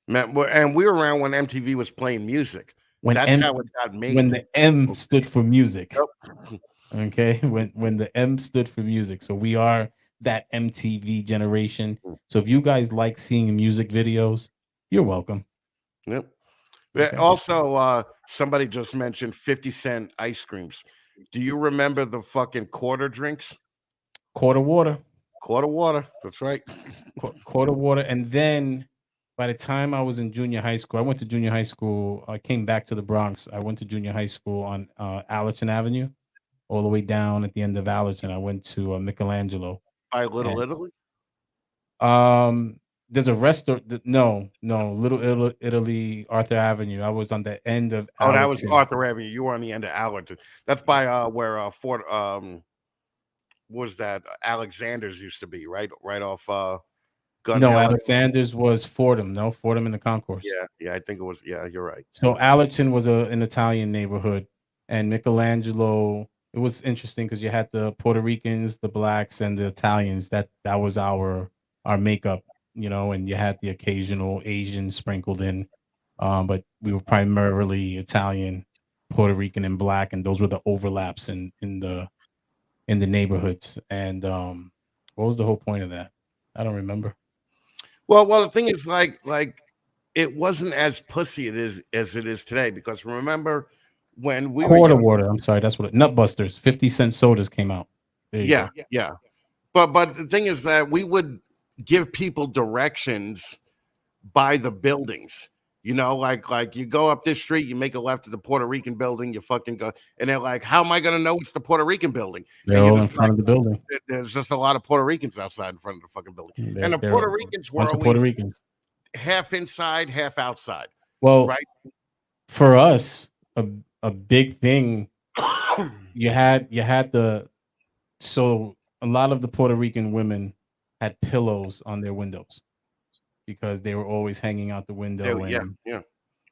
And we were around when MTV was playing music. That's how it got made. When the M stood for music. Yep. Okay, when the M stood for music. So we are that MTV generation. So if you guys like seeing music videos, you're welcome. Yep. Okay. Also, somebody just mentioned 50-cent ice creams. Do you remember the fucking quarter drinks? Quarter water. That's right. Quarter water. And then by the time I was in junior high school, I went to junior high school. I came back to the Bronx. I went to junior high school on Allerton Avenue, all the way down at the end of Allerton. I went to Michelangelo. By Little Italy? There's a restaurant. No, Little Italy, Arthur Avenue. I was on the end of Allerton. That was Arthur Avenue. You were on the end of Allerton. That's by where Fort was that Alexander's used to be, right off Gun No, Hill. Alexander's was Fordham. No, Fordham in the concourse. Yeah, I think it was. Yeah, you're right. So Allerton was an Italian neighborhood, and Michelangelo. It was interesting because you had the Puerto Ricans, the blacks, and the Italians. That was our makeup, and you had the occasional Asian sprinkled in, but we were primarily Italian, Puerto Rican, and black, and those were the overlaps in the neighborhoods. And what was the whole point of that? I don't remember. Well, the thing is, like it wasn't as pussy as it is today, because remember when we Quarter water. I'm sorry, that's what Nutbusters 50-cent sodas came out. Yeah. But the thing is that we would give people directions by the buildings. You know, like you go up this street, you make a left to the Puerto Rican building, you fucking go, and they're like, "How am I gonna know it's the Puerto Rican building?" They're And all you're in just front like, of the building. there's just a lot of Puerto Ricans outside in front of the fucking building, and the They're Puerto a Ricans were bunch of always Puerto Ricans. half inside, half outside, Well, right? for us, a big thing you had so a lot of the Puerto Rican women had pillows on their windows because they were always hanging out the window. Yeah, And yeah,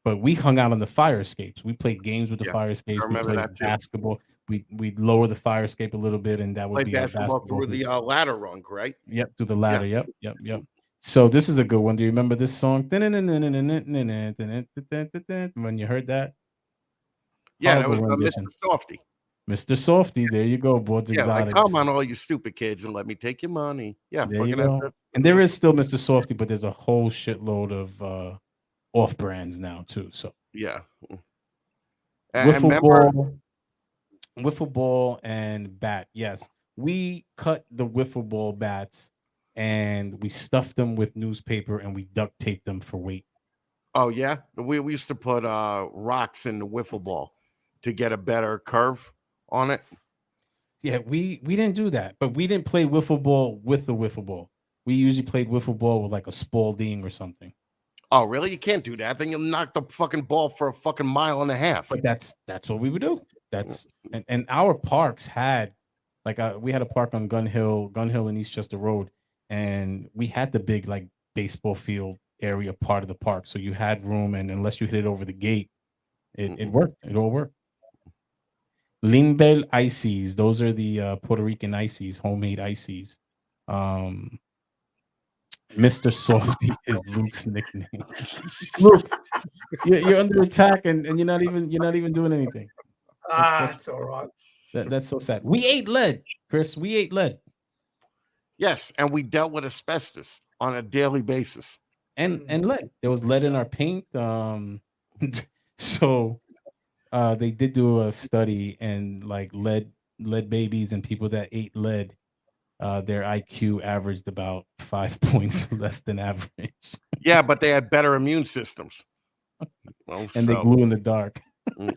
but we hung out on the fire escapes. We played games with the yeah. fire I escapes. We remember played that too. basketball. We'd lower the fire escape a little bit, and that would Play be our basketball basketball through hoop. the ladder rung, right? Yep, through the Yeah. ladder. Yep. So this is a good one. Do you remember this song? When you heard that? Yeah, that was Horrible rendition. Mr. Softy. Mr. Softy, there you go, Boards Yeah, like, Exotics. come on, all you stupid kids, and let me take your money. Yeah, There you fucking go. And there is still Mr. Softy, but there's a whole shitload of off brands now too. So yeah. And wiffle remember, ball and bat. Yes, we cut the wiffle ball bats and we stuffed them with newspaper and we duct taped them for weight. oh yeah, we used to put rocks in the wiffle ball to get a better curve on it. Yeah, we didn't do that, but we didn't play wiffle ball with the wiffle ball. We usually played wiffle ball with like a Spalding or something. Oh, really? You can't do that. Then you'll knock the fucking ball for a fucking mile and a half. But that's what we would do. That's and our parks had like we had a park on Gun Hill and Eastchester Road, and we had the big like baseball field area part of the park. So you had room, and unless you hit it over the gate, it worked. It all worked. Limbel ices. Those are the Puerto Rican ices, homemade ices. Mr. Softy is Luke's nickname. Luke, you're under attack, and you're not even doing anything. It's all right. That's so sad. We ate lead, Chris. We ate lead. Yes, and we dealt with asbestos on a daily basis. And lead. There was lead in our paint. So they did do a study, and like lead babies and people that ate lead, their IQ averaged about 5 points less than average. Yeah, but they had better immune systems. Well, and they glue in the dark. All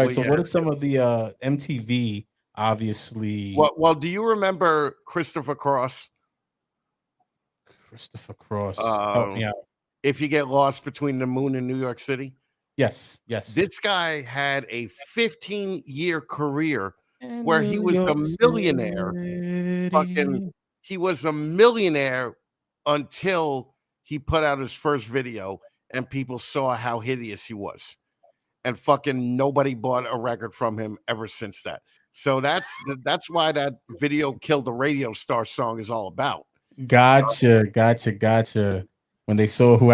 right, so yeah. what are some of the MTV? Obviously, well, do you remember Christopher Cross? Christopher Cross. Help me out. If you get lost between the moon and New York City. Yes. This guy had a 15-year career where he was a millionaire. He was a millionaire until he put out his first video and people saw how hideous he was. And fucking nobody bought a record from him ever since that. So that's why that video Killed the Radio Star song is all about. Gotcha. When they saw who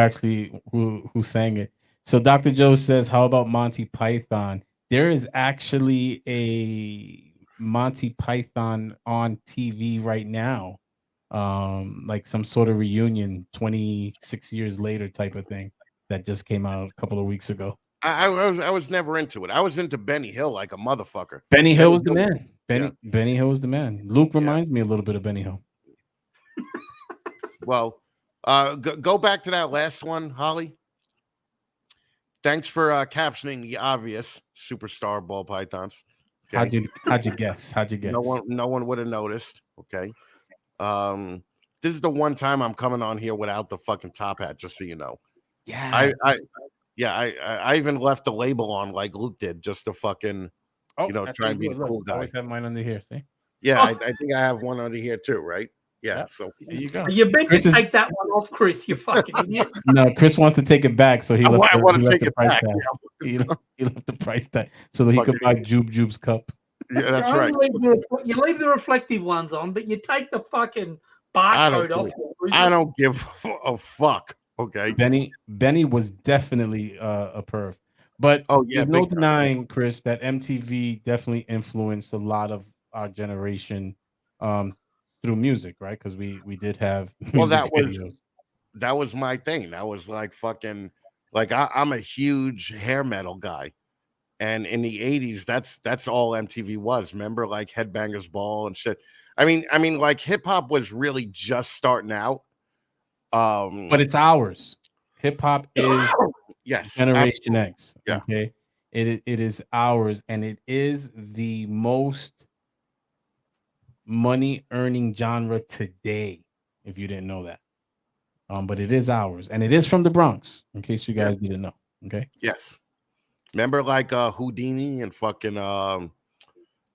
sang it. So Dr. Joe says, how about Monty Python? There is actually a Monty Python on TV right now. Like some sort of reunion 26 years later type of thing that just came out a couple of weeks ago. I was never into it. I was into Benny Hill like a motherfucker. Benny Hill was the man. Benny Hill was the man. Luke reminds me a little bit of Benny Hill. Well, go back to that last one, Holly. Thanks for captioning the obvious superstar ball pythons. Okay? How'd you guess? No one would have noticed. Okay. This is the one time I'm coming on here without the fucking top hat, just so you know. Yeah. I even left the label on like Luke did, just to fucking try and be the cool guy. I always have mine under here. See? Yeah, I think I have one under here too, right? Yeah. So there you go. You better take that one off, Chris. You fucking idiot. No, Chris wants to take it back, so he left the price back. tag. He left the price tag so that he could buy Jube's cup. Yeah, that's right. You leave the reflective ones on, but you take the fucking barcode off. I don't give a fuck. Okay. Benny was definitely a perv. But there's no denying, Chris, that MTV definitely influenced a lot of our generation through music, right? Because we did have that was my thing. That was like fucking like I'm a huge hair metal guy. And in the 80s, that's all MTV was. Remember, like Headbangers Ball and shit. I mean, like hip hop was really just starting out. But it's ours. Hip hop is yes, Generation absolutely. X. Yeah. Okay. It is ours, and it is the most money earning genre today, if you didn't know that. But it is ours, and it is from the Bronx, in case you Yeah. guys didn't know. Okay. Yes. Remember like Houdini and fucking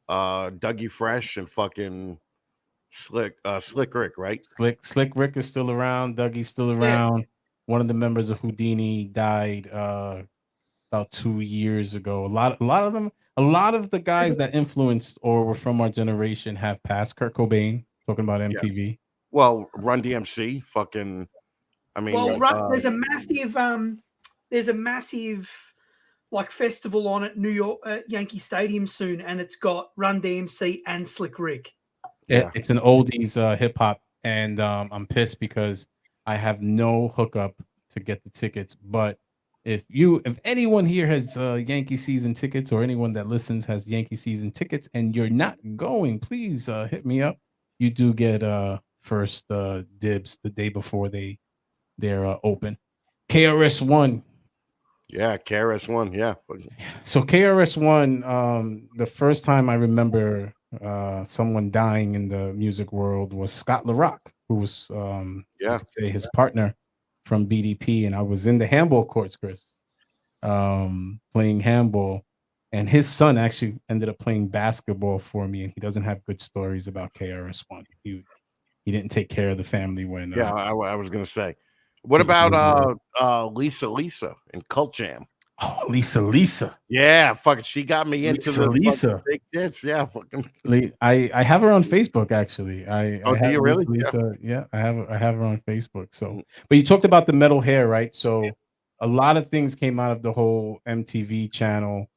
Dougie Fresh and fucking Slick Rick, right? Slick Rick is still around. Dougie's still Yeah. around. One of the members of Houdini died about 2 years ago. A lot of the guys that influenced or were from our generation have passed. Kurt Cobain, talking about Yeah. MTV. Well, Run DMC, fucking I mean Well, there's a massive like festival on at New York Yankee Stadium soon, and it's got Run DMC and Slick Rick. Yeah. It's an oldies hip hop, and I'm pissed because I have no hookup to get the tickets. But if anyone here has Yankee season tickets, or anyone that listens has Yankee season tickets, and you're not going, please hit me up. You do get first dibs the day before they're open. KRS-One. Yeah, KRS-One, yeah. So KRS-One, the first time I remember someone dying in the music world was Scott LaRock, who was you could say his partner from BDP, and I was in the handball courts, Chris, playing handball, and his son actually ended up playing basketball for me, and he doesn't have good stories about KRS-One. He didn't take care of the family when I was gonna say. What about Lisa and Cult Jam? Oh, Lisa. Yeah, fucking she got me into Lisa. big tits. Yeah, fucking I have her on Facebook actually. I do have you really? Lisa. Yeah, I have her on Facebook. So, but you talked about the metal hair, right? So, a lot of things came out of the whole MTV channel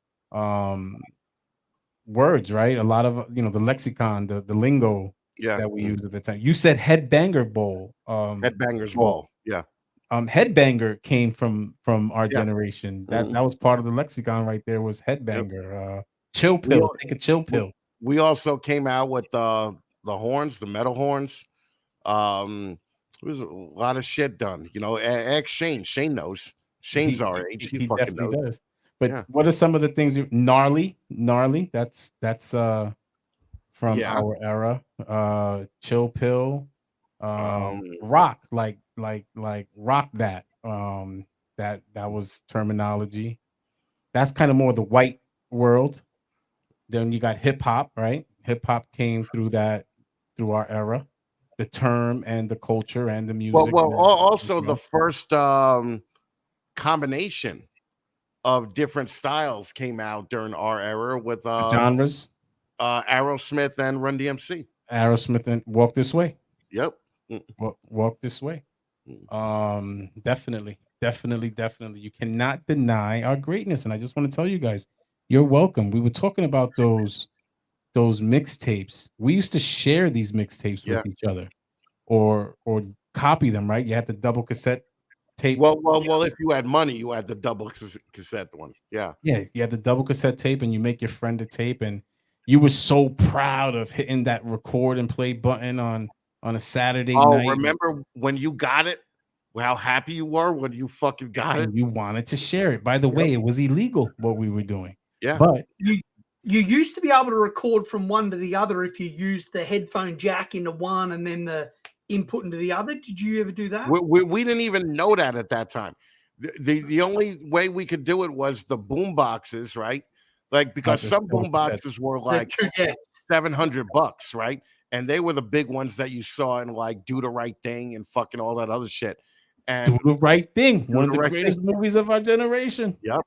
words, right? A lot of the lexicon, the lingo that we used at the time. You said headbanger bowl. Headbangers Ball. Yeah. Headbanger came from our generation. That was part of the lexicon right there. Was headbanger. Chill pill. Take a chill pill. We also came out with the horns, the metal horns. There was a lot of shit done. Ask Shane. Shane knows. Shane's our age. He fucking definitely knows. does. But what are some of the things? Gnarly. That's from our era. Chill pill. Rock, like rock that. That was terminology. That's kind of more the white world. Then you got hip hop, right? Hip hop came through our era, the term and the culture and the music. Well, also the first combination of different styles came out during our era with genres. Aerosmith and Run DMC. Aerosmith and Walk This Way. Yep. Walk This Way. Definitely. You cannot deny our greatness, and I just want to tell you guys, you're welcome. We were talking about those mixtapes. We used to share these mixtapes with each other, or copy them. Right? You had the double cassette tape. Well, if you had money, you had the double cassette one. Yeah. You had the double cassette tape, and you make your friend a tape, and you were so proud of hitting that record and play button on a Saturday night. Oh, remember when you got it? How happy you were when you fucking got it. You wanted to share it. By the way, it was illegal what we were doing. Yeah. But you used to be able to record from one to the other if you used the headphone jack into one and then the input into the other. Did you ever do that? We didn't even know that at that time. The only way we could do it was the boom boxes, right? Like, because some boom boxes were like $700, right? And they were the big ones that you saw in like Do the Right Thing and fucking all that other shit. And Do the Right Thing, one of the greatest movies of our generation. Yep.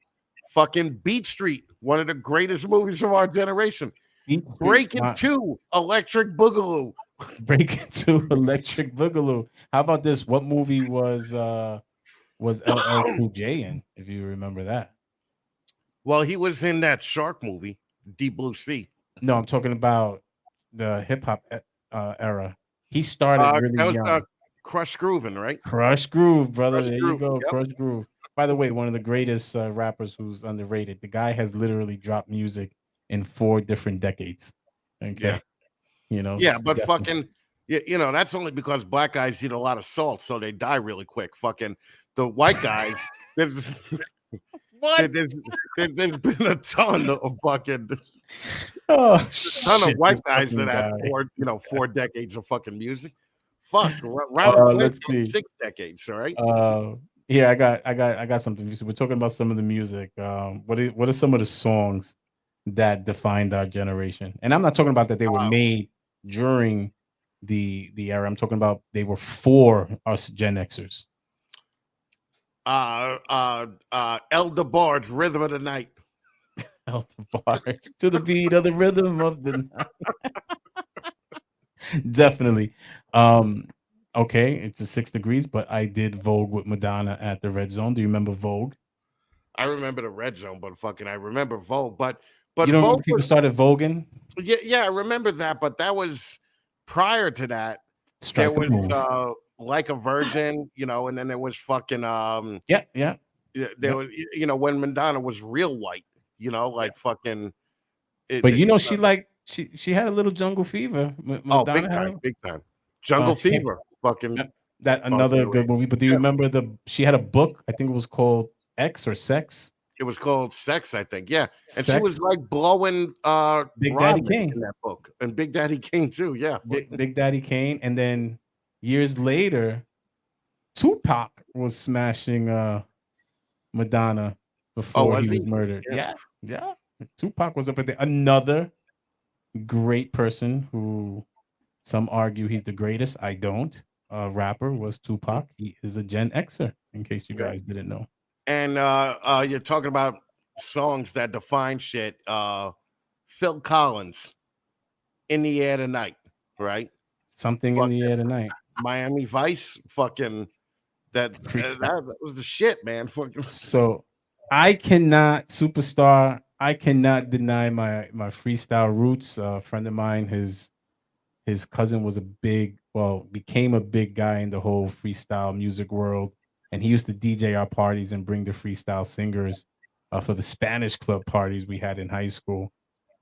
Fucking Beat Street, one of the greatest movies of our generation. Breaking 2, Electric Boogaloo. Breaking 2, Electric Boogaloo. How about this? What movie was LL Cool J in, if you remember that? Well, he was in that shark movie, Deep Blue Sea. No, I'm talking about the hip hop era. He started really young. Crush Groovin', right? Crush Groove, brother. There you go. Yep. Crush Groove. By the way, one of the greatest rappers who's underrated. The guy has literally dropped music in 4 different decades. Okay. Yeah. Yeah, but You know, that's only because black guys eat a lot of salt, so they die really quick. Fucking the white guys, there's What? there's been a ton of fucking Oh ton of shit! white This guys fucking that had guy. four decades of fucking music. Fuck, Robert Plant Let's had see. 6 decades, all right? Yeah, I got something. So we're talking about some of the music. What are some of the songs that defined our generation? And I'm not talking about that they were made during the era. I'm talking about they were for us Gen Xers. El DeBarge, Rhythm of the Night. Out the barge to the beat of the rhythm of the night. Definitely. Okay, it's a 6 degrees, but I did Vogue with Madonna at the Red Zone. Do you remember Vogue? I remember the Red Zone, but fucking I remember Vogue. But You don't remember Vogue people was, started voguing? yeah, I remember that, but that was prior to that. There Strike a was move. Like a Virgin, you know, and then there was fucking Yeah. there was, you know, when Madonna was real white, you know, like fucking But you know, she had a little jungle fever. oh, Madonna had big time. Jungle she came, Fever, fucking that another good movie. But do you remember she had a book? I think it was called X or Sex. it was called Sex, I think. Yeah. And she Sex. was like blowing Big Daddy Rodman Kane. in that book. And Big Daddy King too. Yeah. Big Daddy Kane. And then years later, Tupac was smashing Madonna before he was murdered. Yeah. Tupac was up at there. Another great person who some argue he's the greatest. I don't. Rapper was Tupac. He is a Gen Xer, in case you guys didn't know. And you're talking about songs that define shit. Phil Collins, In the Air Tonight, right? Something in the air tonight. Miami Vice, fucking that was the shit, man. Fucking So I cannot superstar. I cannot deny my freestyle roots. A friend of mine, his cousin was became a big guy in the whole freestyle music world, and he used to DJ our parties and bring the freestyle singers for the Spanish club parties we had in high school.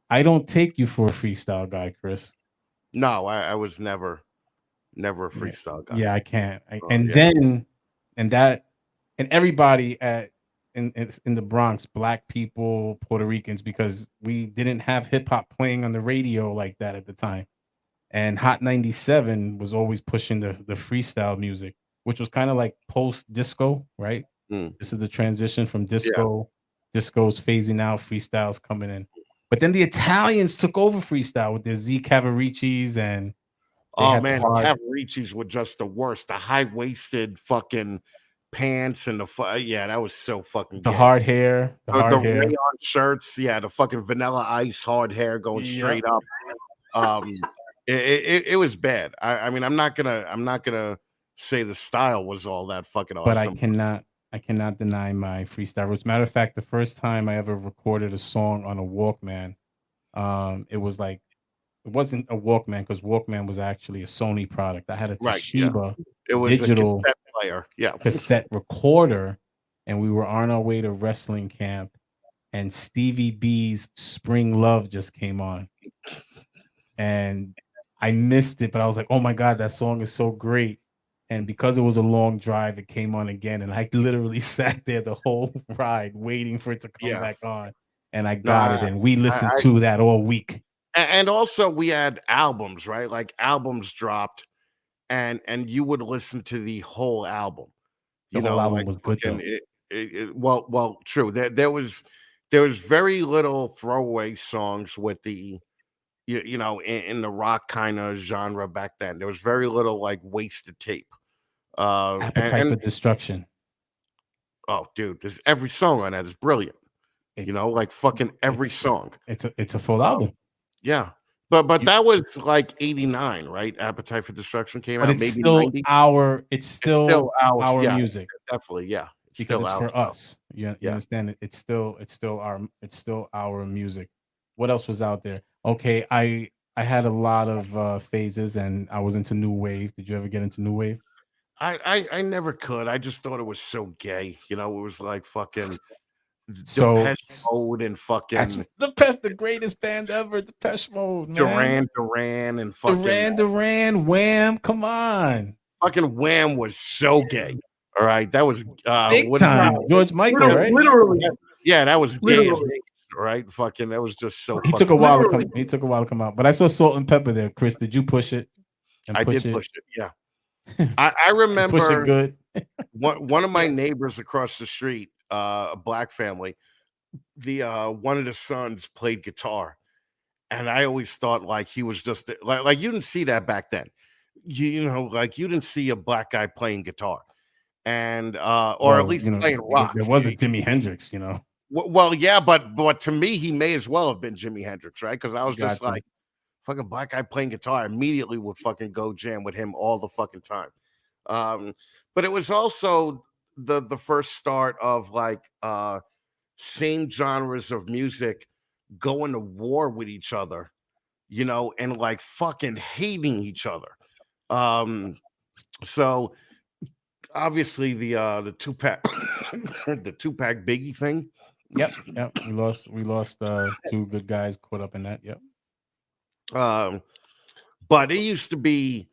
I don't take you for a freestyle guy, Chris. No, I was never a freestyle guy. Yeah, I can't. And everybody in the Bronx, black people, Puerto Ricans, because we didn't have hip hop playing on the radio like that at the time. And Hot 97 was always pushing the freestyle music, which was kind of like post disco, right? This is the transition from disco. Disco's phasing out, freestyle's coming in. But then the Italians took over freestyle with their Z Cavaricis and oh man, the Cavaricis were just the worst. The high-waisted fucking pants and that was so fucking the gay. hard hair, the rayon shirts, the fucking Vanilla Ice hard hair going straight up. It was bad. I mean, I'm not gonna say the style was all that fucking awesome. But I cannot deny my freestyle roots. Matter of fact, the first time I ever recorded a song on a Walkman, it wasn't a Walkman because Walkman was actually a Sony product. I had a Toshiba it was digital a cassette player, cassette recorder, and we were on our way to wrestling camp, and Stevie B's Spring Love just came on. And I missed it, but I was like, oh my God, that song is so great. And because it was a long drive, it came on again. And I literally sat there the whole ride waiting for it to come back on. And I got it. And we listened to that all week. And also we had albums, right? Like albums dropped and you would listen to the whole album. The whole album was good though. Well, true. There was very little throwaway songs with the you know, in the rock kind of genre back then. There was very little like wasted tape. Appetite for Destruction. Oh, dude, there's every song on that is brilliant. You know, like fucking every song. It's a full album. Yeah. But that was like 89, right? Appetite for Destruction came out maybe still 90. It's still our music. Definitely, yeah. Because it's for us. You understand it? It's still our music. What else was out there? Okay, I had a lot of phases and I was into new wave. Did you ever get into new wave? I never could. I just thought it was so gay. You know, it was like fucking So Depeche Mode and that's fucking the greatest band ever, Depeche Mode, man. Duran and fucking Duran, Wham, come on. fucking Wham was so gay. All right, that was Big what time. George Michael, right? Literally. Yeah, that was gay as Literally. days, right? Fucking, that was just so. He fucking took a while to Literally. come. He took a while to come out. But I saw Salt and Pepper there. Chris, did you push it? And I push did it? push it. Yeah, I Push it remember good. one of my neighbors across the street, a black family. The one of the sons played guitar, and I always thought like he was just like you didn't see that back then. You know, like you didn't see a black guy playing guitar, and or at least playing rock. There was a Jimi Hendrix, you know. Well, yeah, but to me, he may as well have been Jimi Hendrix, right? Because I was just Gotcha. like, fucking black guy playing guitar. I immediately would fucking go jam with him all the fucking time. But it was also the first start of like same genres of music going to war with each other, you know, and like fucking hating each other. So obviously the Tupac the Tupac Biggie thing. Yep. We lost two good guys caught up in that. Yep. But it used to be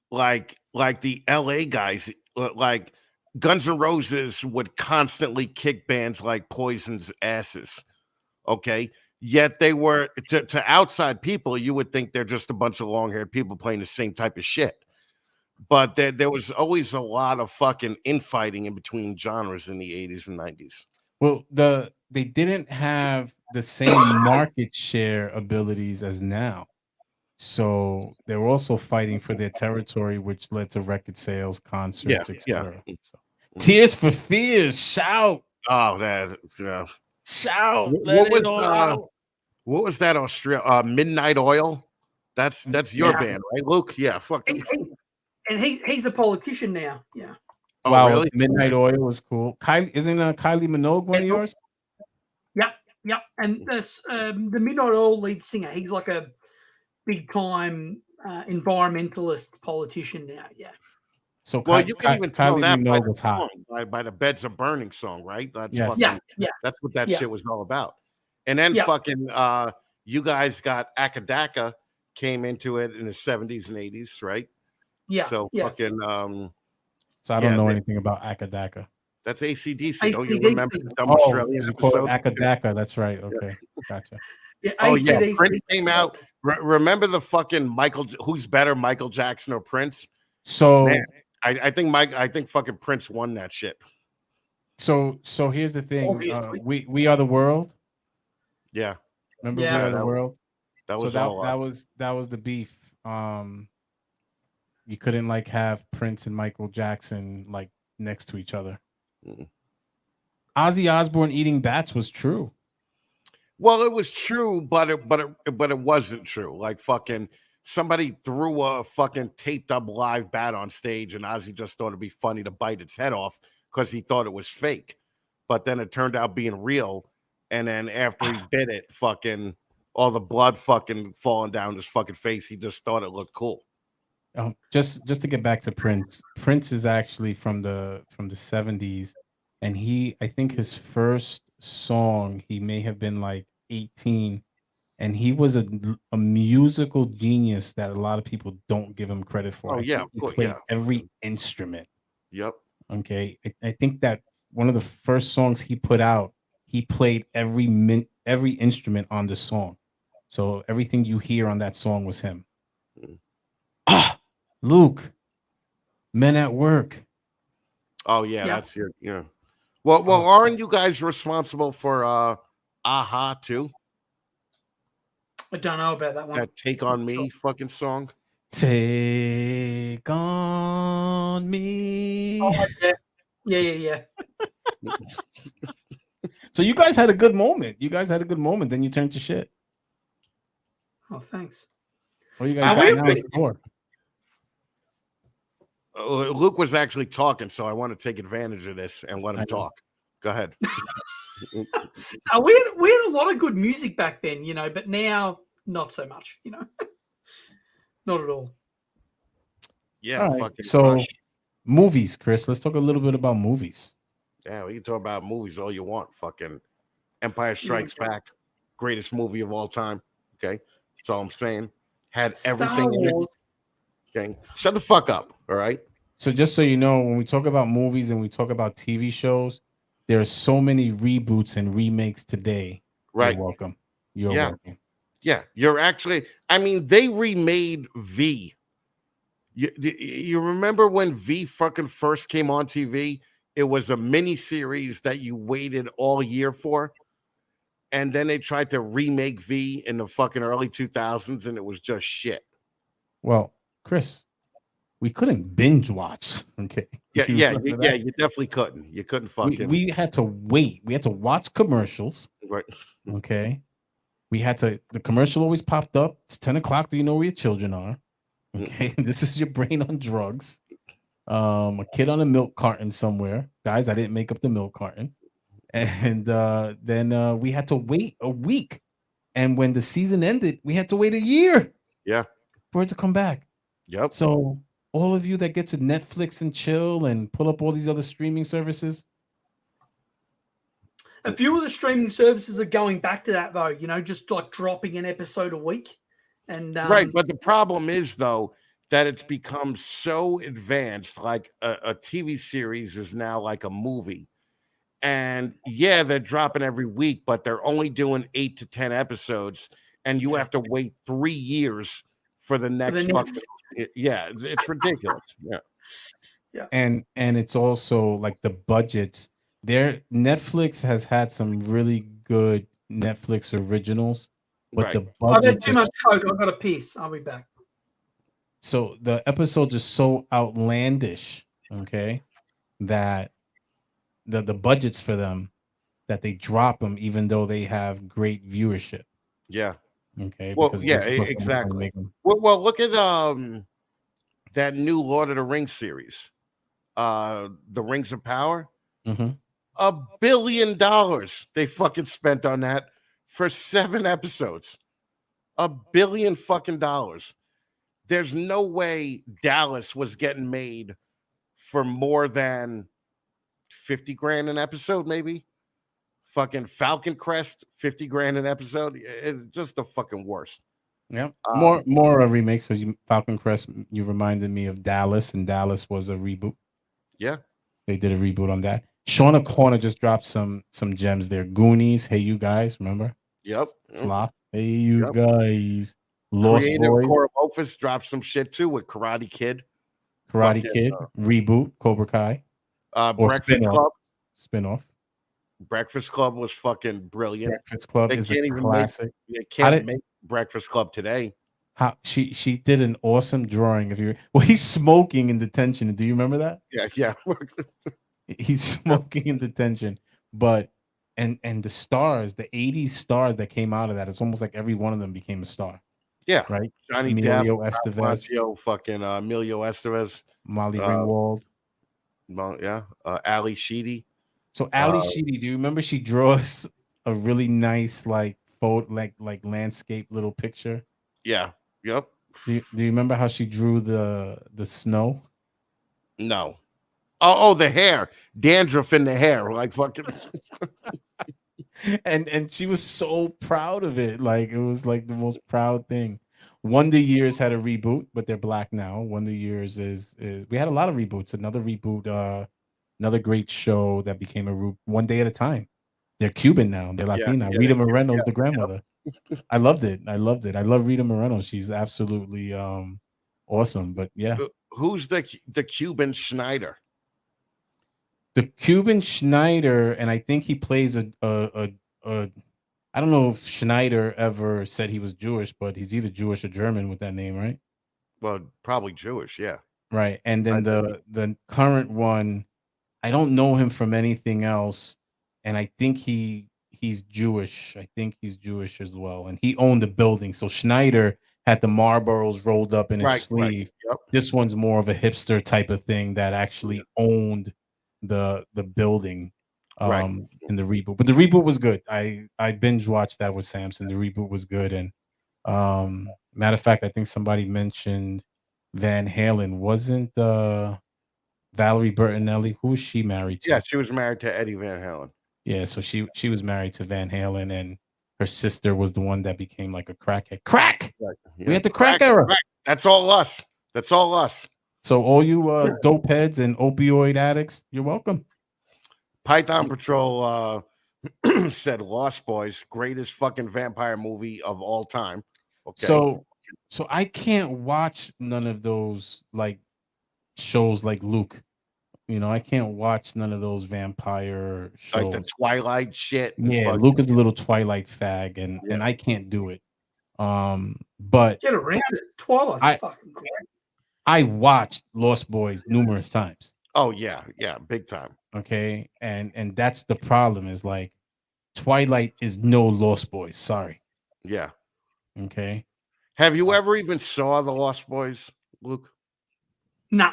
like the LA guys, like Guns N' Roses would constantly kick bands like Poison's asses. Okay. Yet they were to outside people, you would think they're just a bunch of long-haired people playing the same type of shit. But there was always a lot of fucking infighting in between genres in the 80s and 90s. Well, they didn't have the same market share abilities as now. So they were also fighting for their territory, which led to record sales, concerts, etc. So, Tears for Fears, shout. Oh, that yeah. Shout. What was that Midnight Oil? That's your band, right, Luke? Yeah, fucking. And he's a politician now. Yeah. Oh, wow, really? Midnight Oil was cool. Isn't Kylie Minogue one of yours? Yep. And this the Midnight Oil lead singer, he's like a big time environmentalist politician now. Yeah. So you can even tell Kylie that Minogue was hot. by the Beds of Burning song, right? That's Yes. fucking, Yeah. That's what that shit was all about. And then fucking you guys got Akadaka came into it in the 70s and 80s, right? Yeah. So fucking so I don't know anything about Akadaka. That's AC/DC. Don't you AC/DC. remember the dumb Australian episode? Akadaka, that's right. Okay, gotcha. Yeah, oh yeah, Prince came out. Remember the fucking who's better, Michael Jackson or Prince? So man, I think fucking Prince won that shit. So here's the thing. We Are the World. Yeah. Remember We Are the World? That was that was the beef. You couldn't like have Prince and Michael Jackson like next to each other. Ozzy Osbourne eating bats was true. Well, it was true, but it wasn't true. Like fucking somebody threw a fucking taped up live bat on stage, and Ozzy just thought it'd be funny to bite its head off because he thought it was fake. But then it turned out being real. And then after he bit it, fucking all the blood fucking falling down his fucking face, he just thought it looked cool. Just to get back to Prince. Prince is actually from the 70s, and I think his first song, he may have been like 18, and he was a musical genius that a lot of people don't give him credit for. Oh yeah, he played every instrument. Yep. Okay, I think that one of the first songs he put out, he played every instrument on the song. So everything you hear on that song was him. Luke, Men at Work. Oh yeah, that's your Well, aren't you guys responsible for Aha too? I don't know about that one. That Take On Me fucking song. Take on me. Oh, yeah. So you guys had a good moment. Then you turned to shit. Oh, thanks. What you guys got now for? Luke was actually talking, so I want to take advantage of this and let him talk. Go ahead. We had a lot of good music back then, you know, but now not so much, you know. Not at all. Yeah. All right. So movies, Chris. Let's talk a little bit about movies. Yeah, we can talk about movies all you want. Fucking Empire Strikes Back, greatest movie of all time. Okay, that's all I'm saying. Had Star everything in it. Wars. Okay, shut the fuck up. All right. So just so you know, when we talk about movies and we talk about TV shows, there are so many reboots and remakes today. You're Right. welcome. You're Yeah. welcome. Yeah. You're actually. I mean, they remade V. You remember when V fucking first came on TV? It was a mini series that you waited all year for, and then they tried to remake V in the fucking early 2000s, and it was just shit. Well, Chris, we couldn't binge watch. Okay. Yeah, You remember that? you definitely couldn't. You couldn't We, fucking we had to wait. We had to watch commercials. right. Okay. We had to, the commercial always popped up. It's 10 o'clock. Do you know where your children are? Okay. This is your brain on drugs. A kid on a milk carton somewhere. Guys, I didn't make up the milk carton. And then we had to wait a week. And when the season ended, we had to wait a year Yeah. for it to come back. Yep. So all of you that get to Netflix and chill and pull up all these other streaming services. A few of the streaming services are going back to that, though. You know, just like dropping an episode a week. And Right. But the problem is, though, that it's become so advanced. Like a TV series is now like a movie. And yeah, they're dropping every week, but they're only doing 8 to 10 episodes. And you have to wait 3 years for the next fucking. Yeah, it's ridiculous. Yeah. And it's also like the budgets. Netflix has had some really good Netflix originals, but Right. the I've had budget too much coke. I've got a piss. I'll be back. so the episodes are so outlandish, okay, that the budgets for them that they drop them even though they have great viewership. Yeah. Okay. Well, Because yeah, it's supposed to exactly. make them. Well, look at that new Lord of the Rings series, The Rings of Power. Mhm. $1 billion they fucking spent on that for 7 episodes. $1 billion fucking dollars. There's no way Dallas was getting made for more than 50 grand an episode, maybe. Fucking Falcon Crest, 50 grand an episode. It's just the fucking worst. Yeah. More remakes. So Falcon Crest, you reminded me of Dallas, and Dallas was a reboot. Yeah. They did a reboot on that. Sean O'Connor just dropped some gems there. Goonies, Hey You Guys, remember? Yep. Sloth. Hey You Yep. Guys. Lost Creative Boys. Coromopus dropped some shit too with Karate Kid. Karate fucking, Kid. Reboot. Cobra Kai. Or Breakfast Club. Spinoff. Breakfast Club was fucking brilliant. Breakfast Club They is a can't even classic. They can't make Breakfast Club today. How she did an awesome drawing of you. Well, he's smoking in detention. Do you remember that? Yeah. He's smoking in detention. But and the stars, the 80s stars that came out of that, it's almost like every one of them became a star. Yeah. Right? Johnny Emilio Depp, Estevez, fucking Emilio Estevez, Molly Ringwald. Ali Sheedy. So Ali Sheedy, do you remember she draws a really nice like photo, like landscape little picture? Yeah. Yep. Do you remember how she drew the snow? No. Oh, the hair, dandruff in the hair, like fucking. and she was so proud of it. Like it was like the most proud thing. Wonder Years had a reboot, but they're black now. Wonder Years is we had a lot of reboots. Another reboot, another great show that became a One Day at a Time. They're Cuban now. They're Latina. Rita Moreno, the grandmother. I loved it. I love Rita Moreno. She's absolutely awesome. But yeah, who's the Cuban Schneider? The Cuban Schneider, and I think he plays a I don't know if Schneider ever said he was Jewish, but he's either Jewish or German with that name, right? Well, probably Jewish, yeah. Right. And then the current one, I don't know him from anything else, and I think he's Jewish. I think he's Jewish as well, and he owned the building. So Schneider had the Marlboros rolled up in his sleeve. Right. Yep. This one's more of a hipster type of thing that actually owned the building in the reboot. But the reboot was good. I binge watched that with Samson. The reboot was good. And matter of fact, I think somebody mentioned Van Halen. Wasn't Valerie Bertinelli. Who is she married to? Yeah, she was married to Eddie Van Halen. Yeah, so she was married to Van Halen, and her sister was the one that became like a crackhead. Crack. Right. We Yeah. had the crack era. Crack. That's all us. That's all us. So all you dope heads and opioid addicts, you're welcome. Python Patrol said Lost Boys, greatest fucking vampire movie of all time. Okay. So I can't watch none of those like shows like Luke. You know, I can't watch none of those vampire shows. Like the Twilight shit. Yeah, Luke is a little Twilight fag, and I can't do it. But Get around it. Twilight's fucking great. I watched Lost Boys numerous times. Oh yeah, big time. Okay, and that's the problem is like Twilight is no Lost Boys. Sorry. Yeah. Okay. Have you ever even saw the Lost Boys, Luke? No.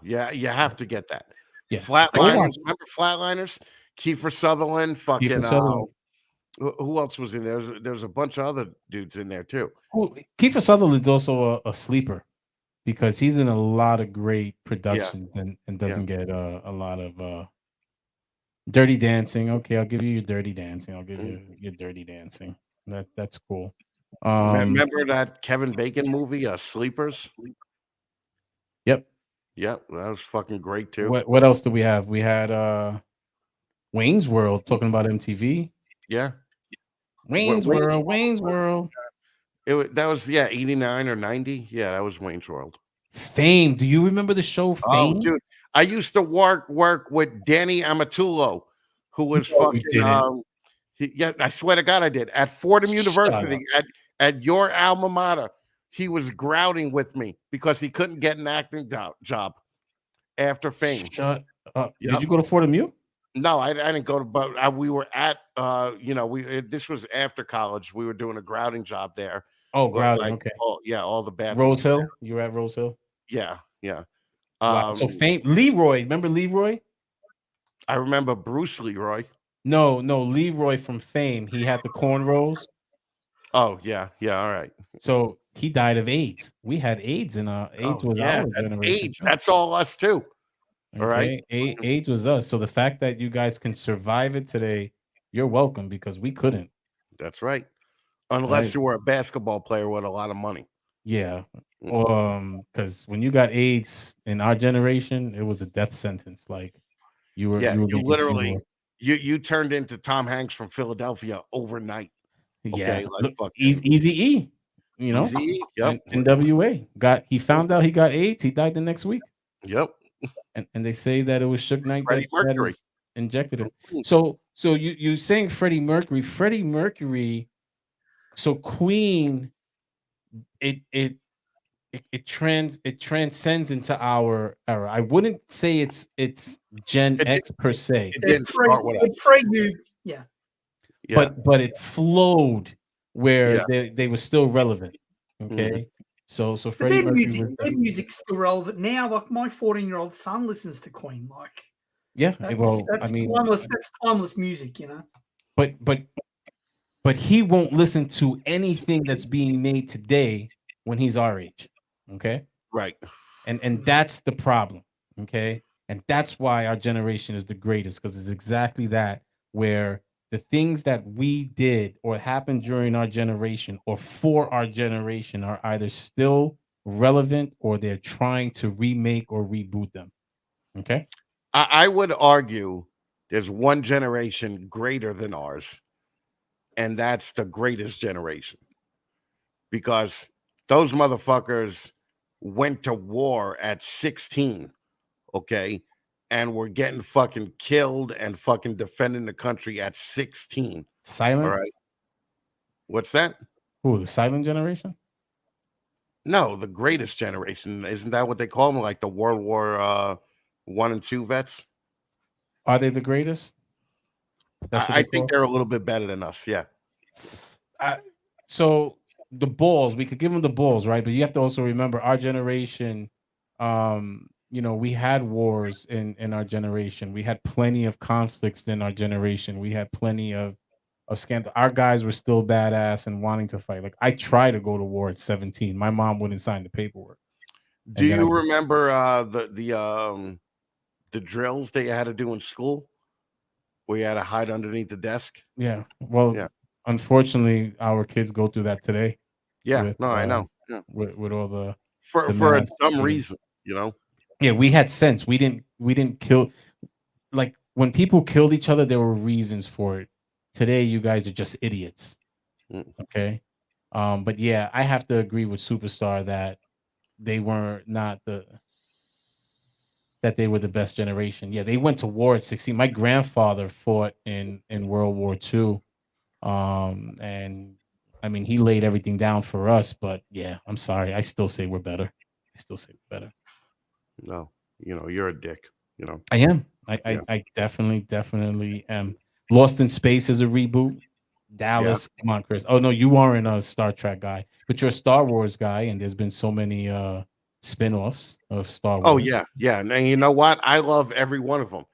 Yeah, you have to get that. Yeah. Flatliners. Remember Flatliners? Kiefer Sutherland. Fucking. Kiefer Sutherland. Who else was in there? There's a bunch of other dudes in there too. Kiefer Sutherland's also a sleeper because he's in a lot of great productions and doesn't get a lot of Dirty Dancing. Okay, I'll give you your Dirty Dancing. I'll give you your Dirty Dancing. That's cool. Remember that Kevin Bacon movie, Sleepers? Yep. Yep, that was fucking great too. What else do we have? We had Wayne's World, talking about MTV. Yeah. Wayne's World. That was 89 or 90. Yeah, that was Wayne's World. Fame. Do you remember the show Fame? Oh, dude, I used to work with Danny Amatullo, who was fucking. I swear to God, I did at Fordham University at your alma mater. He was grouting with me because he couldn't get an acting job after Fame. Shut up. Yep. Did you go to Fordham U? No, I didn't go to, but we were at, this was after college. We were doing a grouting job there. Oh, grouting. Okay. All the bad. Rose Hill. You were at Rose Hill. Yeah. Wow. So Fame. Leroy. Remember Leroy? I remember Bruce Leroy. No, Leroy from Fame. He had the cornrows. Oh yeah. All right. So he died of AIDS. We had AIDS, and AIDS was our generation. AIDS. That's all us too. Okay? All right. AIDS was us. So the fact that you guys can survive it today, you're welcome because we couldn't. That's right. Unless you were a basketball player with a lot of money. Yeah. Because when you got AIDS in our generation, it was a death sentence. Like you were literally you turned into Tom Hanks from Philadelphia overnight. Yeah. Okay, like Easy-E, you know. Easy-E, yep. NWA he found out he got AIDS. He died the next week. Yep. And they say that it was Suge Knight that injected him. So you saying Freddie Mercury? Freddie Mercury. So Queen, it transcends into our era. I wouldn't say it's Gen X per se. It didn't start with us. Yeah. But it flowed where they were still relevant. Okay. So Freddie Mercury their music's still relevant now. Like my 14-year-old son listens to Queen. Like that's timeless music, you know. But he won't listen to anything that's being made today when he's our age. Okay. Right. And that's the problem. Okay. And that's why our generation is the greatest, because it's exactly that, where the things that we did or happened during our generation or for our generation are either still relevant or they're trying to remake or reboot them. Okay. I would argue there's one generation greater than ours, and that's the greatest generation, because those motherfuckers went to war at 16, okay, and were getting fucking killed and fucking defending the country at 16. Silent? All right. What's that? Who, the silent generation? No, the greatest generation. Isn't that what they call them? Like the World War I and II vets? Are they the greatest? I think they're a little bit better than us, yeah. So the balls, we could give them the balls, right? But you have to also remember our generation, we had wars in our generation. We had plenty of conflicts in our generation. We had plenty of scandal. Our guys were still badass and wanting to fight. Like I tried to go to war at 17. My mom wouldn't sign the paperwork. Do you remember the drills that you had to do in school, where you had to hide underneath the desk. Yeah. Well, Yeah. unfortunately, our kids go through that today Yeah, with no, I know. Yeah. with all For the a mass dumb shootings. reason, you know. Yeah, we had sense. We didn't kill, like when people killed each other, there were reasons for it. Today, you guys are just idiots. Mm. Okay. But yeah, I have to agree with Superstar that they were not that they were the best generation. Yeah, they went to war at 16. My grandfather fought in World War II. And I mean, he laid everything down for us, but yeah, I'm sorry. I still say we're better. I still say we're better. No, you're a dick. You know. I am. I, Yeah. I, I definitely am. Lost in Space is a reboot. Yeah. Dallas, come on, Chris. Oh no, you aren't a Star Trek guy, but you're a Star Wars guy, and there's been so many spin-offs of Star Oh Wars. yeah, yeah. And you know what? I love every one of them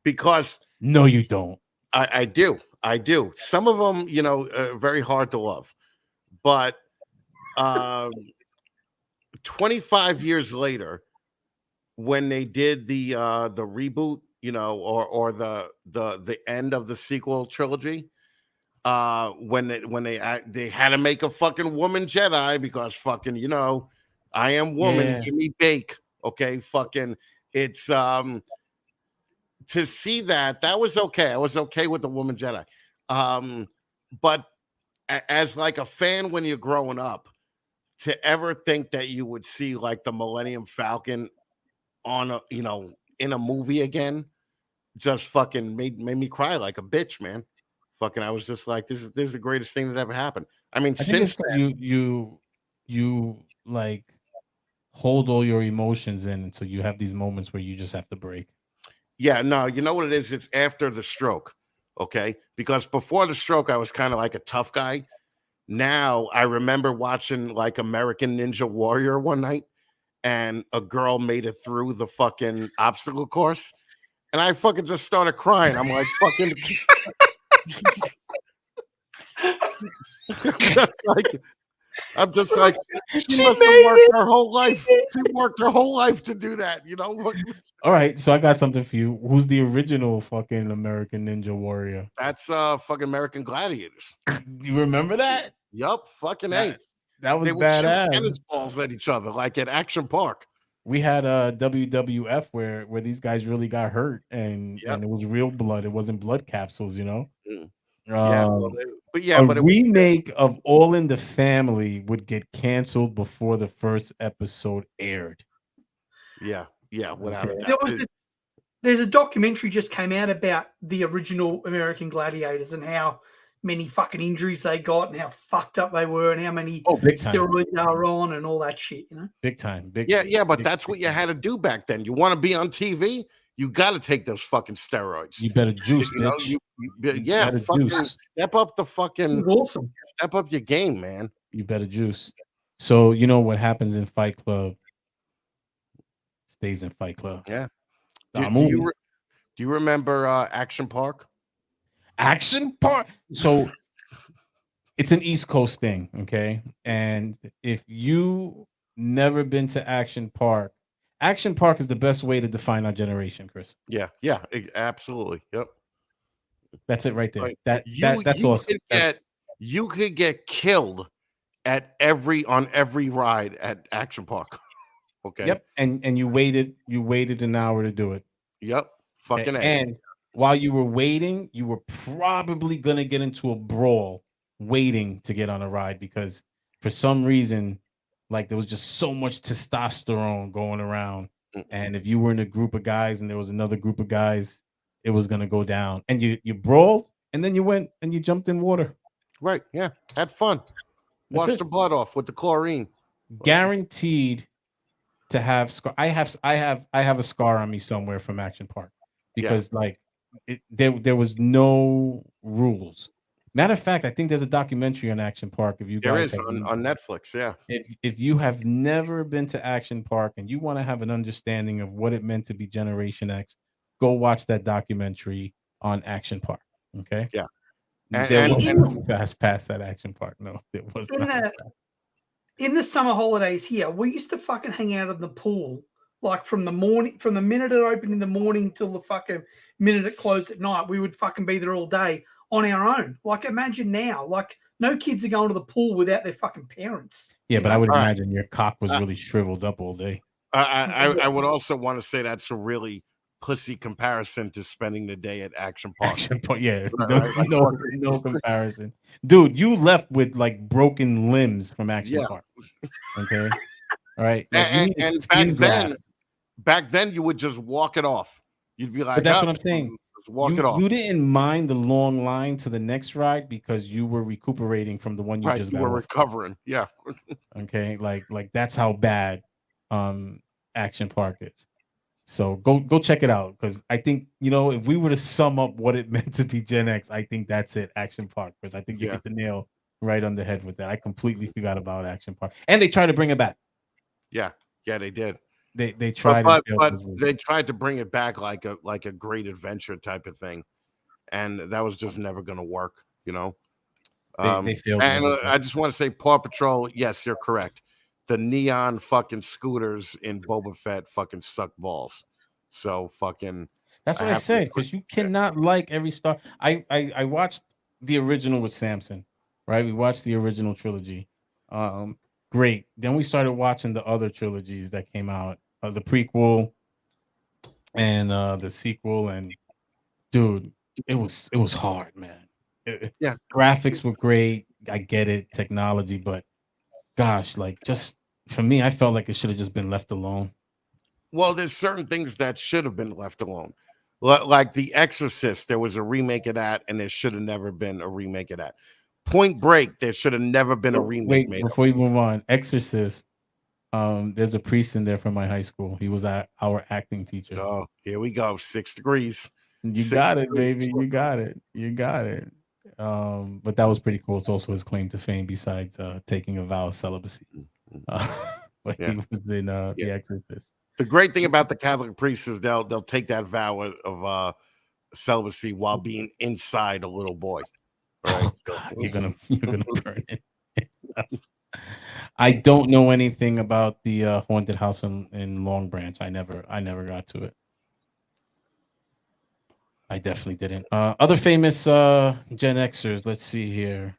because No, you don't. I do. I do. Some of them, very hard to love, but um, 25 years later, when they did the reboot, or the end of the sequel trilogy, when they had to make a fucking woman Jedi because fucking I am woman, Yeah. give me bake, okay, fucking it's to see that was okay. I was okay with the woman Jedi, but as like a fan when you're growing up, to ever think that you would see like the Millennium Falcon on in a movie again, just fucking made me cry like a bitch, man. Fucking, I was just like, this is the greatest thing that ever happened. I mean, I think it's since because then, you like hold all your emotions in, and so you have these moments where you just have to break. yeah, no, you know what it is? It's after the stroke, okay? Because before the stroke, I was kind of like a tough guy. Now I remember watching like American Ninja Warrior one night, and a girl made it through the fucking obstacle course, and I fucking just started crying. I'm like, fucking, I'm just like, she must have worked her whole life. She worked her whole life to do that, you know? All right, so I got something for you. Who's the original fucking American Ninja Warrior? That's fucking American Gladiators. You remember that? Yup, fucking That, A. that was They would shoot badass. tennis balls at each other like at Action Park. We had a WWF where these guys really got hurt, and Yep. it was real blood. It wasn't blood capsules, you know. Mm. Yeah, well, Um, but a it was remake of All in the Family would get canceled before the first episode aired. yeah, without a Okay. doubt. There's a documentary just came out about the original American Gladiators and how many fucking injuries they got and how fucked up they were and how many Big time. steroids they were on and all that shit, Big time. Big. Yeah, but big- that's what big you time. had to do back then. You want to be on TV, you got to take those fucking steroids. You better juice, You know, bitch. yeah, better fucking juice. step up the It fucking was awesome. step up your game, man. You better juice. So you know what happens in Fight Club stays in Fight Club. Yeah. The Do movie. you remember Action Park? Action Park. So it's an East Coast thing, okay? And if you never been to Action Park is the best way to define our generation, Chris. Yeah, absolutely. Yep. That's it right there. Like, That's you awesome. you could get killed at on every ride at Action Park. Okay. Yep. And you waited an hour to do it. Yep. Fucking A. And while you were waiting, you were probably gonna get into a brawl waiting to get on a ride because for some reason, like there was just so much testosterone going around. And if you were in a group of guys and there was another group of guys, it was gonna go down. And you brawled, and then you went and you jumped in water. Right. Yeah. Had fun. That's Washed it. the blood off with the chlorine. Guaranteed to have scar. I have a scar on me somewhere from Action Park because like there was no rules. Matter of fact, I think there's a documentary on Action Park. If you There guys is on Netflix. Yeah. if you have never been to Action Park and you want to have an understanding of what it meant to be Generation X, go watch that documentary on Action Park. Okay. Yeah. There was no fast past that Action Park. No, there was not. In the summer holidays here, we used to fucking hang out in the pool Like from the minute it opened in the morning till the fucking minute it closed at night, we would fucking be there all day on our own. Like imagine now, like no kids are going to the pool without their fucking parents. Yeah, but I would All right. imagine your cock was really shriveled up all day. I would also want to say that's a really pussy comparison to spending the day at Action Park. Action Park, yeah, Right, there's right, no comparison, dude. You left with like broken limbs from Action Yeah. Park. Okay, all right. Like, you And, needed and skin grafts. back then you would just walk it off. You'd be like, But that's "Oh, what I'm saying. just walk it off. You didn't mind the long line to the next ride because you were recuperating from the one you Right, just you got were off. recovering. Yeah. Okay, like that's how bad Action Park is. So go check it out, because I think, if we were to sum up what it meant to be Gen X, I think that's it, Action Park, because I think you Yeah. hit the nail right on the head with that. I completely forgot about Action Park, and they tried to bring it back. Yeah, they did. They tried, but and they tried to bring it back like a great adventure type of thing, and that was just never going to work. they failed. And I just want to say, Paw Patrol. Yes, you're correct. The neon fucking scooters in Boba Fett fucking suck balls. So fucking. That's what I said, because you cannot like every star. I watched the original with Samson, right? We watched the original trilogy. Great. Then we started watching the other trilogies that came out, the prequel and the sequel, and dude, it was hard, man. Yeah. Graphics were great. I get it, technology, but gosh, like, just for me, I felt like it should have just been left alone. Well, there's certain things that should have been left alone. Like The Exorcist, there was a remake of that, and there should have never been a remake of that. Point Break, there should have never been a remake made. Before you move on, Exorcist, there's a priest in there from my high school. He was our acting teacher. Oh, here we go. 6 degrees. You got it, baby. You got it. But that was pretty cool. It's also his claim to fame, besides taking a vow of celibacy. But he was in The Exorcist. The great thing about the Catholic priests is they'll take that vow of celibacy while being inside a little boy. Right? Oh, God, you're gonna burn it. I don't know anything about the haunted house in Long Branch. I never got to it. I definitely didn't. Other famous Gen Xers. Let's see here.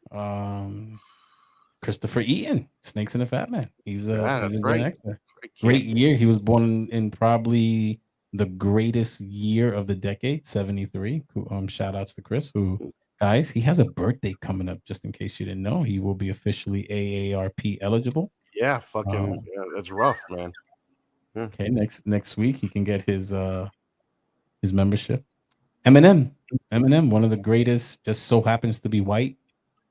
Christopher Eaton, Snakes and the Fat Man. He's a Gen Xer. Great year. He was born in probably the greatest year of the decade, 73. Shout outs to Chris, who, guys, he has a birthday coming up, just in case you didn't know. He will be officially AARP eligible. Yeah, that's rough, man. Yeah. Okay, next week he can get his membership. Eminem, one of the greatest, just so happens to be white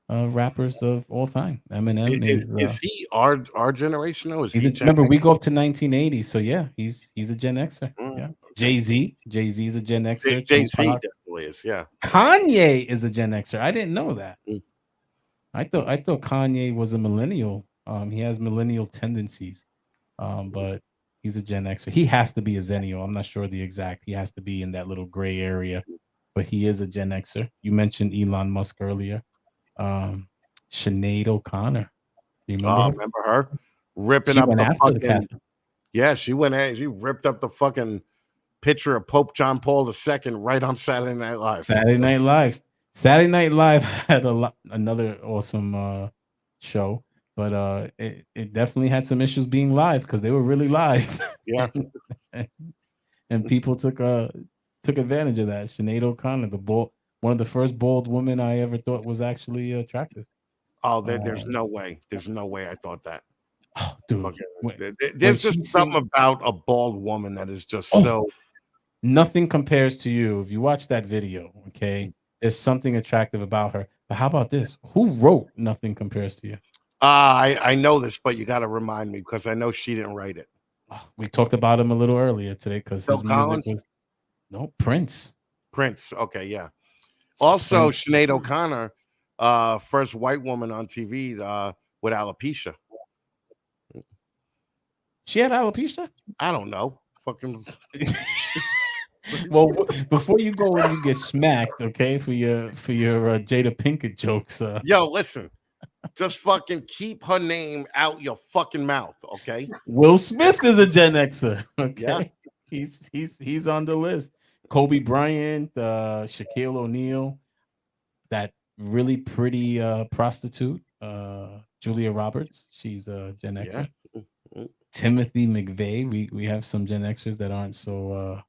rappers of all time. Eminem is he our generation? Or remember, we go up to 1980, so yeah, he's a Gen Xer. Yeah, Jay-Z is a Gen Xer. Jay-Z definitely is. Yeah, Kanye is a Gen Xer. I didn't know that. I thought Kanye was a millennial. He has millennial tendencies, but he's a Gen Xer. He has to be a Zennial. I'm not sure the exact. He has to be in that little gray area, but he is a Gen Xer. You mentioned Elon Musk earlier. Sinead O'Connor. Do you remember? Remember her ripping up the fucking. Yeah, she ripped up the fucking picture of Pope John Paul II right on Saturday Night Live. Saturday Night Live had another awesome show, but it definitely had some issues being live, because they were really live. Yeah, and people took advantage of that. Sinead O'Connor, one of the first bald women I ever thought was actually attractive. Oh, there's no way. There's no way I thought that. Oh, dude, there's just something about a bald woman that is just so. Nothing compares to you. If you watch that video, okay, there's something attractive about her. But how about this? Who wrote Nothing Compares to You? I know this, but you got to remind me, because I know she didn't write it. We talked about him a little earlier today, because his music was Prince. Okay, yeah. Also, Sinead O'Connor, first white woman on TV with alopecia. She had alopecia? I don't know. Fucking. Well, before you go and you get smacked, okay, for your Jada Pinkett jokes. Yo, listen. Just fucking keep her name out your fucking mouth, okay? Will Smith is a Gen Xer. Okay, Yeah. he's on the list. Kobe Bryant, Shaquille O'Neal, that really pretty prostitute, Julia Roberts. She's a Gen Xer. Mm. Timothy McVeigh. We have some Gen Xers that aren't so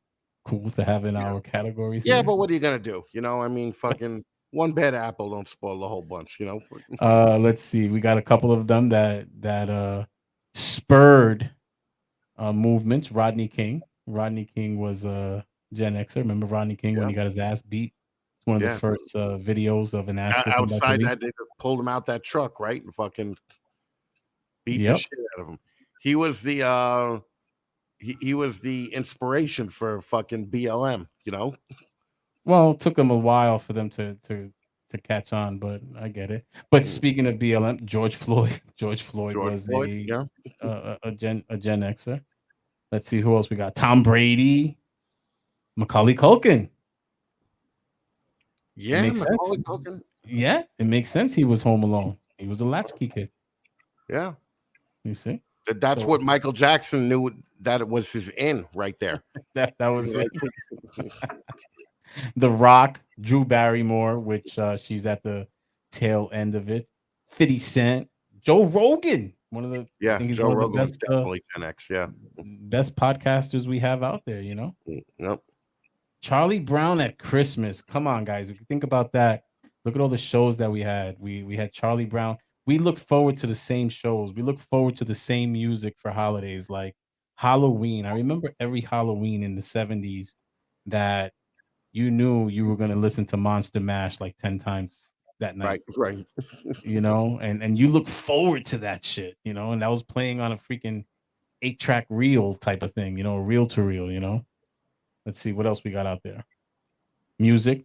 cool to have in our categories. Yeah, here. but what are you gonna do? You know, I mean, fucking one bad apple don't spoil the whole bunch. You know. Let's see. We got a couple of them that spurred movements. Rodney King. Rodney King was a Gen Xer. Remember Rodney King when he got his ass beat? It's one of the first videos of an ass whipping by Outside police. that, they just pulled him out that truck, right, and fucking beat the Yep. shit out of him. He was the he was the inspiration for fucking BLM. You know. Well, it took him a while for them to catch on, but I get it. But speaking of BLM, George Floyd was a Gen Xer. Let's see who else we got. Tom Brady, Macaulay Culkin. Yeah, It makes sense. Culkin. Yeah, it makes sense. He was home alone. He was a latchkey kid. Yeah, you see. That's what Michael Jackson knew, that it was his in right there. that was it. The Rock, Drew Barrymore, which she's at the tail end of it. 50 Cent, Joe Rogan, one of the I think he's Joe one Rogan of the best, definitely 10X, best podcasters we have out there. You know. Yep. Charlie Brown at Christmas. Come on, guys. If you think about that, look at all the shows that we had. We had Charlie Brown. We looked forward to the same shows. We look forward to the same music for holidays, like Halloween. I remember every Halloween in the 70s that you knew you were going to listen to Monster Mash like 10 times that night. Right. You know, and you look forward to that shit, you know, and that was playing on a freaking 8-track reel type of thing, you know, reel to reel, you know. Let's see what else we got out there. Music.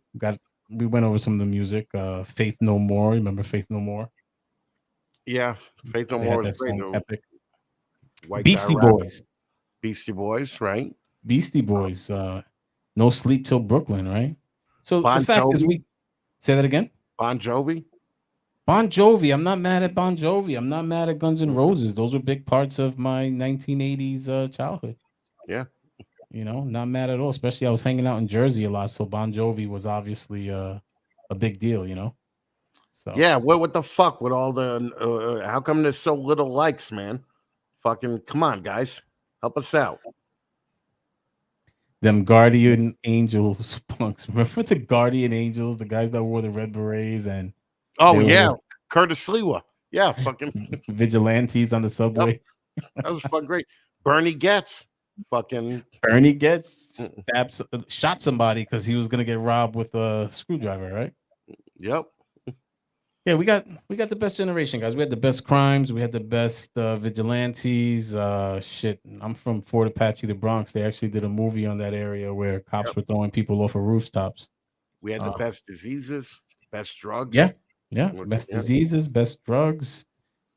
We went over some of the music. Faith No More. Remember Faith No More? Yeah. Faith No More was great. Epic. White Beastie Boys. Beastie Boys, right? Beastie Boys. No Sleep Till Brooklyn, right? So Bon the fact Jovi. is, we say that again. Bon Jovi. Bon Jovi. I'm not mad at Bon Jovi. I'm not mad at Guns N' Roses. Those were big parts of my 1980s childhood. Yeah. You know, not mad at all. Especially I was hanging out in Jersey a lot, so Bon Jovi was obviously a big deal. You know. So yeah, what the fuck with all the? How come there's so little likes, man? Fucking come on, guys, help us out. Them Guardian Angels punks. Remember the Guardian Angels, the guys that wore the red berets and Curtis Lewa. Yeah, fucking vigilantes on the subway. Yep. That was fucking great. Bernie Getz. Bernie Getz shot somebody because he was gonna get robbed with a screwdriver, right? Yep. Yeah, we got the best generation, guys. We had the best crimes. We had the best vigilantes. Shit, I'm from Fort Apache, the Bronx. They actually did a movie on that area where cops were throwing people off of rooftops. We had the best diseases, best drugs. Yeah, best diseases, best drugs.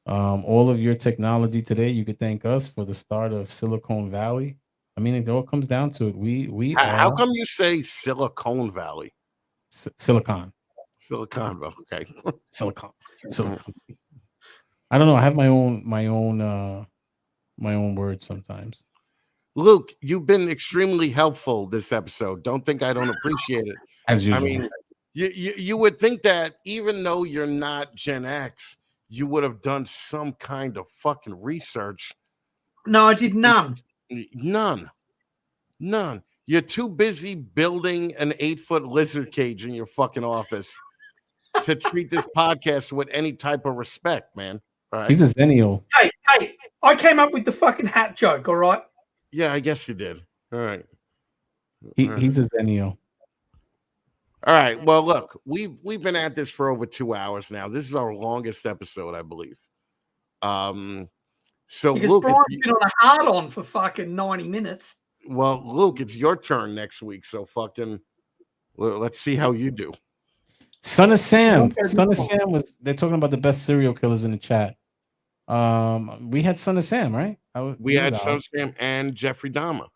All of your technology today, you could thank us for the start of Silicon Valley. I mean, it all comes down to it. How come you say Silicon Valley? Silicon. Okay. Silicon. I don't know. I have my own words sometimes. Luke, you've been extremely helpful this episode. Don't think I don't appreciate it. As usual. I mean, you would think that even though you're not Gen X, you would have done some kind of fucking research. No, I did none. None. You're too busy building an 8-foot lizard cage in your fucking office to treat this podcast with any type of respect, man. All right? He's a zennial. Hey, I came up with the fucking hat joke, all right? Yeah, I guess you did. All right. He's a zennial. All right. Well, look, we've been at this for over 2 hours now. This is our longest episode, I believe. So because Luke, Brian's been on a hard on for fucking 90 minutes. Well, Luke, it's your turn next week, so fucking let's see how you do. Son of Sam was. They're talking about the best serial killers in the chat. We had Son of Sam, right? We had Son of Sam and Jeffrey Dahmer,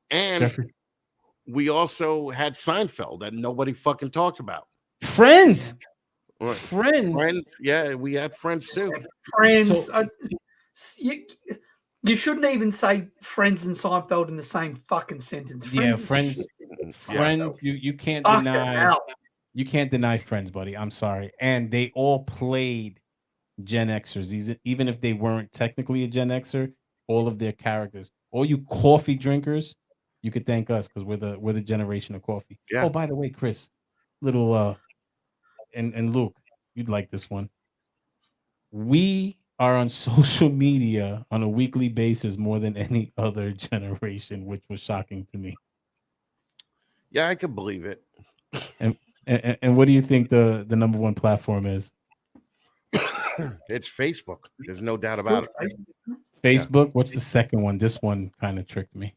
and we also had Seinfeld that nobody fucking talked about. Friends. Right. Friends. Yeah, we had Friends too. Friends. So- You shouldn't even say Friends and Seinfeld in the same fucking sentence. Yeah, Friends. Is Friends. shit. Friends. You can't Fucking deny. hell. You can't deny Friends, buddy. I'm sorry. And they all played Gen Xers. Even if they weren't technically a Gen Xer, all of their characters, all you coffee drinkers, you could thank us because we're the generation of coffee. Yeah. Oh, by the way, Chris, little and Luke, you'd like this one. We are on social media on a weekly basis more than any other generation, which was shocking to me. Yeah, I could believe it. And what do you think the number one platform is? It's Facebook. There's no doubt Still about it. Facebook. What's the second one? This one kind of tricked me.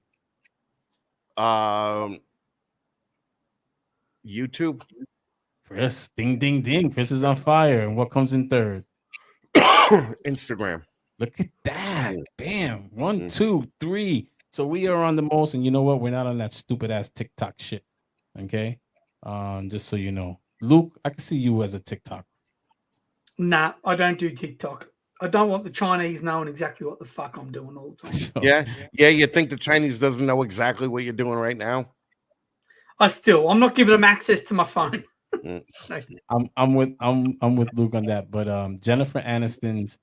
YouTube. Chris, ding, ding, ding. Chris is on fire. And what comes in third? Instagram. Look at that. Bam. 1, 2, 3. So we are on the most. And you know what? We're not on that stupid ass TikTok shit. Okay. Just so you know. Luke, I can see you as a TikTok. Nah, I don't do TikTok. I don't want the Chinese knowing exactly what the fuck I'm doing all the time. So, Yeah. You think the Chinese doesn't know exactly what you're doing right now? I'm not giving them access to my phone. I'm with Luke on that. But Jennifer Aniston's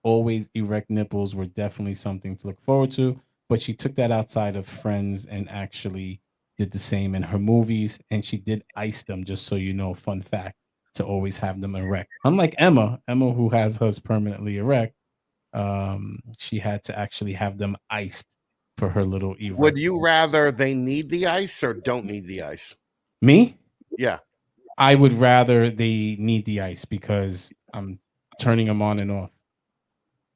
always erect nipples were definitely something to look forward to. But she took that outside of Friends and actually did the same in her movies, and she did ice them, just so you know, fun fact, to always have them erect. Unlike Emma, who has hers permanently erect, she had to actually have them iced for her little erect. Would you rather they need the ice or don't need the ice? Me? Yeah. I would rather they need the ice because I'm turning them on and off.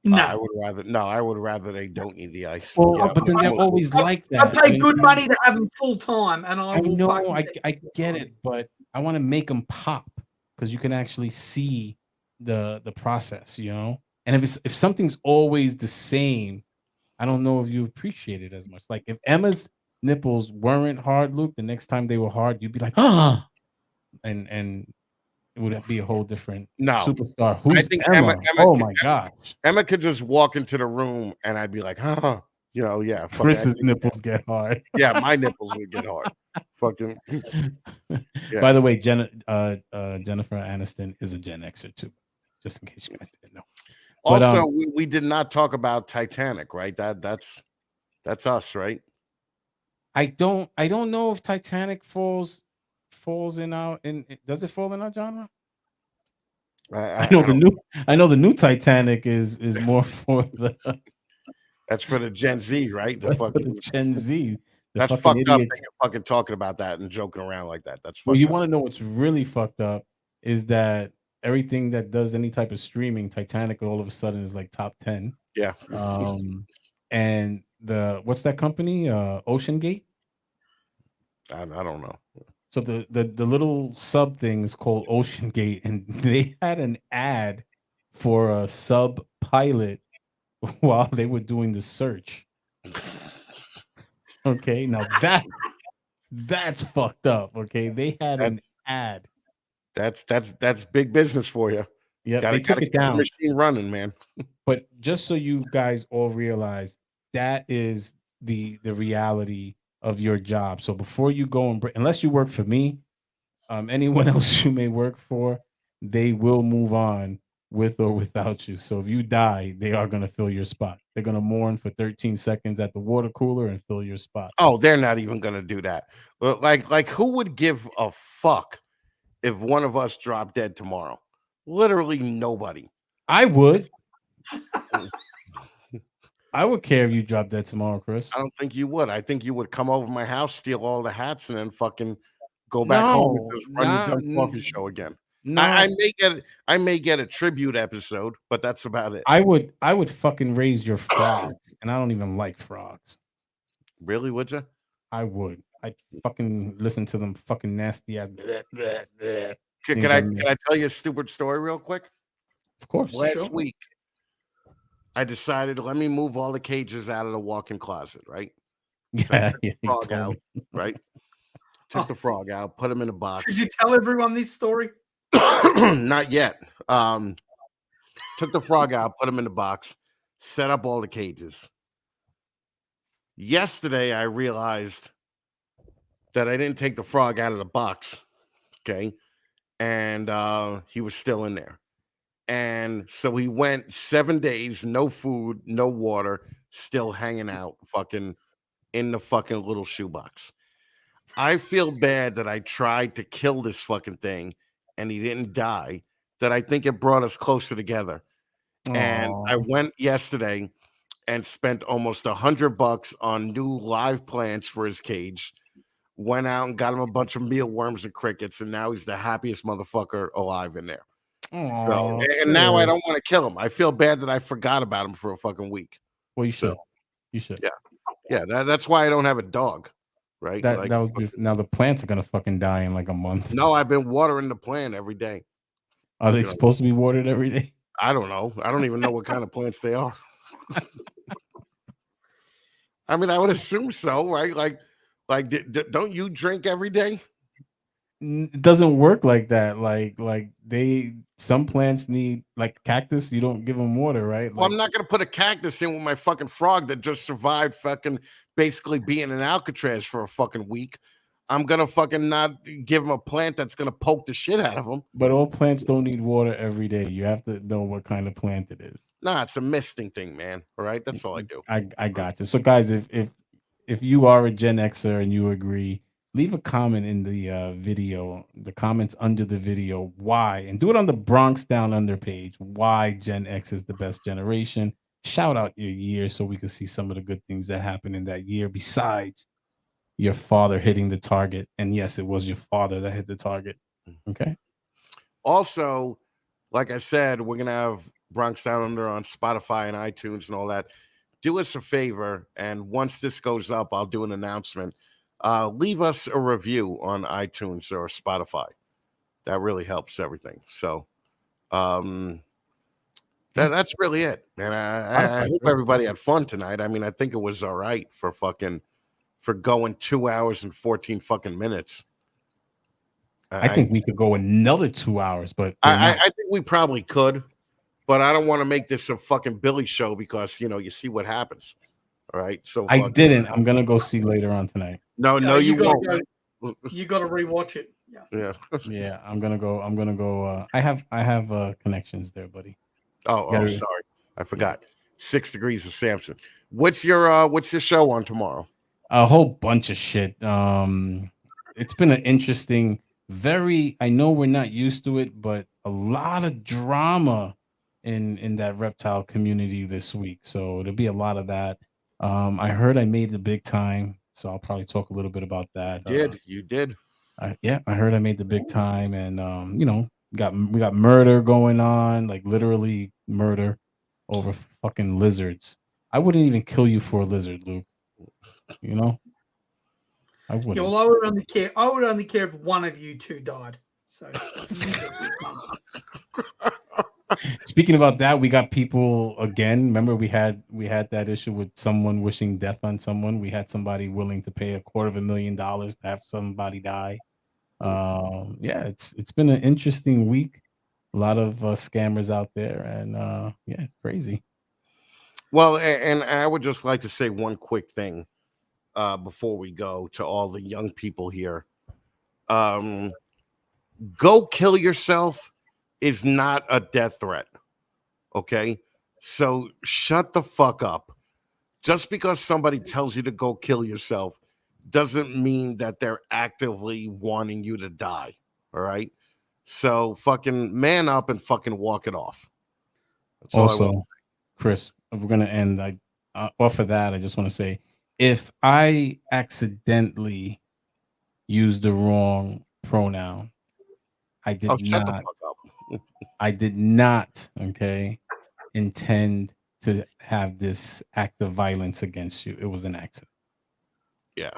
No. I would rather they don't need the ice. Well, Yeah, but then they're always like that. I pay good money to have them full time, and I know, I get it, but I want to make them pop because you can actually see the process, you know. And if something's always the same, I don't know if you appreciate it as much. Like if Emma's nipples weren't hard, Luke, the next time they were hard, you'd be like, ah, and it would be a whole different superstar. Who's Emma? Oh my gosh, Emma could just walk into the room and I'd be like, huh, you know, yeah. Chris's nipples get hard. Yeah, my nipples would get hard. Fucking. Yeah. By the way, Jennifer Aniston is a Gen Xer too, just in case you guys didn't know. But, also, we did not talk about Titanic, right? That's us, right? I don't know if Titanic falls in our does it fall in our genre? I know the new Titanic is more for the that's for the Gen Z, right? That's for the Gen Z. That's fucked idiots. Up that you're fucking talking about that and joking around like that. That's well, you want to know what's really fucked up is that everything that does any type of streaming, Titanic all of a sudden is like top 10. Yeah. And what's that company? Ocean Gate? I don't know. So the little sub thing is called Ocean Gate, and they had an ad for a sub pilot while they were doing the search. Okay, now that's fucked up. Okay, they had an ad. That's big business for you. Yeah, they took it down. The machine running, man. But just so you guys all realize, that is the reality of your job. So before you go unless you work for me, anyone else you may work for, they will move on with or without you. So if you die, they are going to fill your spot. They're going to mourn for 13 seconds at the water cooler and fill your spot. Oh, they're not even going to do that. But like who would give a fuck if one of us dropped dead tomorrow? Literally nobody. I would. I would care if you dropped dead tomorrow, Chris. I don't think you would. I think you would come over my house, steal all the hats, and then fucking go back home and just run the dumb coffee show again. No. I may get a tribute episode, but that's about it. I would fucking raise your frogs, and I don't even like frogs. Really, would you? I would. I'd fucking listen to them fucking nasty ass. Can I tell you a stupid story real quick? Of course. Last week, I decided let me move all the cages out of the walk-in closet, right? Yeah, frog out, right? Took the frog out, put him in a box. Did you tell everyone this story? Not yet. Took the frog out, put him in the box, set up all the cages. Yesterday, I realized that I didn't take the frog out of the box. Okay. And he was still in there. And so he went 7 days, no food, no water, still hanging out, fucking in the fucking little shoebox. I feel bad that I tried to kill this fucking thing and he didn't die, that I think it brought us closer together. And I Aw. went yesterday and spent almost $100 on new live plants for his cage. Went out and got him a bunch of mealworms and crickets, and now he's the happiest motherfucker alive in there. So, Aw, and now I good. don't want to kill him. I feel bad that I forgot about him for a fucking week. Well, you So, should. You should. yeah, that's why I don't have a dog, right? That Like, that was beautiful. Now the plants are gonna fucking die in like a month. no, I've been watering the plant every day. Are they You know, supposed to be watered every day? I don't know. I don't even know what kind of plants they are. I mean, I would assume so, right? Like, don't you drink every day? It doesn't work like that. Like some plants need, like cactus. You don't give them water, right? Well, I'm Like, not gonna put a cactus in with my fucking frog that just survived fucking basically being in Alcatraz for a fucking week. I'm gonna fucking not give him a plant that's gonna poke the shit out of him. but all plants don't need water every day. You have to know what kind of plant it is. Nah, it's a misting thing, man. All right, that's all I do. I got you. So guys, if you are a Gen Xer and you agree, leave a comment in the video, the comments under the video, why, and do it on the Bronx Down Under page, why Gen X is the best generation. Shout out your year so we can see some of the good things that happened in that year besides your father hitting the target. And yes, it was your father that hit the target. Okay. Also, like I said, we're gonna have Bronx Down Under on Spotify and iTunes and all that. Do us a favor, and once this goes up, I'll do an announcement. Leave us a review on iTunes or Spotify. That really helps everything. So that's really it. And I hope everybody had fun tonight. I mean, I think it was all right for going 2 hours and 14 fucking minutes. I think we could go another 2 hours, but I think we probably could, but I don't want to make this a fucking Billy show because you see what happens. All right. So I didn't. I'm gonna go see later on tonight. No, you won't. You got to rewatch it. Yeah. Yeah, I'm gonna go. I have connections there, buddy. Oh, Gotta- sorry, I forgot. 6 Degrees of Samson. What's your show on tomorrow? A whole bunch of shit. It's been an interesting, I know we're not used to it, but a lot of drama in that reptile community this week. So there'll be a lot of that. I heard I made the big time, so I'll probably talk a little bit about that. You did. I heard I made the big time, and we got murder going on, like literally murder over fucking lizards. I wouldn't even kill you for a lizard, Luke. You know, I wouldn't. Yeah, well, I would only care if one of you two died. So, speaking about that, we got people again. Remember, we had that issue with someone wishing death on someone. We had somebody willing to pay $250,000 to have somebody die. Yeah, it's been an interesting week. A lot of scammers out there, and yeah, it's crazy. Well, and I would just like to say one quick thing before we go to all the young people here. Go kill yourself is not a death threat. Okay? So shut the fuck up. Just because somebody tells you to go kill yourself doesn't mean that they're actively wanting you to die. All right? So fucking man up and fucking walk it off. That's all I Also, want. Chris, we're gonna end. Off of that, I just want to say, if I accidentally used the wrong pronoun, I did Shut the not. fuck up. I did not. Okay, intend to have this act of violence against you. It was an accident. Yeah.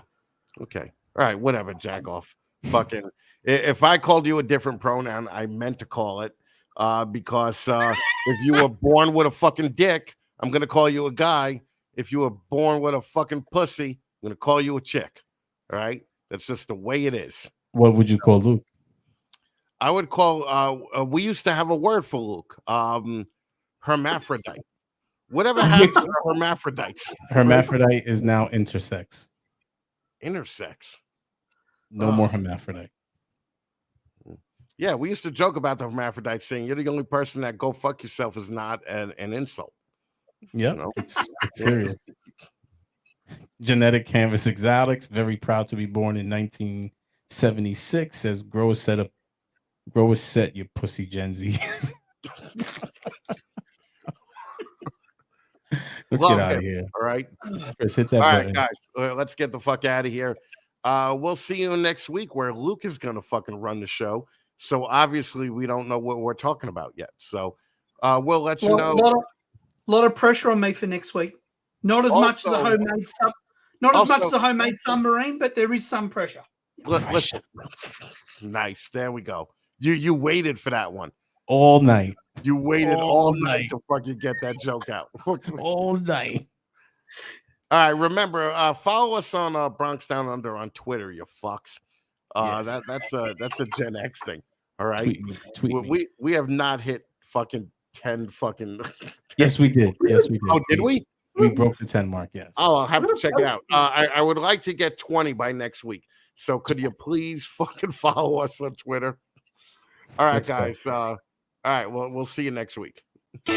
Okay. All right. Whatever. Jack off. Fucking. If I called you a different pronoun, I meant to call it. Because if you were born with a fucking dick, I'm gonna call you a guy. If you were born with a fucking pussy, I'm gonna call you a chick. All right. That's just the way it is. What would you call Luke? I would call. We used to have a word for Luke. Hermaphrodite. Whatever happened to hermaphrodites? Hermaphrodite is now intersex. Intersex. No more hermaphrodite. Yeah, we used to joke about the hermaphrodite saying you're the only person that go fuck yourself is not an insult. Yeah, You know? it's serious. Genetic Canvas Exotics, very proud to be born in 1976. Says grow a set your pussy Gen Z. Let's Love get out him, of here. All right. Chris, hit that All button. right, guys. Let's get the fuck out of here. We'll see you next week where Luke is going to fucking run the show. So obviously we don't know what we're talking about yet. So we'll let you know. A lot of pressure on me for next week. Not as much as a homemade submarine, but there is some pressure. Listen. Nice. There we go. You waited for that one. All night. You waited all night to fucking get that joke out. All night. All right. Remember, follow us on Bronx Down Under on Twitter, you fucks. That's a Gen X thing. All right. Tweet me. We have not hit fucking 10 fucking. Yes, we did. Yes, we did. Oh, did we? We broke the 10 mark. Yes. Oh, I'll have to check it out. I would like to get 20 by next week. So could you please fucking follow us on Twitter? All right, Let's guys. All right. Well, we'll see you next week. Now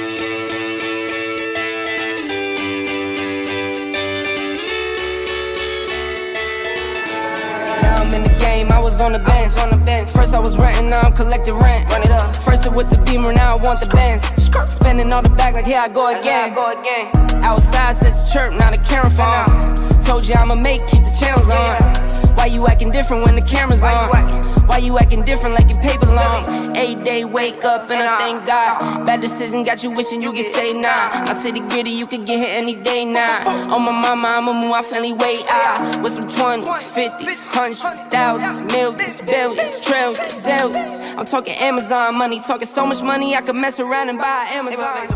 I'm in the game, I was on the bench. First I was renting, now I'm collecting rent. Run it up. First it with the Beamer, now I want the Benz. Spending all the back like here I go again. Outside says the chirp, now the camera phone. Told you I'ma keep the channels on. Why you acting different when the camera's on? Why you acting different like your paper long? 8 day wake up and I thank God. Bad decision got you wishing you could say nah. I say the gritty, you could get hit any day now. On my mama, I'ma move my family way out. With some 20s, 50s, hundreds, thousands, millions, billions, trillions, zillions. I'm talking Amazon money, talking so much money I could mess around and buy Amazon.